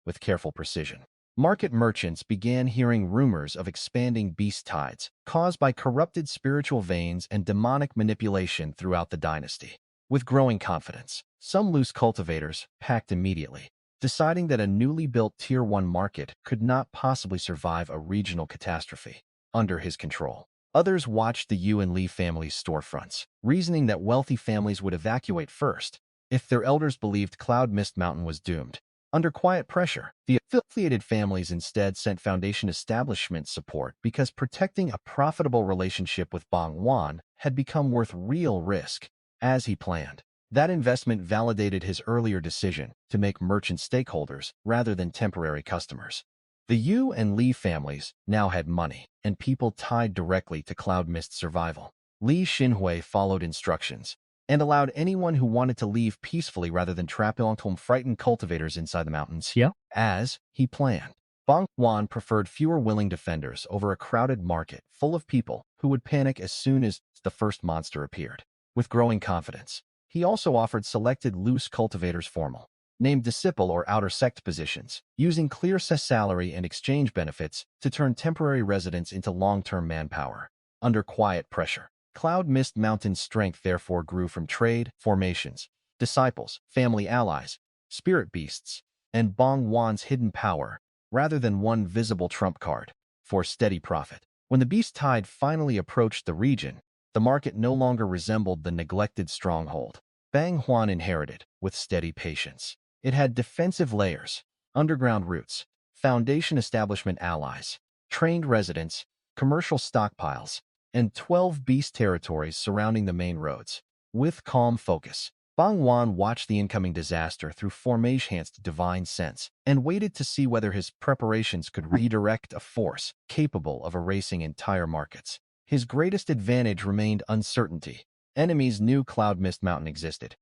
With careful precision. Market merchants began hearing rumors of expanding beast tides caused by corrupted spiritual veins and demonic manipulation throughout the dynasty. With growing confidence, some loose cultivators packed immediately, deciding that a newly built Tier 1 market could not possibly survive a regional catastrophe under his control. Others watched the Yu and Li families' storefronts, reasoning that wealthy families would evacuate first if their elders believed Cloud Mist Mountain was doomed. Under quiet pressure, the affiliated families instead sent Foundation establishment support because protecting a profitable relationship with Bang Juan had become worth real risk, as he planned. That investment validated his earlier decision to make merchant stakeholders rather than temporary customers. The Yu and Li families now had money and people tied directly to Cloud Mist's survival. Li Xinhui followed instructions and allowed anyone who wanted to leave peacefully rather than trap long-term frightened cultivators inside the mountains. As he planned. Bang Juan preferred fewer willing defenders over a crowded market full of people who would panic as soon as the first monster appeared. With growing confidence, he also offered selected loose cultivators formal, named disciple or outer sect positions, using clear salary and exchange benefits to turn temporary residents into long-term manpower. Under quiet pressure, Cloud Mist Mountain's strength therefore grew from trade, formations, disciples, family allies, spirit beasts, and Bang Juan's hidden power, rather than one visible trump card, for steady profit. When the beast tide finally approached the region, the market no longer resembled the neglected stronghold Bang Juan inherited with steady patience. It had defensive layers, underground routes, Foundation establishment allies, trained residents, commercial stockpiles, and 12 beast territories surrounding the main roads. With calm focus, Bang Juan watched the incoming disaster through Formation's divine sense and waited to see whether his preparations could redirect a force capable of erasing entire markets. His greatest advantage remained uncertainty. Enemies knew Cloud Mist Mountain existed,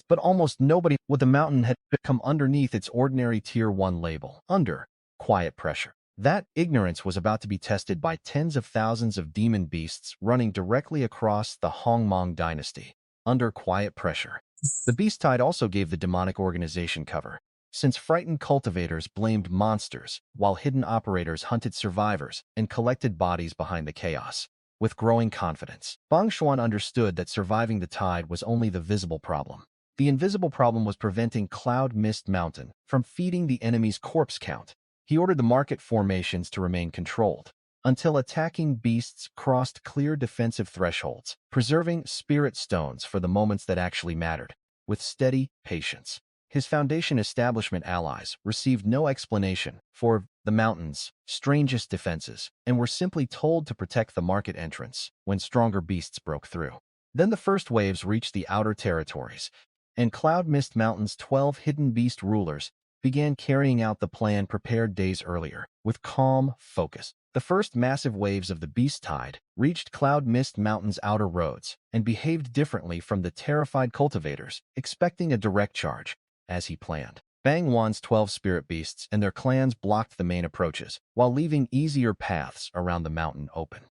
but almost nobody with the mountain had come underneath its ordinary Tier 1 label, under quiet pressure. That ignorance was about to be tested by tens of thousands of demon beasts running directly across the Hongmong dynasty, under quiet pressure. The beast tide also gave the demonic organization cover, since frightened cultivators blamed monsters while hidden operators hunted survivors and collected bodies behind the chaos. With growing confidence, Bang Juan understood that surviving the tide was only the visible problem. The invisible problem was preventing Cloud Mist Mountain from feeding the enemy's corpse count. He ordered the market formations to remain controlled until attacking beasts crossed clear defensive thresholds, preserving spirit stones for the moments that actually mattered. With steady patience, his Foundation establishment allies received no explanation for the mountain's strangest defenses and were simply told to protect the market entrance when stronger beasts broke through. Then the first waves reached the outer territories, and Cloud Mist Mountain's 12 hidden beast rulers began carrying out the plan prepared days earlier. With calm focus, the first massive waves of the beast tide reached Cloud Mist Mountain's outer roads and behaved differently from the terrified cultivators, expecting a direct charge, as he planned. Bang Juan's 12 spirit beasts and their clans blocked the main approaches, while leaving easier paths around the mountain open.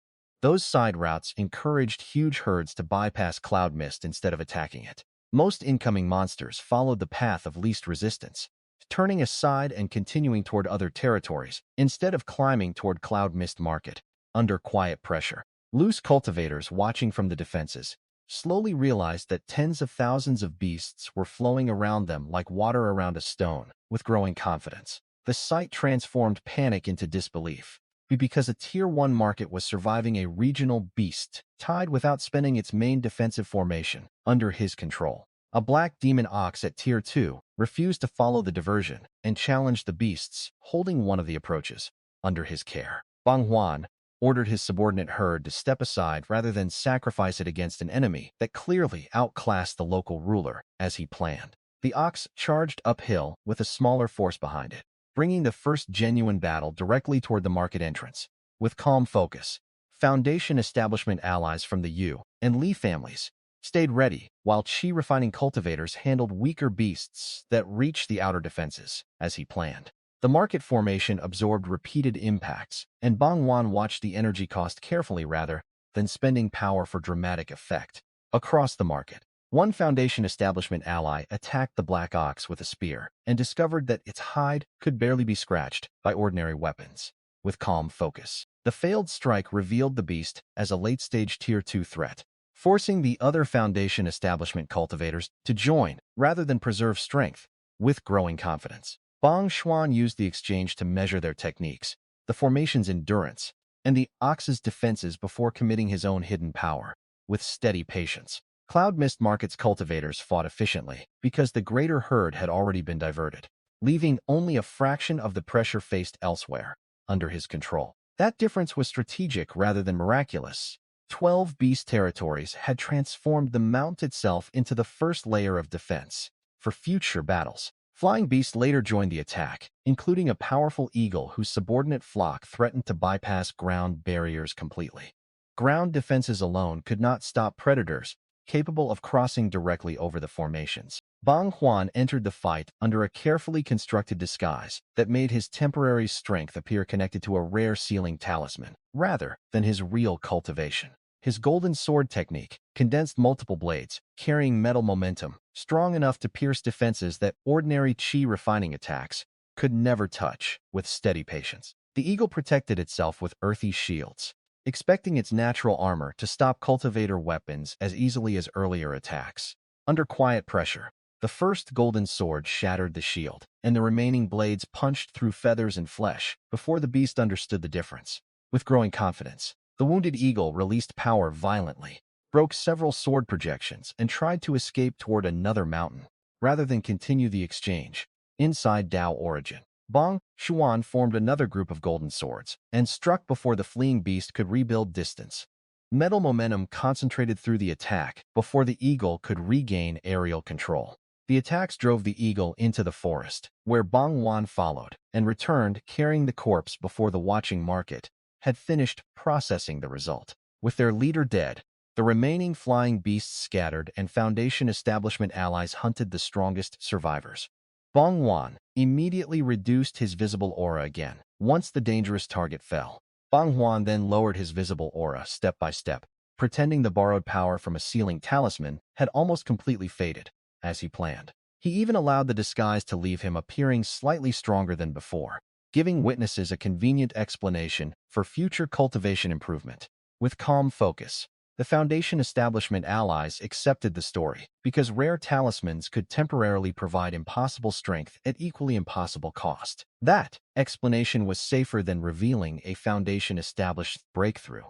Those side routes encouraged huge herds to bypass Cloud Mist instead of attacking it. Most incoming monsters followed the path of least resistance, turning aside and continuing toward other territories, instead of climbing toward Cloud Mist Market. Under quiet pressure, loose cultivators watching from the defenses slowly realized that tens of thousands of beasts were flowing around them like water around a stone. With growing confidence, the sight transformed panic into disbelief. because a Tier 1 market was surviving a regional beast tied without spending its main defensive formation under his control. A black demon ox at Tier 2 refused to follow the diversion and challenged the beasts, holding one of the approaches under his care. Bang Juan ordered his subordinate herd to step aside rather than sacrifice it against an enemy that clearly outclassed the local ruler as he planned. The ox charged uphill with a smaller force behind it, bringing the first genuine battle directly toward the market entrance. With calm focus, Foundation establishment allies from the Yu and Li families stayed ready, while Qi refining cultivators handled weaker beasts that reached the outer defenses, as he planned. The market formation absorbed repeated impacts, and Bang Juan watched the energy cost carefully rather than spending power for dramatic effect. Across the market, one Foundation establishment ally attacked the Black Ox with a spear and discovered that its hide could barely be scratched by ordinary weapons. With calm focus, the failed strike revealed the beast as a late-stage Tier 2 threat, forcing the other Foundation establishment cultivators to join rather than preserve strength. With growing confidence, Bang Juan used the exchange to measure their techniques, the formation's endurance, and the ox's defenses before committing his own hidden power. With steady patience, Cloud Mist Market's cultivators fought efficiently because the greater herd had already been diverted, leaving only a fraction of the pressure faced elsewhere under his control. That difference was strategic rather than miraculous. 12 beast territories had transformed the mount itself into the first layer of defense for future battles. Flying beasts later joined the attack, including a powerful eagle whose subordinate flock threatened to bypass ground barriers completely. Ground defenses alone could not stop predators capable of crossing directly over the formations. Bang Juan entered the fight under a carefully constructed disguise that made his temporary strength appear connected to a rare sealing talisman, rather than his real cultivation. His golden sword technique condensed multiple blades, carrying metal momentum, strong enough to pierce defenses that ordinary Qi refining attacks could never touch. With steady patience, the eagle protected itself with earthy shields, expecting its natural armor to stop cultivator weapons as easily as earlier attacks. Under quiet pressure, the first golden sword shattered the shield, and the remaining blades punched through feathers and flesh before the beast understood the difference. With growing confidence, the wounded eagle released power violently, broke several sword projections, and tried to escape toward another mountain, rather than continue the exchange. Inside Dao Origin, Bang Juan formed another group of golden swords and struck before the fleeing beast could rebuild distance. Metal momentum concentrated through the attack before the eagle could regain aerial control. The attacks drove the eagle into the forest, where Bang Juan followed and returned carrying the corpse before the watching market had finished processing the result. With their leader dead, the remaining flying beasts scattered and Foundation establishment allies hunted the strongest survivors. Bang Juan immediately reduced his visible aura again once the dangerous target fell. Bang Juan then lowered his visible aura step by step, pretending the borrowed power from a sealing talisman had almost completely faded, as he planned. He even allowed the disguise to leave him appearing slightly stronger than before, giving witnesses a convenient explanation for future cultivation improvement. With calm focus, the Foundation establishment allies accepted the story because rare talismans could temporarily provide impossible strength at equally impossible cost. That explanation was safer than revealing a Foundation-established breakthrough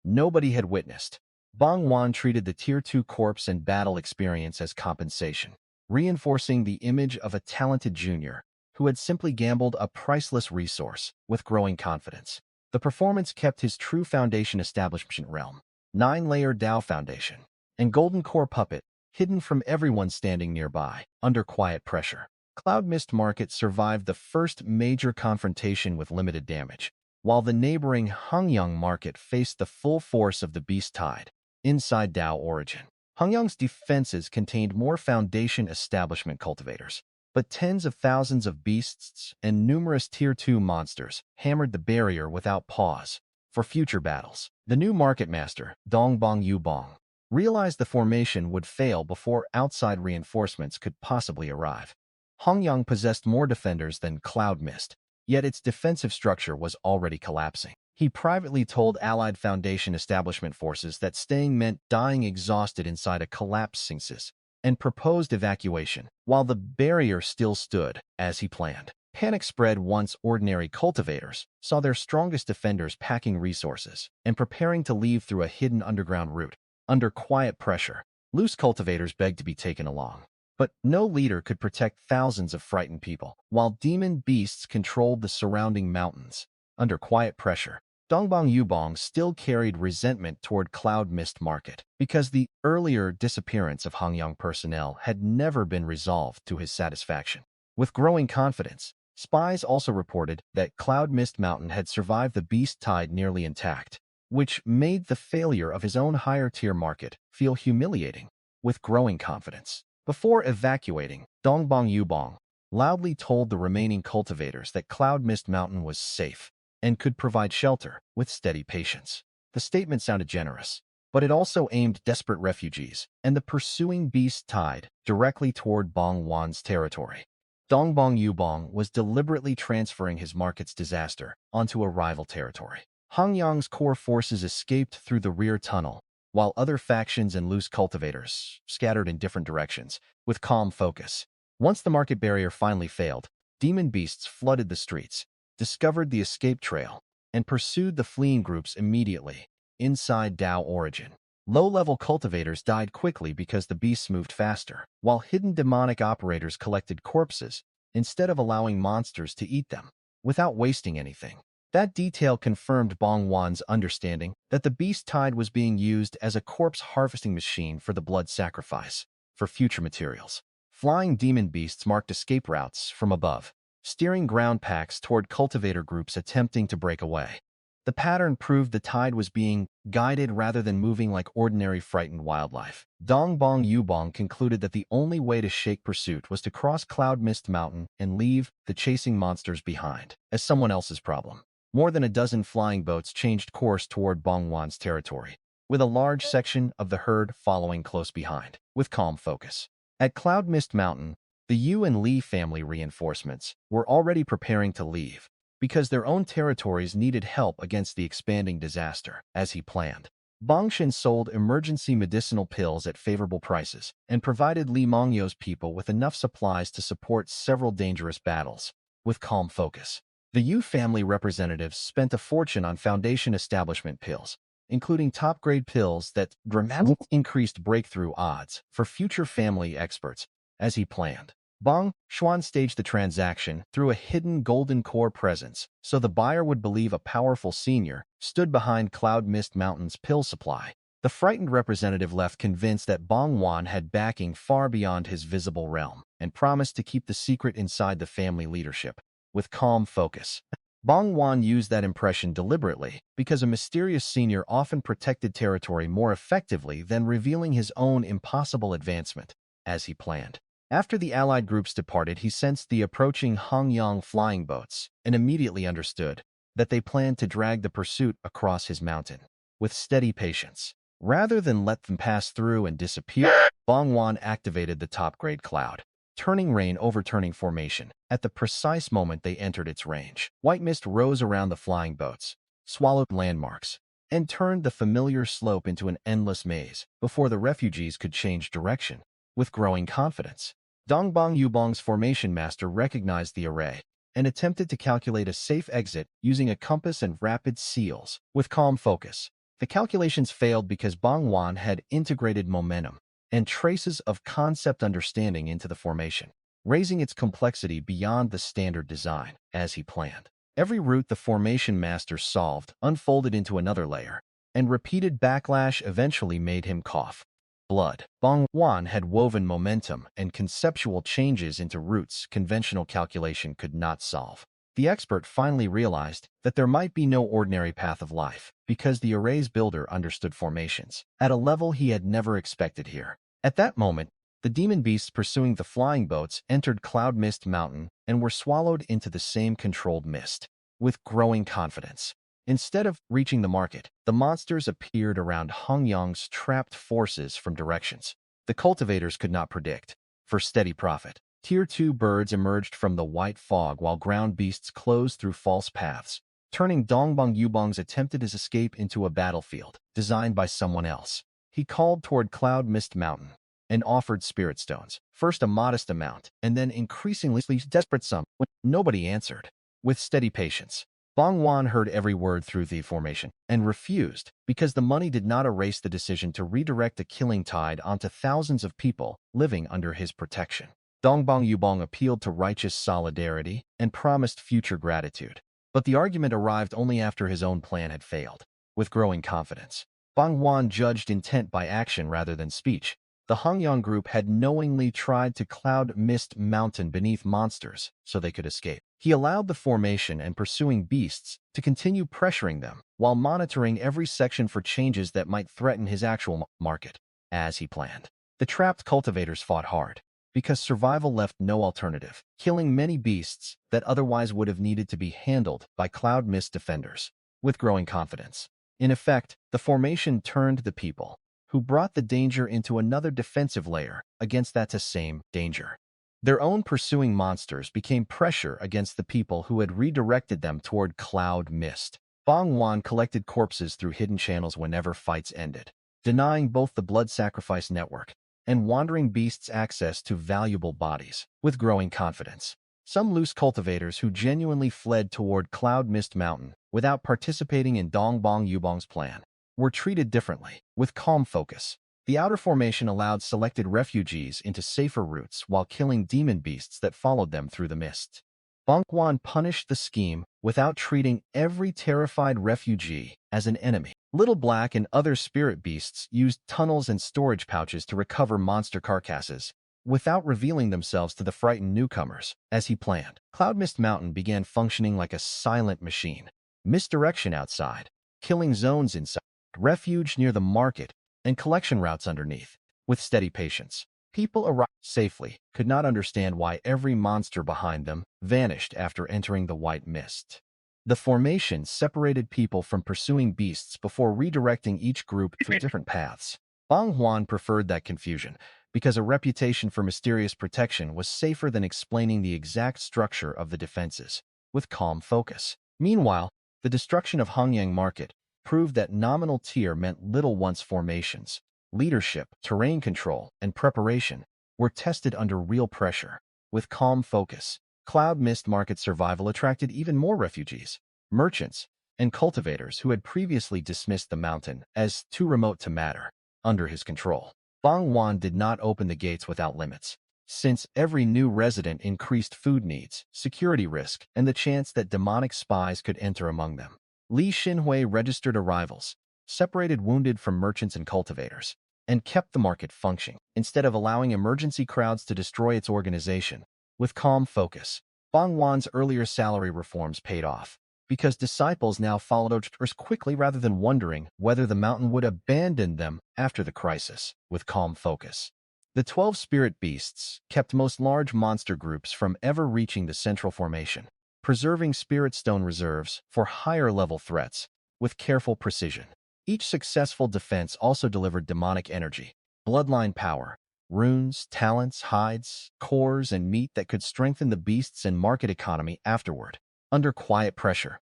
nobody had witnessed. Bang Juan treated the Tier 2 corpse and battle experience as compensation, reinforcing the image of a talented junior who had simply gambled a priceless resource. With growing confidence, the performance kept his true Foundation establishment realm, 9-layer Dao Foundation, and Golden Core Puppet, hidden from everyone standing nearby. Under quiet pressure, Cloud Mist Market survived the first major confrontation with limited damage, while the neighboring Hongyang Market faced the full force of the beast tide. Inside Dao Origin, Hongyang's defenses contained more Foundation establishment cultivators, but tens of thousands of beasts and numerous Tier 2 monsters hammered the barrier without pause. For future battles, the new market master, Dongbang Yubong, realized the formation would fail before outside reinforcements could possibly arrive. Hongyang possessed more defenders than Cloud Mist, yet its defensive structure was already collapsing. He privately told allied Foundation establishment forces that staying meant dying exhausted inside a collapsing system, and proposed evacuation, while the barrier still stood, as he planned. Panic spread once ordinary cultivators saw their strongest defenders packing resources and preparing to leave through a hidden underground route. Under quiet pressure, loose cultivators begged to be taken along. But no leader could protect thousands of frightened people, while demon beasts controlled the surrounding mountains. Under quiet pressure, Dongbang Yubong still carried resentment toward Cloud Mist Market because the earlier disappearance of Hangyang personnel had never been resolved to his satisfaction. With growing confidence, spies also reported that Cloud Mist Mountain had survived the beast tide nearly intact, which made the failure of his own higher-tier market feel humiliating. With growing confidence, before evacuating, Dongbang Yubong loudly told the remaining cultivators that Cloud Mist Mountain was safe and could provide shelter with steady patience. The statement sounded generous, but it also aimed desperate refugees and the pursuing beast tide directly toward Bang Juan's territory. Dongbang Yubong was deliberately transferring his market's disaster onto a rival territory. Hangyang's core forces escaped through the rear tunnel, while other factions and loose cultivators scattered in different directions with calm focus. Once the market barrier finally failed, demon beasts flooded the streets, discovered the escape trail, and pursued the fleeing groups immediately. Inside Dao Origin, low-level cultivators died quickly because the beasts moved faster, while hidden demonic operators collected corpses instead of allowing monsters to eat them without wasting anything. That detail confirmed Bang Juan's understanding that the beast tide was being used as a corpse harvesting machine for the blood sacrifice for future materials. Flying demon beasts marked escape routes from above, steering ground packs toward cultivator groups attempting to break away. The pattern proved the tide was being guided rather than moving like ordinary frightened wildlife. Dongbang Yubong concluded that the only way to shake pursuit was to cross Cloud Mist Mountain and leave the chasing monsters behind as someone else's problem. More than a dozen flying boats changed course toward Bang Juan's territory, with a large section of the herd following close behind, with calm focus. At Cloud Mist Mountain, the Yu and Li family reinforcements were already preparing to leave because their own territories needed help against the expanding disaster, as he planned. Bangshan sold emergency medicinal pills at favorable prices and provided Li Mangyo's people with enough supplies to support several dangerous battles, with calm focus. The Yu family representatives spent a fortune on foundation establishment pills, including top-grade pills that dramatically increased breakthrough odds for future family experts, as he planned. Bang Juan staged the transaction through a hidden golden core presence, so the buyer would believe a powerful senior stood behind Cloud Mist Mountain's pill supply. The frightened representative left convinced that Bang Juan had backing far beyond his visible realm and promised to keep the secret inside the family leadership. With calm focus, Bang Juan used that impression deliberately because a mysterious senior often protected territory more effectively than revealing his own impossible advancement, as he planned. After the allied groups departed, he sensed the approaching Hangyang flying boats and immediately understood that they planned to drag the pursuit across his mountain. With steady patience, rather than let them pass through and disappear, Bang Juan activated the top-grade cloud, turning rain overturning formation. At the precise moment they entered its range, white mist rose around the flying boats, swallowed landmarks, and turned the familiar slope into an endless maze before the refugees could change direction. With growing confidence, Dongbang Yubong's formation master recognized the array and attempted to calculate a safe exit using a compass and rapid seals. With calm focus, the calculations failed because Bang Juan had integrated momentum and traces of concept understanding into the formation, raising its complexity beyond the standard design, as he planned. Every route the formation master solved unfolded into another layer, and repeated backlash eventually made him cough blood. Bang Juan had woven momentum and conceptual changes into routes conventional calculation could not solve. The expert finally realized that there might be no ordinary path of life because the array's builder understood formations at a level he had never expected here. At that moment, the demon beasts pursuing the flying boats entered Cloud Mist Mountain and were swallowed into the same controlled mist. With growing confidence, instead of reaching the market, the monsters appeared around Hangyang's trapped forces from directions the cultivators could not predict. For steady profit, Tier 2 birds emerged from the white fog while ground beasts closed through false paths, turning Dongbang Yubong's attempted escape into a battlefield designed by someone else. He called toward Cloud Mist Mountain and offered spirit stones, first a modest amount, and then increasingly desperate sum when nobody answered. With steady patience, Bang Juan heard every word through the formation and refused because the money did not erase the decision to redirect the killing tide onto thousands of people living under his protection. Dongbang Yubong appealed to righteous solidarity and promised future gratitude. But the argument arrived only after his own plan had failed. With growing confidence, Bang Juan judged intent by action rather than speech. The Hongyang group had knowingly tried to cloud mist mountain beneath monsters so they could escape. He allowed the formation and pursuing beasts to continue pressuring them while monitoring every section for changes that might threaten his actual market, as he planned. The trapped cultivators fought hard because survival left no alternative, killing many beasts that otherwise would have needed to be handled by cloud mist defenders. With growing confidence, in effect, the formation turned the people who brought the danger into another defensive layer against that same danger. Their own pursuing monsters became pressure against the people who had redirected them toward cloud mist. Bang Juan collected corpses through hidden channels whenever fights ended, denying both the blood sacrifice network and wandering beasts access to valuable bodies. With growing confidence, some loose cultivators who genuinely fled toward Cloud Mist Mountain without participating in Dongbang Yubong's plan were treated differently. With calm focus, the outer formation allowed selected refugees into safer routes while killing demon beasts that followed them through the mist. Bang Juan punished the scheme without treating every terrified refugee as an enemy. Little Black and other spirit beasts used tunnels and storage pouches to recover monster carcasses without revealing themselves to the frightened newcomers, as he planned. Cloud Mist Mountain began functioning like a silent machine. Misdirection outside, killing zones inside, refuge near the market, and collection routes underneath. With steady patience, people arrived safely, could not understand why every monster behind them vanished after entering the white mist. The formation separated people from pursuing beasts before redirecting each group through different paths. Bang Juan preferred that confusion because a reputation for mysterious protection was safer than explaining the exact structure of the defenses with calm focus. Meanwhile, the destruction of Hongyang Market proved that nominal tier meant little once formations. Leadership, terrain control, and preparation were tested under real pressure. With calm focus, Cloud Mist Market survival attracted even more refugees, merchants, and cultivators who had previously dismissed the mountain as too remote to matter. Under his control, Bang Juan did not open the gates without limits, since every new resident increased food needs, security risk, and the chance that demonic spies could enter among them. Li Xinhui registered arrivals, separated wounded from merchants and cultivators, and kept the market functioning, instead of allowing emergency crowds to destroy its organization. With calm focus, Bang Juan's earlier salary reforms paid off, because disciples now followed orders quickly rather than wondering whether the mountain would abandon them after the crisis. With calm focus, the 12 spirit beasts kept most large monster groups from ever reaching the central formation, preserving spirit stone reserves for higher-level threats with careful precision. Each successful defense also delivered demonic energy, bloodline power, runes, talents, hides, cores, and meat that could strengthen the beasts and market economy afterward. Under quiet pressure,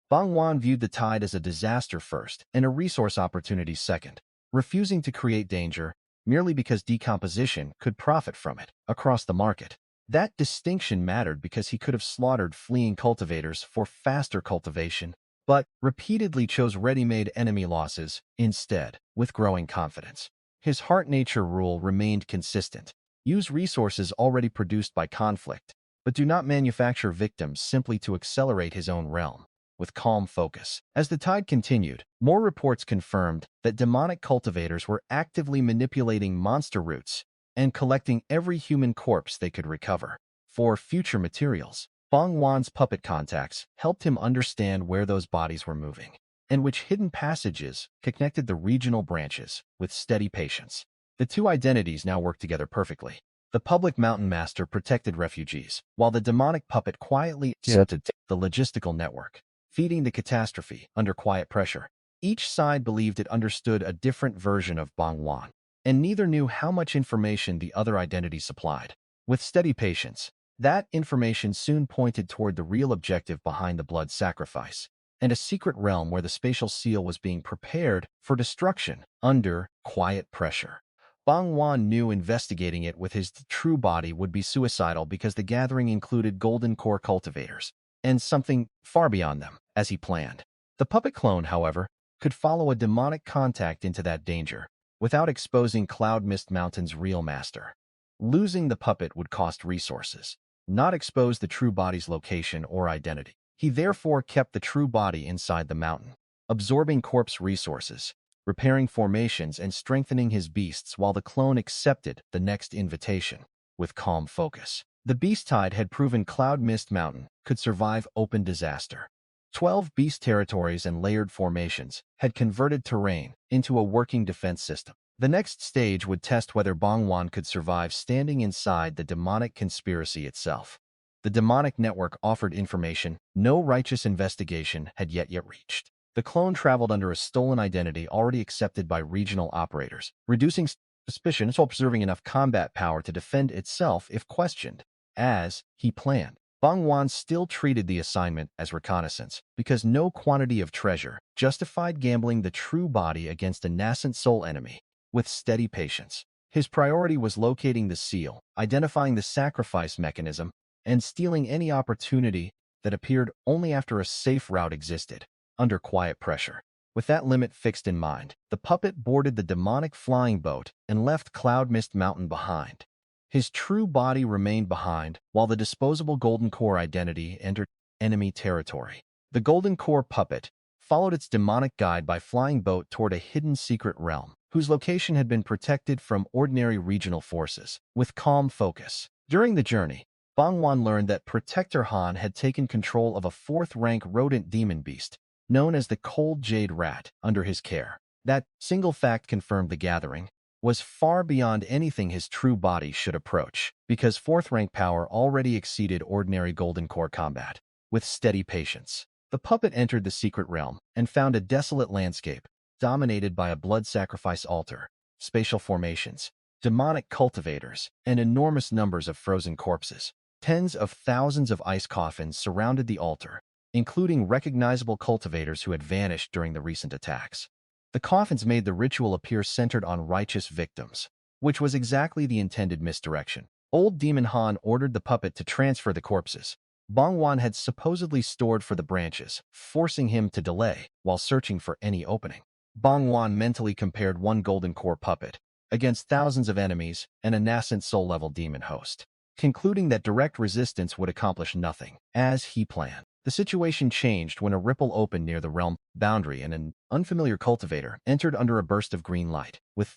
Bang Juan viewed the tide as a disaster first and a resource opportunity second, refusing to create danger merely because decomposition could profit from it across the market. That distinction mattered because he could have slaughtered fleeing cultivators for faster cultivation, but repeatedly chose ready-made enemy losses instead. With growing confidence, his heart-nature rule remained consistent. Use resources already produced by conflict, but do not manufacture victims simply to accelerate his own realm. With calm focus, as the tide continued, more reports confirmed that demonic cultivators were actively manipulating monster roots and collecting every human corpse they could recover for future materials. Bang Juan's puppet contacts helped him understand where those bodies were moving, and which hidden passages connected the regional branches. With steady patience, the two identities now worked together perfectly. The public mountain master protected refugees, while the demonic puppet quietly assisted the logistical network, feeding the catastrophe under quiet pressure. Each side believed it understood a different version of Bang Juan, and neither knew how much information the other identity supplied. With steady patience, that information soon pointed toward the real objective behind the blood sacrifice, and a secret realm where the spatial seal was being prepared for destruction under quiet pressure. Bang Juan knew investigating it with his true body would be suicidal because the gathering included golden core cultivators, and something far beyond them, as he planned. The puppet clone, however, could follow a demonic contact into that danger, without exposing Cloud Mist Mountain's real master. Losing the puppet would cost resources, not expose the true body's location or identity. He therefore kept the true body inside the mountain, absorbing corpse resources, repairing formations and strengthening his beasts while the clone accepted the next invitation with calm focus. The beast tide had proven Cloud Mist Mountain could survive open disaster. 12 beast territories and layered formations had converted terrain into a working defense system. The next stage would test whether Bang Juan could survive standing inside the demonic conspiracy itself. The demonic network offered information no righteous investigation had yet reached. The clone traveled under a stolen identity already accepted by regional operators, reducing suspicion while preserving enough combat power to defend itself if questioned. As he planned, Bang Juan still treated the assignment as reconnaissance because no quantity of treasure justified gambling the true body against a nascent soul enemy with steady patience. His priority was locating the seal, identifying the sacrifice mechanism, and stealing any opportunity that appeared only after a safe route existed, under quiet pressure. With that limit fixed in mind, the puppet boarded the demonic flying boat and left Cloud Mist Mountain behind. His true body remained behind, while the disposable Golden Core identity entered enemy territory. The Golden Core puppet followed its demonic guide by flying boat toward a hidden secret realm, whose location had been protected from ordinary regional forces, with calm focus. During the journey, Bang Juan learned that Protector Han had taken control of a 4th-rank rodent demon beast, known as the Cold Jade Rat, under his care. That single fact confirmed the gathering was far beyond anything his true body should approach, because 4th-rank power already exceeded ordinary Golden Core combat. With steady patience, the puppet entered the secret realm and found a desolate landscape dominated by a blood sacrifice altar, spatial formations, demonic cultivators, and enormous numbers of frozen corpses. Tens of thousands of ice coffins surrounded the altar, including recognizable cultivators who had vanished during the recent attacks. The coffins made the ritual appear centered on righteous victims, which was exactly the intended misdirection. Old Demon Han ordered the puppet to transfer the corpses Bang Juan had supposedly stored for the branches, forcing him to delay while searching for any opening. Bang Juan mentally compared one Golden Core puppet against thousands of enemies and a nascent soul-level demon host, concluding that direct resistance would accomplish nothing, as he planned. The situation changed when a ripple opened near the realm boundary and an unfamiliar cultivator entered under a burst of green light. With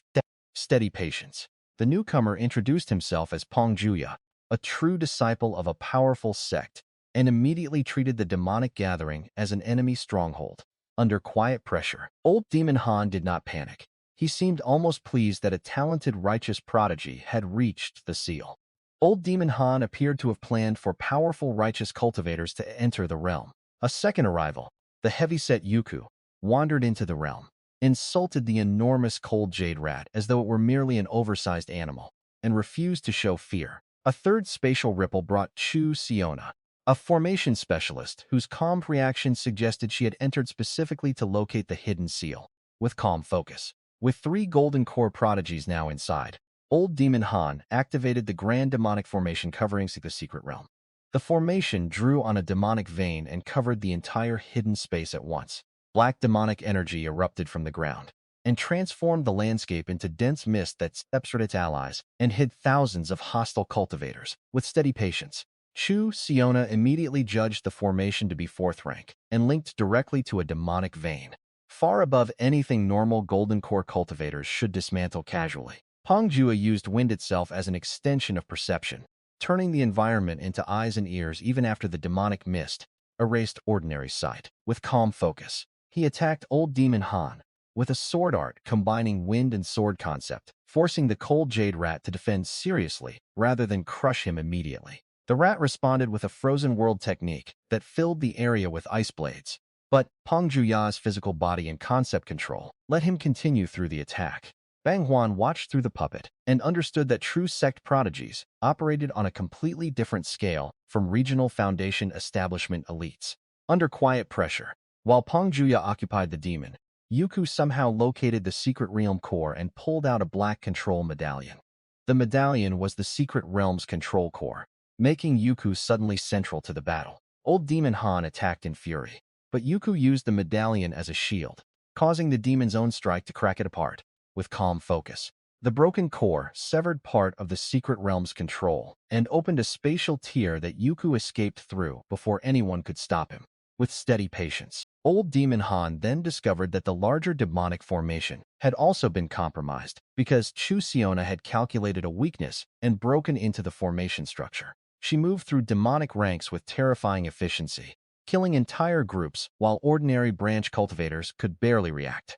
steady patience, the newcomer introduced himself as Pang Juya, a true disciple of a powerful sect, and immediately treated the demonic gathering as an enemy stronghold. Under quiet pressure, old Demon Han did not panic. He seemed almost pleased that a talented righteous prodigy had reached the seal. Old Demon Han appeared to have planned for powerful righteous cultivators to enter the realm. A second arrival, the heavyset Yuku, wandered into the realm, insulted the enormous Cold Jade Rat as though it were merely an oversized animal, and refused to show fear. A third spatial ripple brought Chu Siona, a formation specialist whose calm reaction suggested she had entered specifically to locate the hidden seal, with calm focus. With 3 Golden Core prodigies now inside, Old Demon Han activated the Grand Demonic Formation covering the secret realm. The formation drew on a demonic vein and covered the entire hidden space at once. Black demonic energy erupted from the ground and transformed the landscape into dense mist that separated its allies and hid thousands of hostile cultivators. With steady patience, Chu Siona immediately judged the formation to be 4th rank and linked directly to a demonic vein, far above anything normal Golden Core cultivators should dismantle casually. Pang Jua used wind itself as an extension of perception, turning the environment into eyes and ears even after the demonic mist erased ordinary sight. With calm focus, he attacked Old Demon Han with a sword art combining wind and sword concept, forcing the Cold Jade Rat to defend seriously rather than crush him immediately. The rat responded with a frozen world technique that filled the area with ice blades, but Pang Juya's physical body and concept control let him continue through the attack. Bang Juan watched through the puppet and understood that true sect prodigies operated on a completely different scale from regional foundation establishment elites. Under quiet pressure, while Pang Juya occupied the demon, Yuku somehow located the secret realm core and pulled out a black control medallion. The medallion was the secret realm's control core, making Yuku suddenly central to the battle. Old Demon Han attacked in fury, but Yuku used the medallion as a shield, causing the demon's own strike to crack it apart. With calm focus, the broken core severed part of the secret realm's control and opened a spatial tier that Yuku escaped through before anyone could stop him. With steady patience, Old Demon Han then discovered that the larger demonic formation had also been compromised because Chu Siona had calculated a weakness and broken into the formation structure. She moved through demonic ranks with terrifying efficiency, killing entire groups while ordinary branch cultivators could barely react.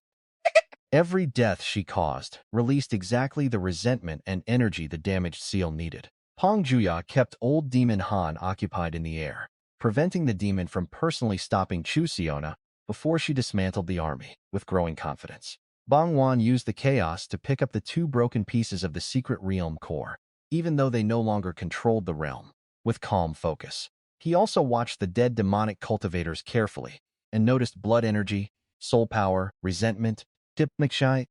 Every death she caused released exactly the resentment and energy the damaged seal needed. Pang Juya kept Old Demon Han occupied in the air, preventing the demon from personally stopping Chu Siona before she dismantled the army. With growing confidence, Bang Juan used the chaos to pick up the two broken pieces of the secret realm core, even though they no longer controlled the realm. With calm focus, he also watched the dead demonic cultivators carefully and noticed blood energy, soul power, resentment, dipnixai,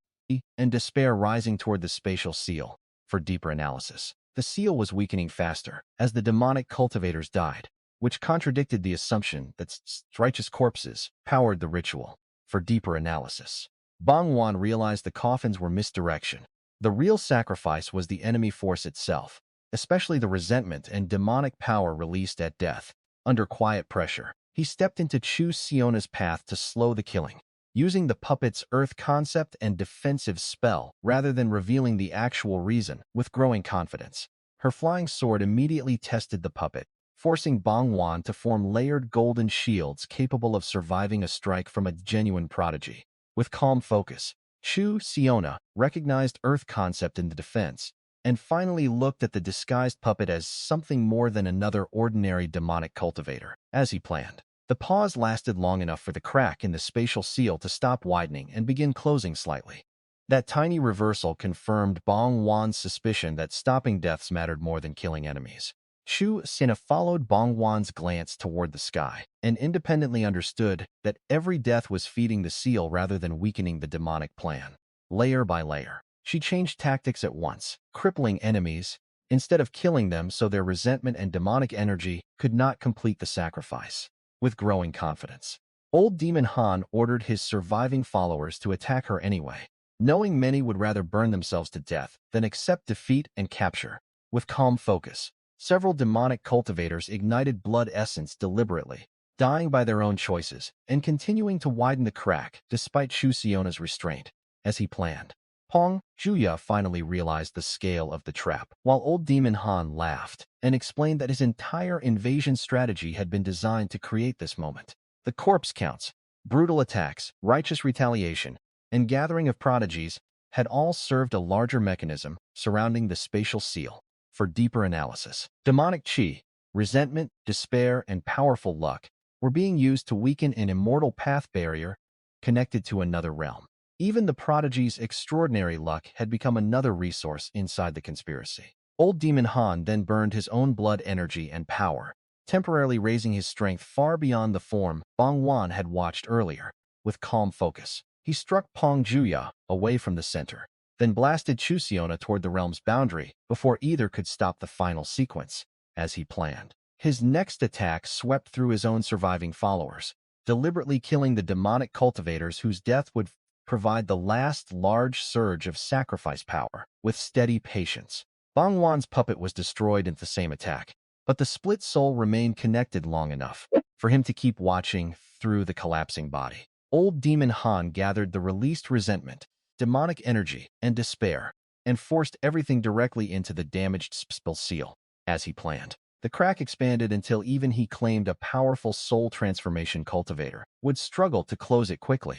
and despair rising toward the spatial seal. For deeper analysis, the seal was weakening faster as the demonic cultivators died, which contradicted the assumption that righteous corpses powered the ritual. For deeper analysis, Bang Juan realized the coffins were misdirection. The real sacrifice was the enemy force itself, especially the resentment and demonic power released at death. Under quiet pressure, he stepped into Chu Siona's path to slow the killing, using the puppet's earth concept and defensive spell rather than revealing the actual reason. With growing confidence, her flying sword immediately tested the puppet, forcing Bang Juan to form layered golden shields capable of surviving a strike from a genuine prodigy. With calm focus, Chu Siona recognized earth concept in the defense and finally looked at the disguised puppet as something more than another ordinary demonic cultivator. As he planned, the pause lasted long enough for the crack in the spatial seal to stop widening and begin closing slightly. That tiny reversal confirmed Bang Juan's suspicion that stopping deaths mattered more than killing enemies. Chu Siona followed Bang Juan's glance toward the sky and independently understood that every death was feeding the seal rather than weakening the demonic plan. Layer by layer, she changed tactics at once, crippling enemies instead of killing them so their resentment and demonic energy could not complete the sacrifice. With growing confidence, Old Demon Han ordered his surviving followers to attack her anyway, knowing many would rather burn themselves to death than accept defeat and capture. With calm focus, several demonic cultivators ignited blood essence deliberately, dying by their own choices and continuing to widen the crack despite Chu Siona's restraint. As he planned, Pang Juya finally realized the scale of the trap, while Old Demon Han laughed and explained that his entire invasion strategy had been designed to create this moment. The corpse counts, brutal attacks, righteous retaliation, and gathering of prodigies had all served a larger mechanism surrounding the spatial seal. For deeper analysis, demonic chi, resentment, despair, and powerful luck were being used to weaken an immortal path barrier connected to another realm. Even the prodigy's extraordinary luck had become another resource inside the conspiracy. Old Demon Han then burned his own blood energy and power, temporarily raising his strength far beyond the form Bang Juan had watched earlier. With calm focus, he struck Pang Juya away from the center, then blasted Chu Siona toward the realm's boundary before either could stop the final sequence. As he planned, his next attack swept through his own surviving followers, deliberately killing the demonic cultivators whose death would provide the last large surge of sacrifice power. With steady patience, Bang Juan's puppet was destroyed in the same attack, but the split soul remained connected long enough for him to keep watching through the collapsing body. Old Demon Han gathered the released resentment, demonic energy, and despair, and forced everything directly into the damaged spell seal. As he planned, the crack expanded until even he claimed a powerful soul transformation cultivator would struggle to close it quickly.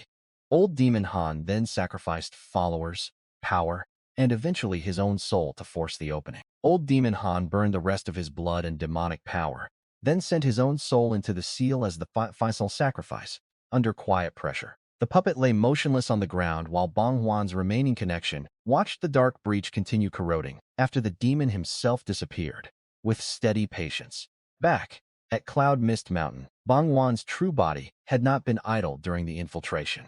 Old Demon Han then sacrificed followers, power, and eventually his own soul to force the opening. Old Demon Han burned the rest of his blood and demonic power, then sent his own soul into the seal as the final sacrifice. Under quiet pressure, the puppet lay motionless on the ground while Bang Juan's remaining connection watched the dark breach continue corroding after the demon himself disappeared. With steady patience, back at Cloud Mist Mountain, Bang Juan's true body had not been idle during the infiltration.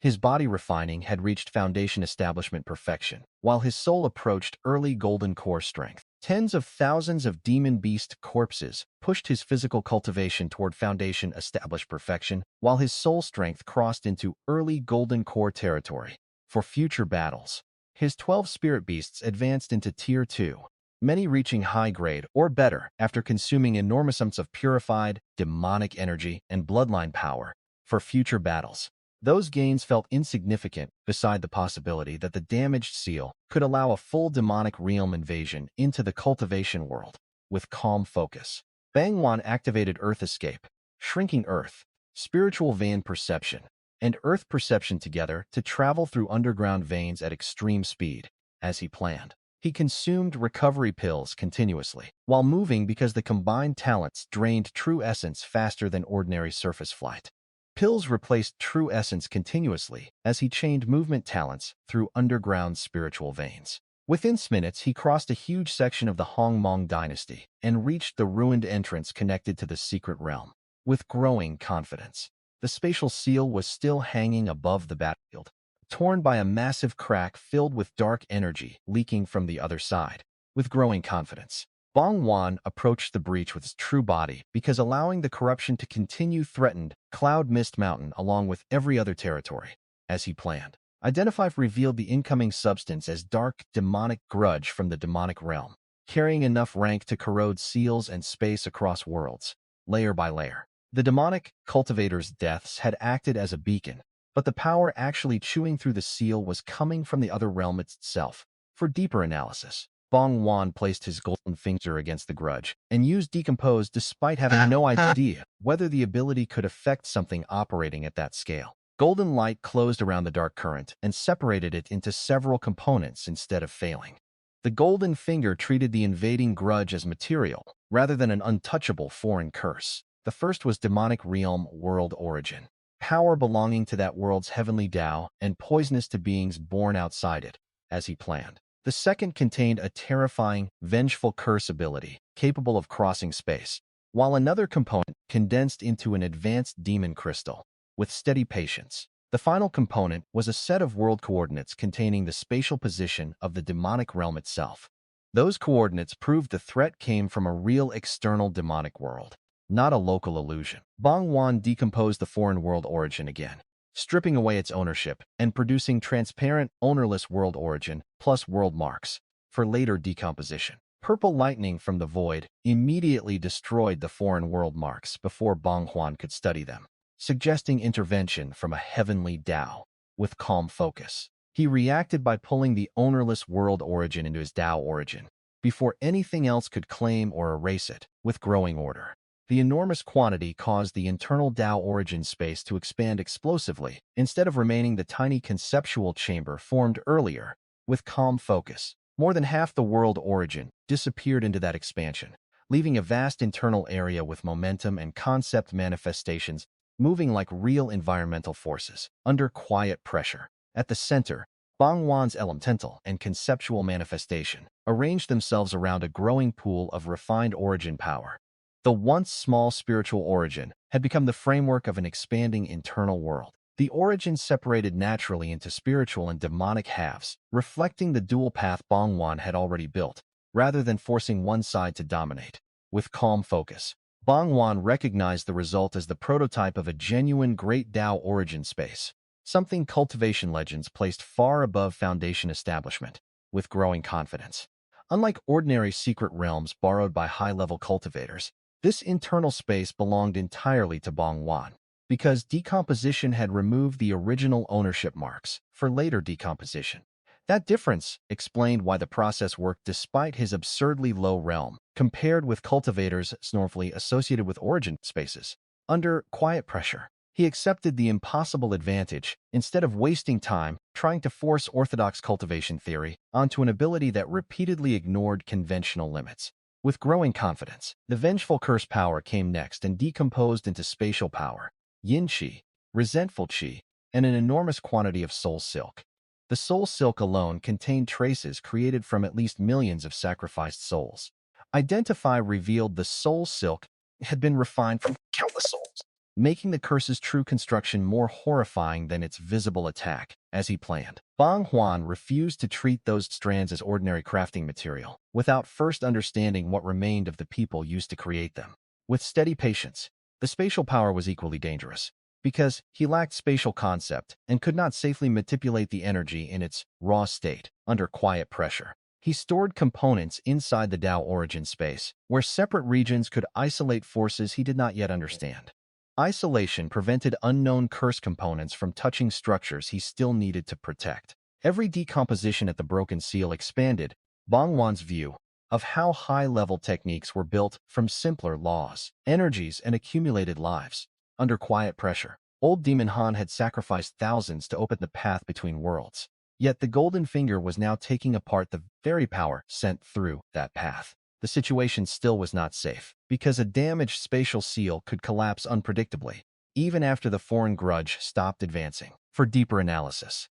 His body refining had reached foundation establishment perfection, while his soul approached early golden core strength. Tens of thousands of demon beast corpses pushed his physical cultivation toward foundation established perfection, while his soul strength crossed into early golden core territory. For future battles, his 12 spirit beasts advanced into Tier 2, many reaching high grade or better after consuming enormous amounts of purified, demonic energy and bloodline power. For future battles, those gains felt insignificant beside the possibility that the damaged seal could allow a full demonic realm invasion into the cultivation world. With calm focus, Bang Juan activated Earth Escape, shrinking Earth, spiritual vein perception, and Earth perception together to travel through underground veins at extreme speed, as he planned. He consumed recovery pills continuously, while moving because the combined talents drained true essence faster than ordinary surface flight. Pills replaced true essence continuously as he chained movement talents through underground spiritual veins. Within minutes, he crossed a huge section of the Hongmong dynasty and reached the ruined entrance connected to the secret realm. With growing confidence, the spatial seal was still hanging above the battlefield, torn by a massive crack filled with dark energy leaking from the other side. With growing confidence, Bang Juan approached the breach with his true body because allowing the corruption to continue threatened Cloud Mist Mountain along with every other territory, as he planned. Identify revealed the incoming substance as dark, demonic grudge from the demonic realm, carrying enough rank to corrode seals and space across worlds, layer by layer. The demonic cultivator's deaths had acted as a beacon, but the power actually chewing through the seal was coming from the other realm itself. For deeper analysis, Bang Juan placed his golden finger against the grudge and used Decompose despite having no idea whether the ability could affect something operating at that scale. Golden light closed around the dark current and separated it into several components instead of failing. The golden finger treated the invading grudge as material rather than an untouchable foreign curse. The first was demonic realm world origin, power belonging to that world's heavenly Tao and poisonous to beings born outside it, as he planned. The second contained a terrifying, vengeful curse ability, capable of crossing space, while another component condensed into an advanced demon crystal. With steady patience, the final component was a set of world coordinates containing the spatial position of the demonic realm itself. Those coordinates proved the threat came from a real external demonic world, not a local illusion. Bang Juan decomposed the foreign world origin again, stripping away its ownership and producing transparent, ownerless world origin plus world marks for later decomposition. Purple lightning from the void immediately destroyed the foreign world marks before Bang Juan could study them, suggesting intervention from a heavenly Tao. With calm focus, he reacted by pulling the ownerless world origin into his Tao origin before anything else could claim or erase it. With growing order, the enormous quantity caused the internal Tao origin space to expand explosively instead of remaining the tiny conceptual chamber formed earlier. With calm focus, more than half the world origin disappeared into that expansion, leaving a vast internal area with momentum and concept manifestations moving like real environmental forces under quiet pressure. At the center, Bang Juan's elemental and conceptual manifestation arranged themselves around a growing pool of refined origin power. The once small spiritual origin had become the framework of an expanding internal world. The origin separated naturally into spiritual and demonic halves, reflecting the dual path Bang Juan had already built, rather than forcing one side to dominate. With calm focus, Bang Juan recognized the result as the prototype of a genuine Great Tao origin space, something cultivation legends placed far above foundation establishment. With growing confidence, unlike ordinary secret realms borrowed by high-level cultivators, this internal space belonged entirely to Bang Juan, because decomposition had removed the original ownership marks for later decomposition. That difference explained why the process worked despite his absurdly low realm, compared with cultivators snorfully associated with origin spaces. Under quiet pressure, he accepted the impossible advantage instead of wasting time trying to force orthodox cultivation theory onto an ability that repeatedly ignored conventional limits. With growing confidence, the vengeful curse power came next and decomposed into spatial power, yin qi, resentful qi, and an enormous quantity of soul silk. The soul silk alone contained traces created from at least millions of sacrificed souls. Identify revealed the soul silk had been refined from countless souls, making the curse's true construction more horrifying than its visible attack, as he planned. Bang Juan refused to treat those strands as ordinary crafting material, without first understanding what remained of the people used to create them. With steady patience, the spatial power was equally dangerous, because he lacked spatial concept and could not safely manipulate the energy in its raw state under quiet pressure. He stored components inside the Tao origin space, where separate regions could isolate forces he did not yet understand. Isolation prevented unknown curse components from touching structures he still needed to protect. Every decomposition at the broken seal expanded Bang Juan's view of how high-level techniques were built from simpler laws, energies, and accumulated lives. Under quiet pressure, old Demon Han had sacrificed thousands to open the path between worlds. Yet the Golden Finger was now taking apart the very power sent through that path. The situation still was not safe, because a damaged spatial seal could collapse unpredictably, even after the foreign grudge stopped advancing. For deeper analysis,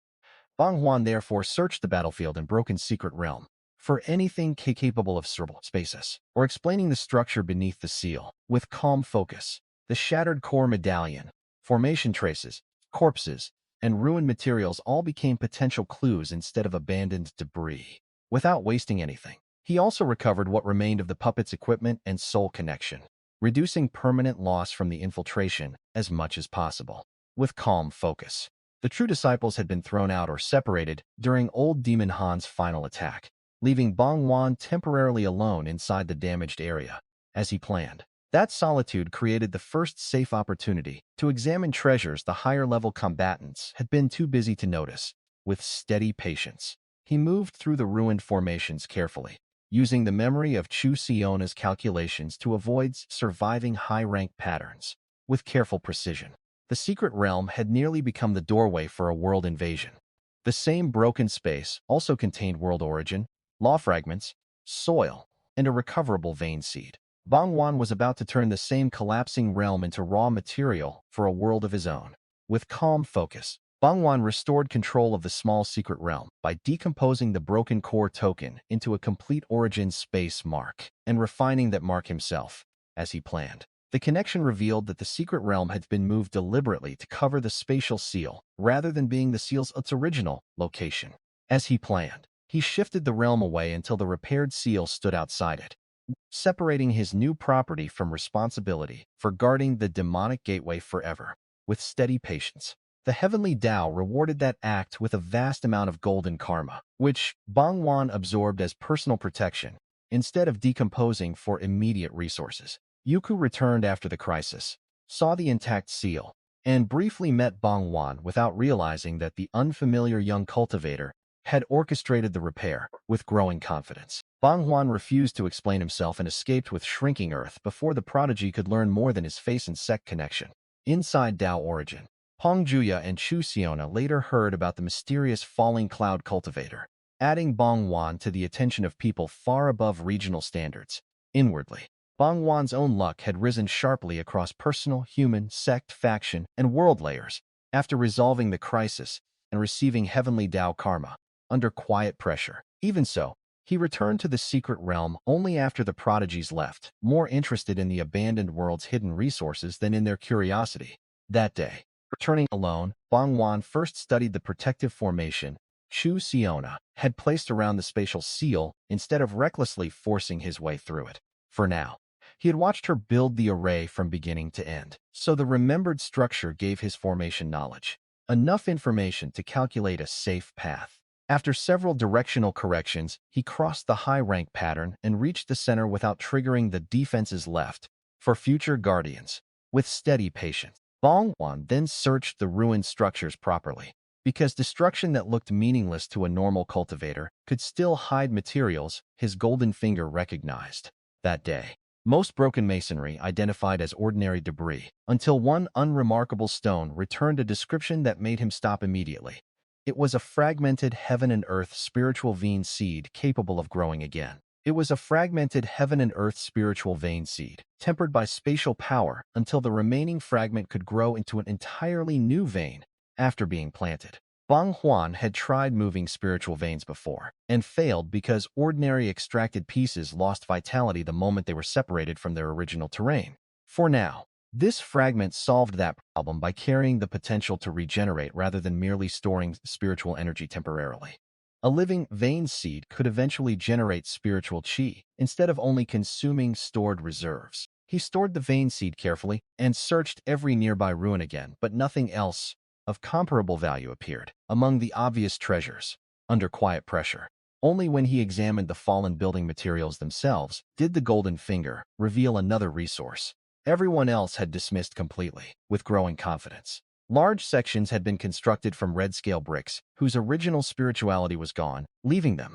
Bang Juan therefore searched the battlefield and Broken Secret Realm for anything capable of cerebral spaces, or explaining the structure beneath the seal. With calm focus, the shattered core medallion, formation traces, corpses, and ruined materials all became potential clues instead of abandoned debris. Without wasting anything, he also recovered what remained of the puppet's equipment and soul connection, reducing permanent loss from the infiltration as much as possible. With calm focus, the true disciples had been thrown out or separated during old Demon Han's final attack, leaving Bang Juan temporarily alone inside the damaged area, as he planned. That solitude created the first safe opportunity to examine treasures the higher-level combatants had been too busy to notice. With steady patience, he moved through the ruined formations carefully, using the memory of Chu Siona's calculations to avoid surviving high-rank patterns. With careful precision, the secret realm had nearly become the doorway for a world invasion. The same broken space also contained world origin, law fragments, soil, and a recoverable vein seed. Bang Juan was about to turn the same collapsing realm into raw material for a world of his own. With calm focus, Bang Juan restored control of the small secret realm by decomposing the broken core token into a complete origin space mark and refining that mark himself, as he planned. The connection revealed that the secret realm had been moved deliberately to cover the spatial seal, rather than being the seal's original location. As he planned, he shifted the realm away until the repaired seal stood outside it, separating his new property from responsibility for guarding the demonic gateway forever. With steady patience, the heavenly Tao rewarded that act with a vast amount of golden karma, which Bang Juan absorbed as personal protection, instead of decomposing for immediate resources. Yuku returned after the crisis, saw the intact seal, and briefly met Bang Juan without realizing that the unfamiliar young cultivator had orchestrated the repair. With growing confidence, Bang Juan refused to explain himself and escaped with shrinking earth before the prodigy could learn more than his face and sect connection. Inside Tao origin, Peng Juya and Chu Xiona later heard about the mysterious falling cloud cultivator, adding Bang Juan to the attention of people far above regional standards. Inwardly, Bang Juan's own luck had risen sharply across personal, human, sect, faction, and world layers after resolving the crisis and receiving heavenly Tao karma under quiet pressure. Even so, he returned to the secret realm only after the prodigies left, more interested in the abandoned world's hidden resources than in their curiosity. That day, returning alone, Bang Juan first studied the protective formation Chu Xiona had placed around the spatial seal instead of recklessly forcing his way through it. For now, he had watched her build the array from beginning to end, so the remembered structure gave his formation knowledge enough information to calculate a safe path. After several directional corrections, he crossed the high-rank pattern and reached the center without triggering the defenses left for future guardians. With steady patience, Bang Juan then searched the ruined structures properly, because destruction that looked meaningless to a normal cultivator could still hide materials his golden finger recognized. That day, most broken masonry identified as ordinary debris, until one unremarkable stone returned a description that made him stop immediately. It was a fragmented heaven and earth spiritual vein seed capable of growing again. It was a fragmented heaven and earth spiritual vein seed, tempered by spatial power until the remaining fragment could grow into an entirely new vein after being planted. Bang Juan had tried moving spiritual veins before, and failed because ordinary extracted pieces lost vitality the moment they were separated from their original terrain. For now, This fragment solved that problem by carrying the potential to regenerate rather than merely storing spiritual energy temporarily. A living vein seed could eventually generate spiritual chi instead of only consuming stored reserves. He stored the vein seed carefully and searched every nearby ruin again, but nothing else of comparable value appeared among the obvious treasures. Under quiet pressure, only when he examined the fallen building materials themselves did the golden finger reveal another resource. Everyone else had dismissed completely, with growing confidence. Large sections had been constructed from red-scale bricks, whose original spirituality was gone, leaving them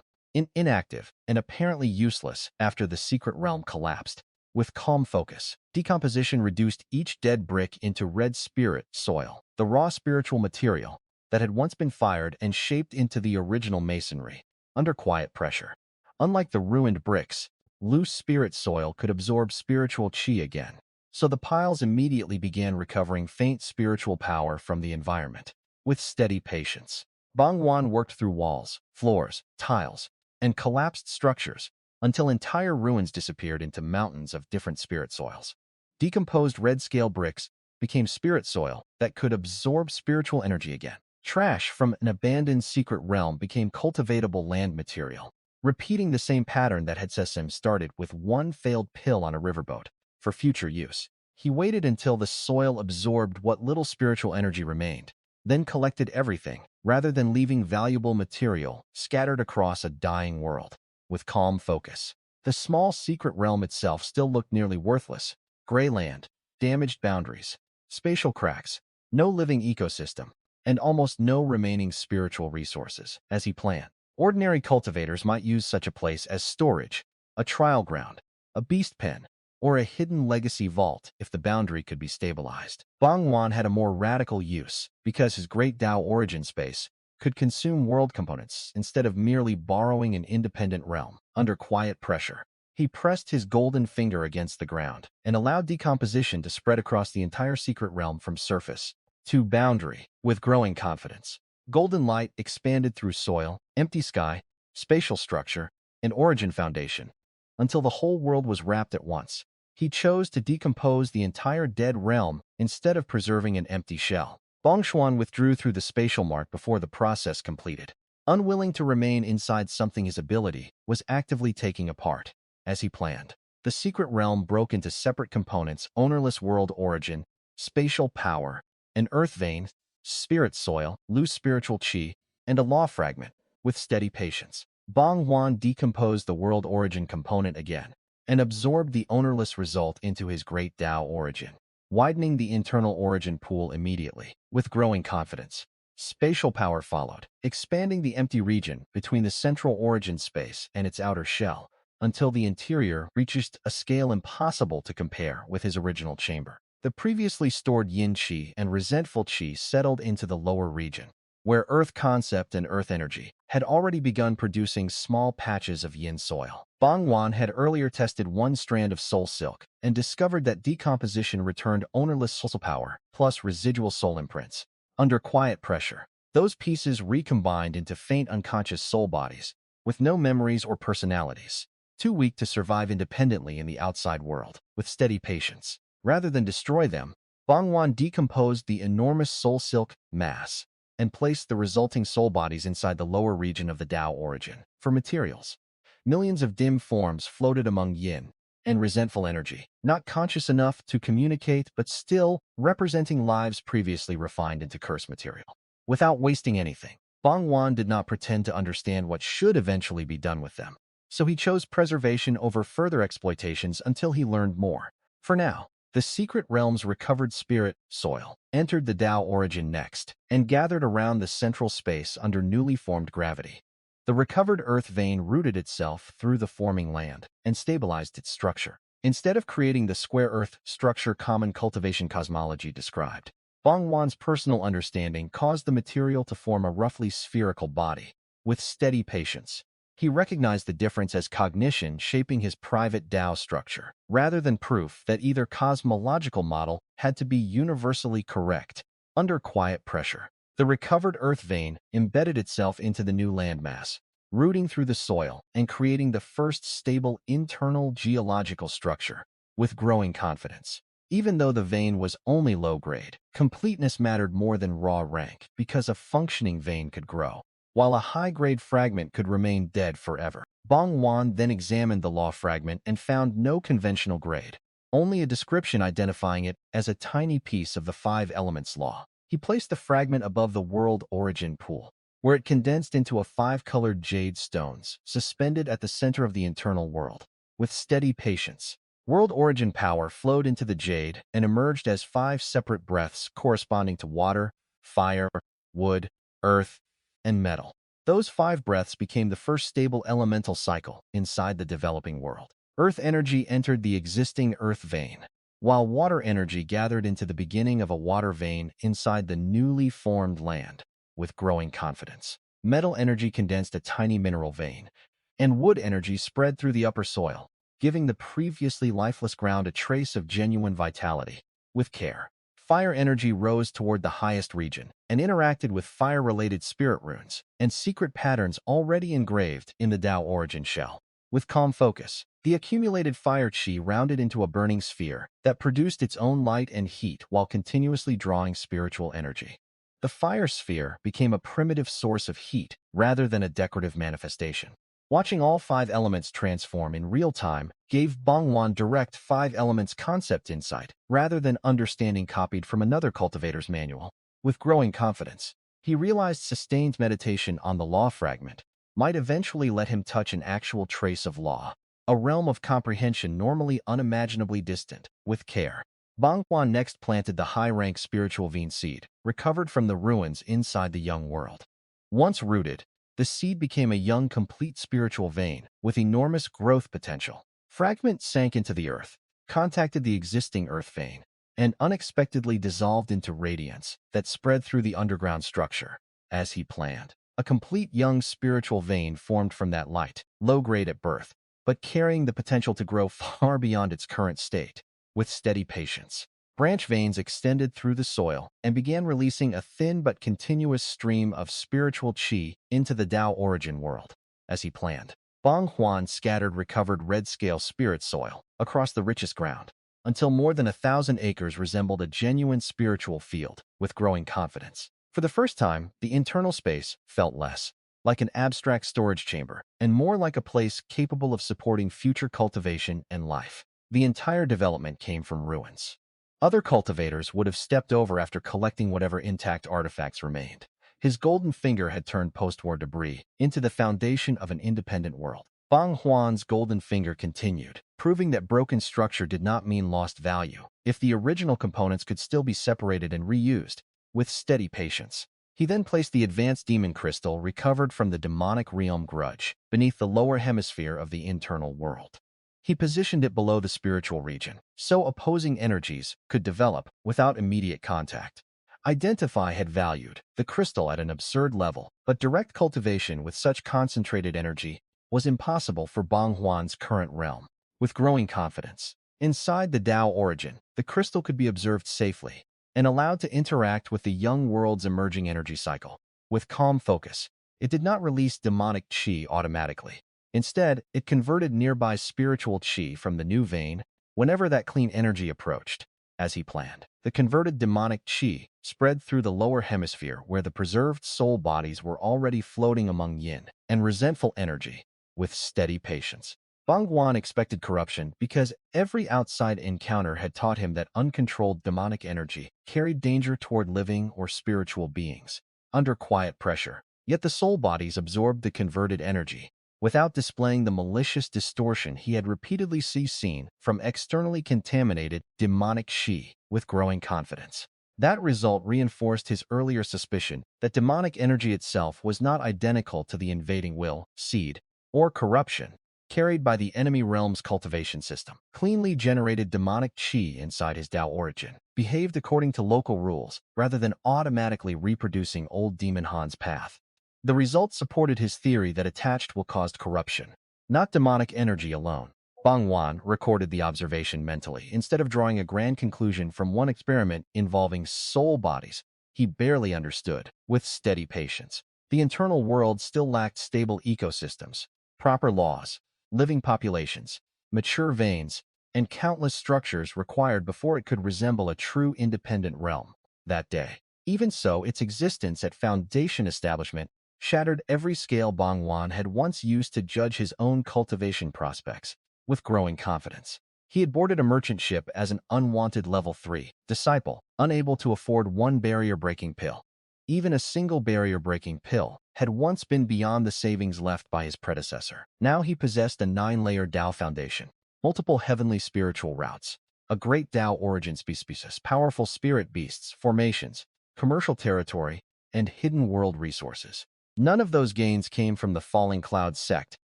inactive and apparently useless after the secret realm collapsed. With calm focus, decomposition reduced each dead brick into red spirit soil, the raw spiritual material that had once been fired and shaped into the original masonry. Under quiet pressure, unlike the ruined bricks, loose spirit soil could absorb spiritual chi again. So the piles immediately began recovering faint spiritual power from the environment. With steady patience, Bang Juan worked through walls, floors, tiles, and collapsed structures until entire ruins disappeared into mountains of different spirit soils. Decomposed red-scale bricks became spirit soil that could absorb spiritual energy again. Trash from an abandoned secret realm became cultivatable land material, repeating the same pattern that had started with one failed pill on a riverboat. For future use, he waited until the soil absorbed what little spiritual energy remained, then collected everything, rather than leaving valuable material scattered across a dying world. With calm focus, the small secret realm itself still looked nearly worthless. Gray land, damaged boundaries, spatial cracks, no living ecosystem, and almost no remaining spiritual resources, as he planned. Ordinary cultivators might use such a place as storage, a trial ground, a beast pen, or a hidden legacy vault if the boundary could be stabilized. Bang Juan had a more radical use because his great Dao origin space could consume world components instead of merely borrowing an independent realm. Under quiet pressure, he pressed his golden finger against the ground and allowed decomposition to spread across the entire secret realm from surface to boundary. With growing confidence, golden light expanded through soil, empty sky, spatial structure, and origin foundation until the whole world was wrapped at once. He chose to decompose the entire dead realm instead of preserving an empty shell. Bang Juan withdrew through the spatial mark before the process completed, unwilling to remain inside something his ability was actively taking apart. As he planned, the secret realm broke into separate components: ownerless world origin, spatial power, an earth vein, spirit soil, loose spiritual chi, and a law fragment. With steady patience, Bang Juan decomposed the world origin component again and absorbed the ownerless result into his great Dao origin, widening the internal origin pool immediately. With growing confidence, spatial power followed, expanding the empty region between the central origin space and its outer shell until the interior reached a scale impossible to compare with his original chamber. The previously stored yin chi and resentful chi settled into the lower region, where earth concept and earth energy had already begun producing small patches of yin soil. Bang Juan had earlier tested one strand of soul silk and discovered that decomposition returned ownerless soul power plus residual soul imprints. Under quiet pressure, those pieces recombined into faint unconscious soul bodies with no memories or personalities, too weak to survive independently in the outside world. With steady patience, rather than destroy them, Bang Juan decomposed the enormous soul silk mass and placed the resulting soul bodies inside the lower region of the Dao origin. For materials, millions of dim forms floated among yin and resentful energy, not conscious enough to communicate but still representing lives previously refined into curse material. Without wasting anything, Bang Juan did not pretend to understand what should eventually be done with them, so he chose preservation over further exploitations until he learned more. For now, the secret realm's recovered spirit soil entered the Dao origin next and gathered around the central space under newly formed gravity. The recovered earth vein rooted itself through the forming land and stabilized its structure. Instead of creating the square earth structure common cultivation cosmology described, Bang Juan's personal understanding caused the material to form a roughly spherical body. With steady patience, he recognized the difference as cognition shaping his private Dao structure, rather than proof that either cosmological model had to be universally correct. Under quiet pressure, the recovered earth vein embedded itself into the new landmass, rooting through the soil and creating the first stable internal geological structure. With growing confidence, Even though the vein was only low-grade, completeness mattered more than raw rank because a functioning vein could grow, while a high-grade fragment could remain dead forever. Bang Juan then examined the law fragment and found no conventional grade, only a description identifying it as a tiny piece of the five elements law. He placed the fragment above the world origin pool, where it condensed into a five-colored jade stones, suspended at the center of the internal world. With steady patience, world origin power flowed into the jade and emerged as five separate breaths corresponding to water, fire, wood, earth, and metal. Those five breaths became the first stable elemental cycle inside the developing world. Earth energy entered the existing earth vein, while water energy gathered into the beginning of a water vein inside the newly formed land. With growing confidence, metal energy condensed a tiny mineral vein, and wood energy spread through the upper soil, giving the previously lifeless ground a trace of genuine vitality. With care, fire energy rose toward the highest region and interacted with fire-related spirit runes and secret patterns already engraved in the Tao origin shell. With calm focus, the accumulated fire chi rounded into a burning sphere that produced its own light and heat while continuously drawing spiritual energy. The fire sphere became a primitive source of heat rather than a decorative manifestation. Watching all five elements transform in real time gave Bang Juan direct five elements concept insight rather than understanding copied from another cultivator's manual. With growing confidence, he realized sustained meditation on the law fragment might eventually let him touch an actual trace of law, a realm of comprehension normally unimaginably distant. With care, Bang Juan next planted the high-rank spiritual vein seed, recovered from the ruins inside the young world. Once rooted, the seed became a young, complete spiritual vein with enormous growth potential. Fragment sank into the earth, contacted the existing earth vein, and unexpectedly dissolved into radiance that spread through the underground structure, as he planned. A complete young spiritual vein formed from that light, low-grade at birth, but carrying the potential to grow far beyond its current state. With steady patience, branch veins extended through the soil and began releasing a thin but continuous stream of spiritual chi into the Tao origin world. As he planned, Bang Juan scattered recovered red-scale spirit soil across the richest ground, until more than 1,000 acres resembled a genuine spiritual field. With growing confidence, for the first time, the internal space felt less like an abstract storage chamber and more like a place capable of supporting future cultivation and life. The entire development came from ruins. Other cultivators would have stepped over after collecting whatever intact artifacts remained. His golden finger had turned post-war debris into the foundation of an independent world. Bang Juan's golden finger continued, proving that broken structure did not mean lost value if the original components could still be separated and reused. With steady patience, he then placed the advanced demon crystal recovered from the demonic realm Grudge beneath the lower hemisphere of the internal world. He positioned it below the spiritual region, so opposing energies could develop without immediate contact. Identify had valued the crystal at an absurd level, but direct cultivation with such concentrated energy was impossible for Bang Juan's current realm. With growing confidence, inside the Tao origin, the crystal could be observed safely and allowed to interact with the young world's emerging energy cycle. With calm focus, it did not release demonic chi automatically. Instead, it converted nearby spiritual chi from the new vein whenever that clean energy approached. As he planned, the converted demonic chi spread through the lower hemisphere where the preserved soul bodies were already floating among yin and resentful energy. With steady patience, Bang Juan expected corruption because every outside encounter had taught him that uncontrolled demonic energy carried danger toward living or spiritual beings under quiet pressure. Yet the soul bodies absorbed the converted energy without displaying the malicious distortion he had repeatedly seen from externally contaminated demonic chi. With growing confidence, that result reinforced his earlier suspicion that demonic energy itself was not identical to the invading will, seed, or corruption carried by the enemy realm's cultivation system. Cleanly generated demonic chi inside his Tao origin behaved according to local rules rather than automatically reproducing old Demon Han's path. The results supported his theory that attached will caused corruption, not demonic energy alone. Bang Juan recorded the observation mentally instead of drawing a grand conclusion from one experiment involving soul bodies he barely understood. With steady patience, the internal world still lacked stable ecosystems, proper laws, living populations, mature veins, and countless structures required before it could resemble a true independent realm that day. Even so, its existence at Foundation establishment shattered every scale Bang Juan had once used to judge his own cultivation prospects. With growing confidence, he had boarded a merchant ship as an unwanted level 3 disciple, unable to afford one barrier-breaking pill. Even a single barrier-breaking pill had once been beyond the savings left by his predecessor. Now he possessed a 9-layer Dao foundation, multiple heavenly spiritual routes, a great Dao origin species, powerful spirit beasts, formations, commercial territory, and hidden world resources. None of those gains came from the falling Cloud Sect,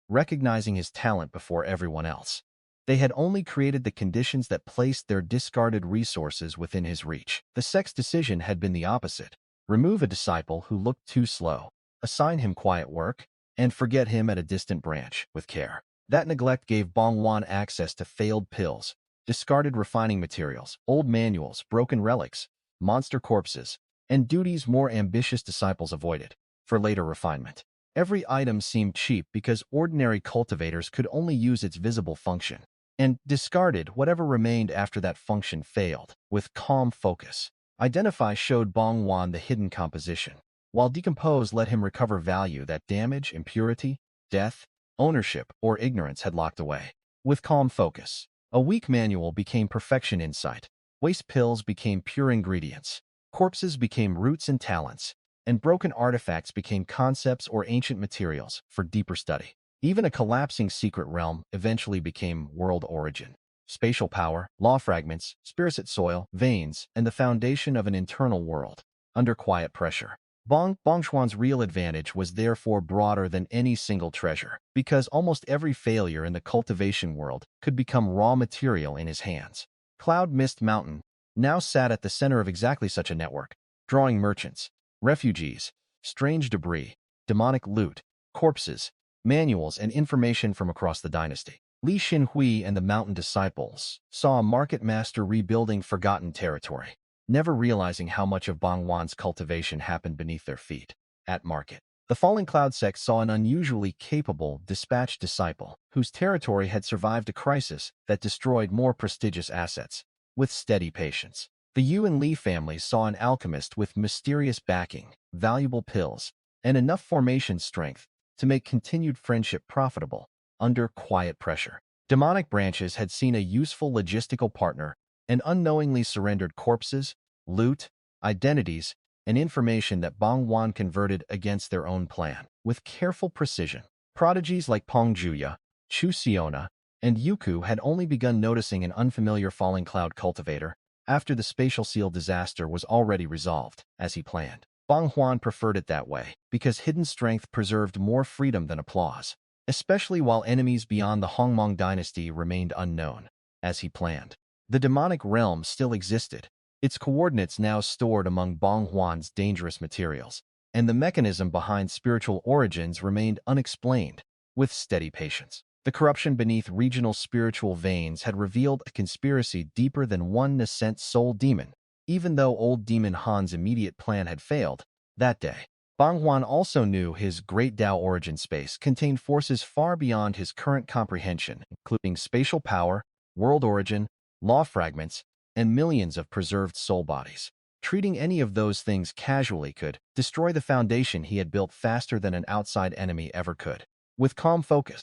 recognizing his talent before everyone else. They had only created the conditions that placed their discarded resources within his reach. The sect's decision had been the opposite. Remove a disciple who looked too slow, assign him quiet work, and forget him at a distant branch with care. That neglect gave Bang Juan access to failed pills, discarded refining materials, old manuals, broken relics, monster corpses, and duties more ambitious disciples avoided for later refinement. Every item seemed cheap because ordinary cultivators could only use its visible function, and discarded whatever remained after that function failed. With calm focus, Identify showed Bang Juan the hidden composition, while Decompose let him recover value that damage, impurity, death, ownership, or ignorance had locked away. With calm focus, a weak manual became perfection insight, waste pills became pure ingredients, corpses became roots and talents, and broken artifacts became concepts or ancient materials for deeper study. Even a collapsing secret realm eventually became world origin. Spatial power, law fragments, spirit soil, veins, and the foundation of an internal world, under quiet pressure. Bang Juan's real advantage was therefore broader than any single treasure, because almost every failure in the cultivation world could become raw material in his hands. Cloud Mist Mountain now sat at the center of exactly such a network, drawing merchants, refugees, strange debris, demonic loot, corpses, manuals, and information from across the dynasty. Li Xinhui and the Mountain Disciples saw a market master rebuilding forgotten territory, never realizing how much of Bang Juan's cultivation happened beneath their feet. At market, the falling Cloud Sect saw an unusually capable, dispatched disciple whose territory had survived a crisis that destroyed more prestigious assets. With steady patience, the Yu and Li families saw an alchemist with mysterious backing, valuable pills, and enough formation strength to make continued friendship profitable. Under quiet pressure, demonic branches had seen a useful logistical partner and unknowingly surrendered corpses, loot, identities, and information that Bang Juan converted against their own plan. With careful precision, prodigies like Peng Juya, Chu Xiona, and Yuku had only begun noticing an unfamiliar falling cloud cultivator after the spatial seal disaster was already resolved, as he planned. Bang Juan preferred it that way because hidden strength preserved more freedom than applause, especially while enemies beyond the Hongmong dynasty remained unknown, as he planned. The demonic realm still existed, its coordinates now stored among Bang Juan's dangerous materials, and the mechanism behind spiritual origins remained unexplained. With steady patience, the corruption beneath regional spiritual veins had revealed a conspiracy deeper than one nascent soul demon. Even though old demon Han's immediate plan had failed, that day, Bang Juan also knew his great Dao origin space contained forces far beyond his current comprehension, including spatial power, world origin, law fragments, and millions of preserved soul bodies. Treating any of those things casually could destroy the foundation he had built faster than an outside enemy ever could. With calm focus,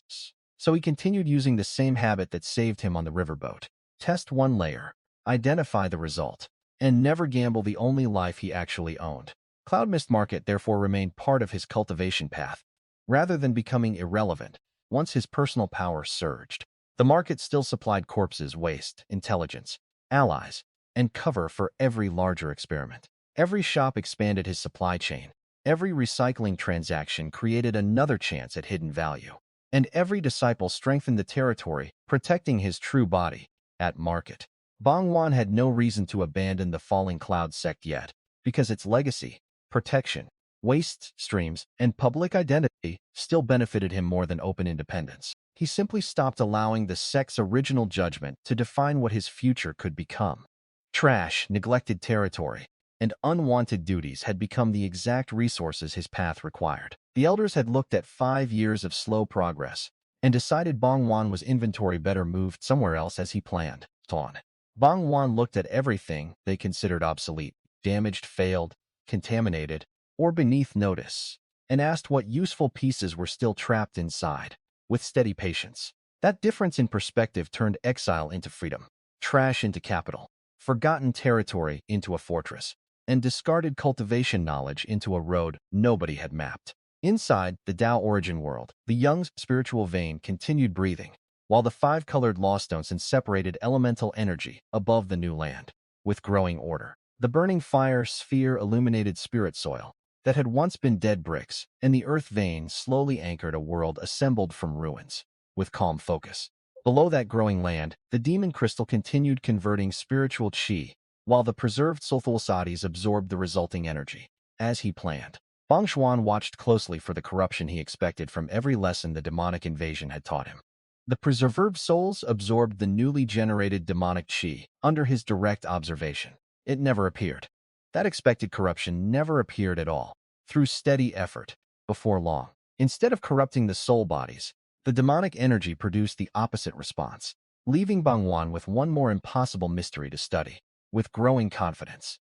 so he continued using the same habit that saved him on the riverboat. Test one layer, identify the result, and never gamble the only life he actually owned. Cloud Mist Market therefore remained part of his cultivation path, rather than becoming irrelevant once his personal power surged. The market still supplied corpses, waste, intelligence, allies, and cover for every larger experiment. Every shop expanded his supply chain. Every recycling transaction created another chance at hidden value. And every disciple strengthened the territory, protecting his true body. At market, Bang Juan had no reason to abandon the falling Cloud Sect yet, because its legacy, protection, waste streams, and public identity still benefited him more than open independence. He simply stopped allowing the sect's original judgment to define what his future could become. Trash, neglected territory, and unwanted duties had become the exact resources his path required. The elders had looked at 5 years of slow progress and decided Bang Juan was inventory better moved somewhere else as he planned. Tawn. Bang Juan looked at everything they considered obsolete, damaged, failed, contaminated, or beneath notice, and asked what useful pieces were still trapped inside, with steady patience. That difference in perspective turned exile into freedom, trash into capital, forgotten territory into a fortress, and discarded cultivation knowledge into a road nobody had mapped. Inside the Tao origin world, the young's spiritual vein continued breathing, while the five-colored lawstones and separated elemental energy above the new land, with growing order. The burning fire sphere illuminated spirit soil that had once been dead bricks, and the earth vein slowly anchored a world assembled from ruins, with calm focus. Below that growing land, the demon crystal continued converting spiritual chi, while the preserved sulfosades absorbed the resulting energy, as he planned. Bang Juan watched closely for the corruption he expected from every lesson the demonic invasion had taught him. The preserved souls absorbed the newly generated demonic chi under his direct observation. It never appeared. That expected corruption never appeared at all. Through steady effort, before long, instead of corrupting the soul bodies, the demonic energy produced the opposite response, leaving Bang Juan with one more impossible mystery to study. With growing confidence,